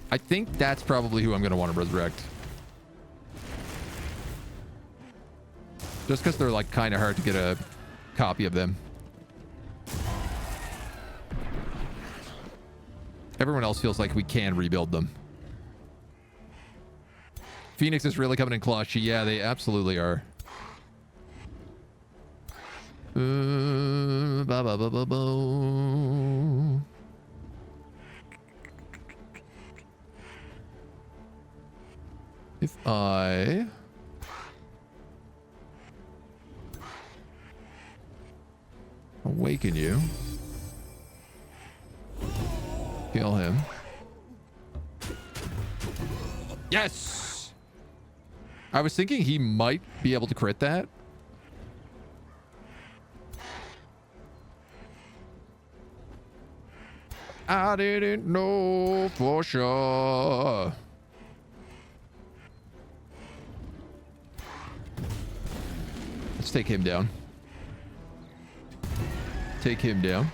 I think that's probably who I'm going to want to resurrect. Just because they're like kind of hard to get a copy of them. Everyone else feels like we can rebuild them. Phoenix is really coming in clutch. Yeah, they absolutely are. If I awaken you, kill him. Yes! I was thinking he might be able to crit that. I didn't know for sure. Let's take him down. Take him down.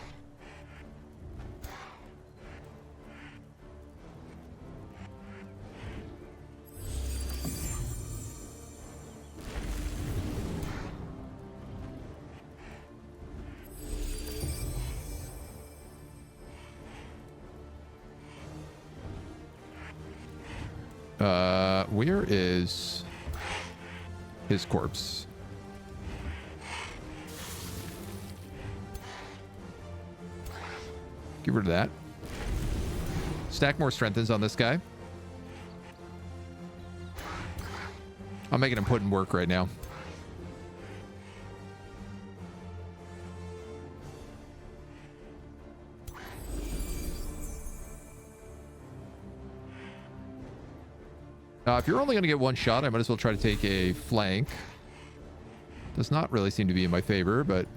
Where is his corpse? Get rid of that. Stack more strengthens on this guy. I'm making him put in work right now. If you're only going to get one shot, I might as well try to take a flank. Does not really seem to be in my favor, but...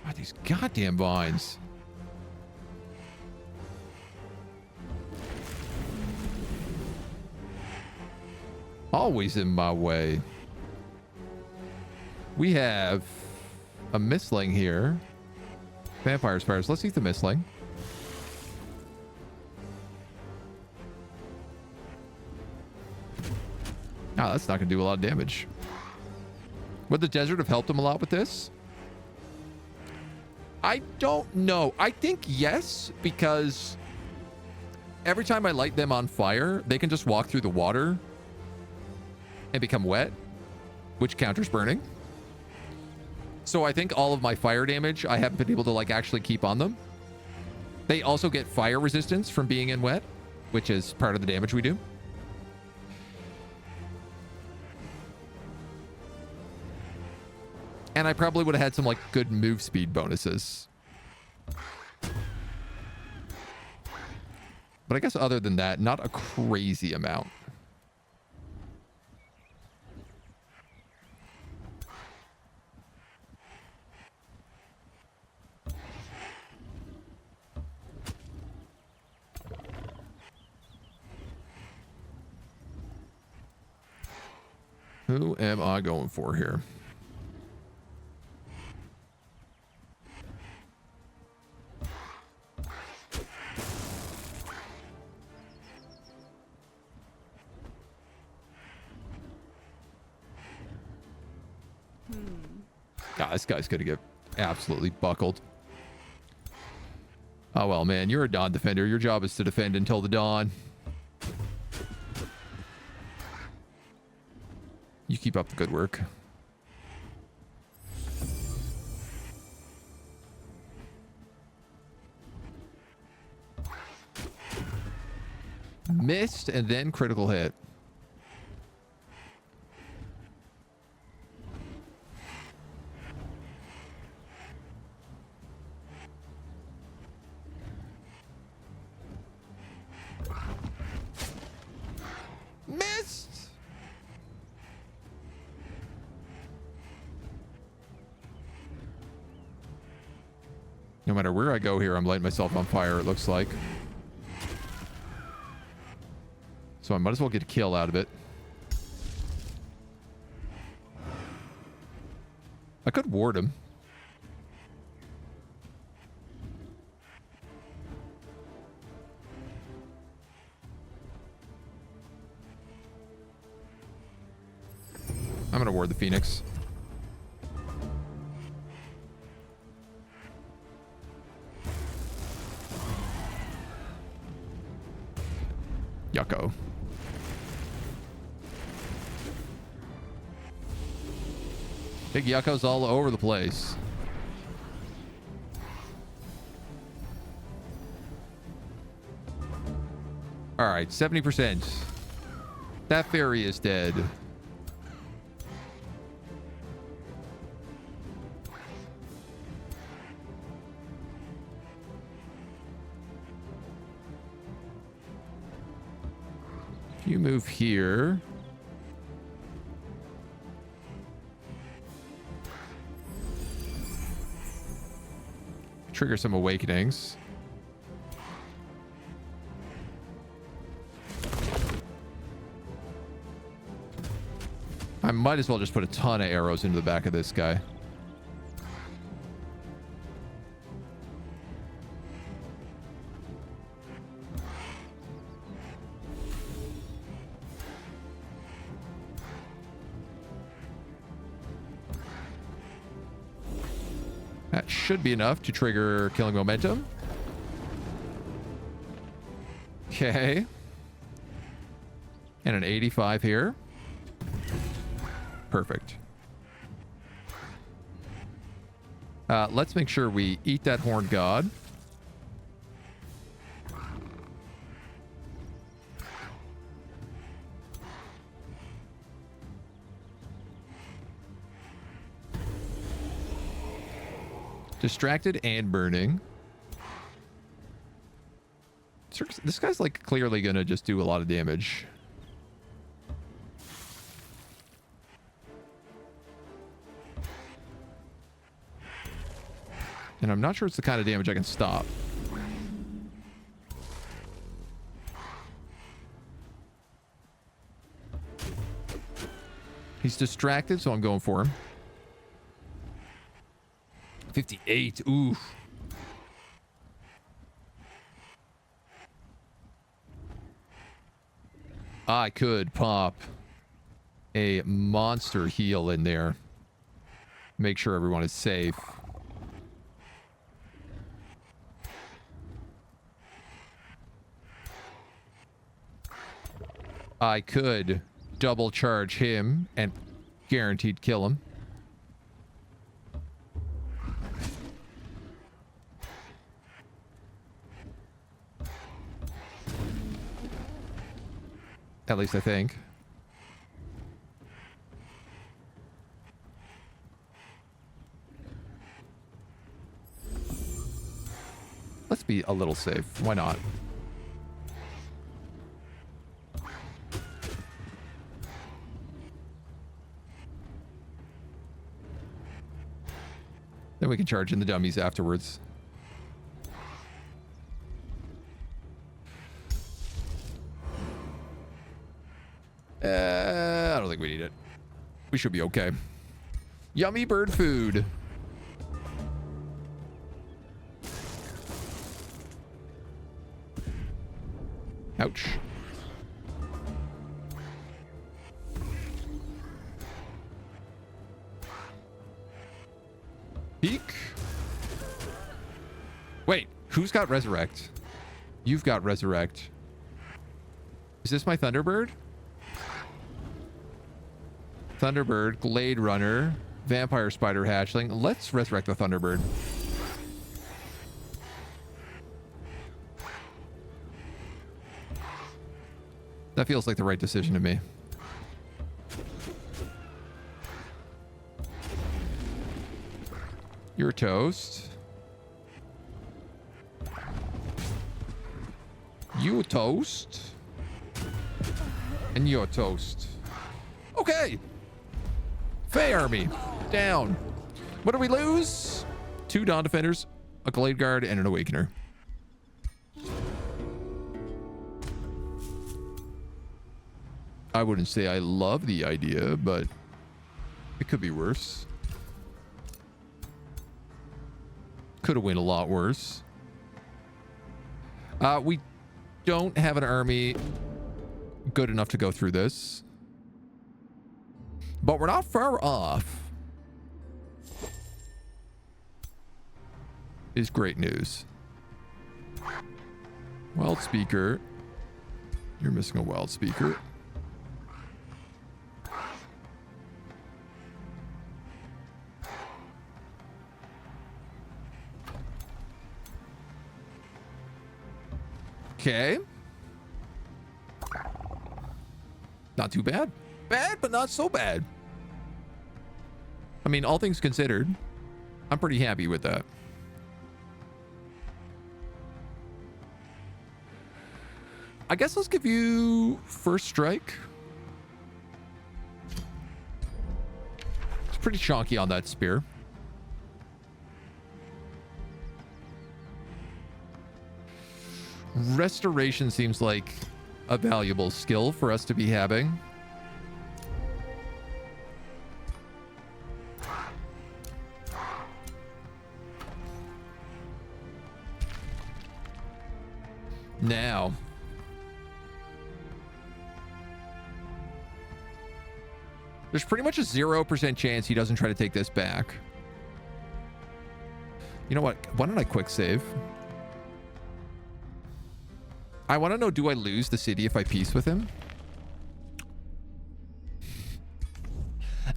God, these goddamn vines. Always in my way. We have a Mistling here. Vampire Spires. Let's eat the Mistling. Oh, that's not going to do a lot of damage. Would the desert have helped him a lot with this? I don't know. I think yes, because every time I light them on fire, they can just walk through the water and become wet, which counters burning. So I think all of my fire damage, I haven't been able to like actually keep on them. They also get fire resistance from being in wet, which is part of the damage we do. And I probably would have had some like good move speed bonuses. But I guess other than that, not a crazy amount. Who am I going for here? God, this guy's gonna get absolutely buckled. Oh well, man, you're a dawn defender. Your job is to defend until the dawn. You keep up the good work. Missed and then critical hit. Missed. No matter where I go here, I'm lighting myself on fire, it looks like. So I might as well get a kill out of it. I could ward him. I'm gonna ward the Phoenix. Yucko. Big yuccos all over the place. All right, 70%. That fairy is dead. You move here. Trigger some awakenings. I might as well just put a ton of arrows into the back of this guy. That should be enough to trigger killing momentum. Okay. And an 85 here. Perfect. Let's make sure we eat that horned god. Distracted and burning. This guy's like clearly gonna just do a lot of damage. And I'm not sure it's the kind of damage I can stop. He's distracted, so I'm going for him. 58. Ooh. I could pop a monster heal in there. Make sure everyone is safe. I could double charge him and guaranteed kill him. At least I think. Let's be a little safe. Why not? Then we can charge in the dummies afterwards. I don't think we need it. We should be okay. Yummy bird food. Ouch. Peek. Wait, who's got resurrect? You've got resurrect. Is this my Thunderbird? Thunderbird, Glade Runner, Vampire Spider Hatchling. Let's resurrect the Thunderbird. That feels like the right decision to me. You're toast. You toast. And you're toast. Okay. Fey army. Down. What do we lose? 2 Dawn Defenders, a Glade Guard, and an Awakener. I wouldn't say I love the idea, but it could be worse. Could have went a lot worse. We don't have an army good enough to go through this. But we're not far off. Is great news. Wild Speaker. You're missing a Wild Speaker. Okay. Not too bad. Bad, but not so bad. I mean, all things considered, I'm pretty happy with that. I guess let's give you first strike. It's pretty chonky on that spear. Restoration seems like a valuable skill for us to be having. Now, there's pretty much a 0% chance he doesn't try to take this back. You know what? Why don't I quick save? I want to know, do I lose the city if I peace with him?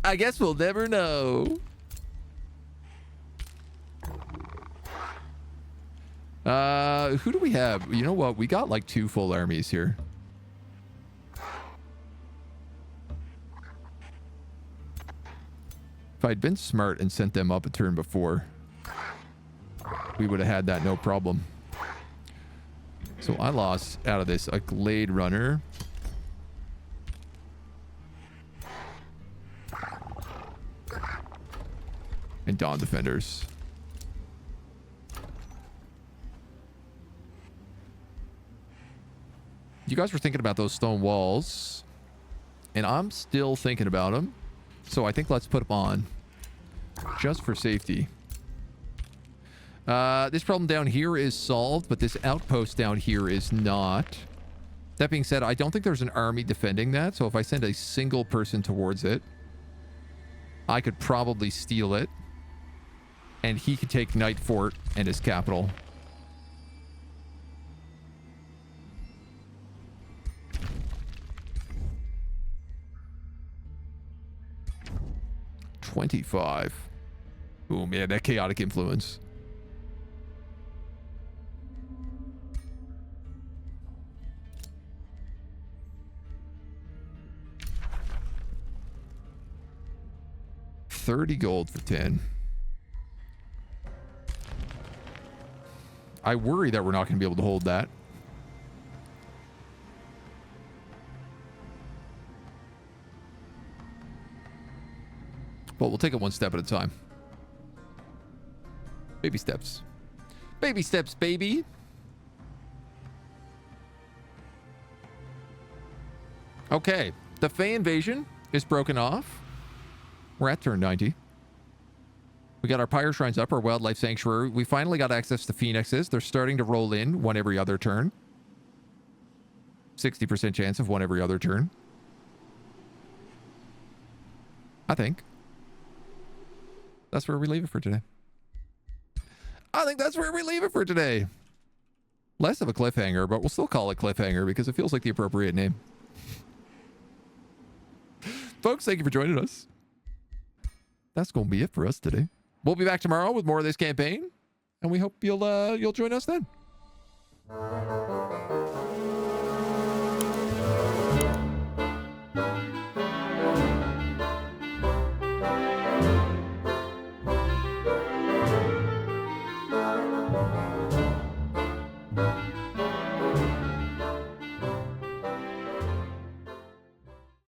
I guess we'll never know. Who do we have? You know what? We got like 2 full armies here. If I'd been smart and sent them up a turn before, we would have had that no problem. So I lost out of this a Glade Runner. And Dawn Defenders. You guys were thinking about those stone walls. And I'm still thinking about them. So I think let's put them on. Just for safety. This problem down here is solved, but this outpost down here is not. That being said, I don't think there's an army defending that. So if I send a single person towards it, I could probably steal it. And he could take Night Fort and his capital. $25. Oh man, that chaotic influence. $30 gold for 10. I worry that we're not going to be able to hold that. But we'll take it one step at a time. Baby steps. Baby steps, baby. Okay. The Fey invasion is broken off. We're at turn 90. We got our Pyre Shrines up, our Wildlife Sanctuary. We finally got access to Phoenixes. They're starting to roll in one every other turn. 60% chance of one every other turn. I think. That's where we leave it for today. I think that's where we leave it for today. Less of a cliffhanger, but we'll still call it cliffhanger because it feels like the appropriate name. Folks, thank you for joining us. That's going to be it for us today. We'll be back tomorrow with more of this campaign, and we hope you'll join us then.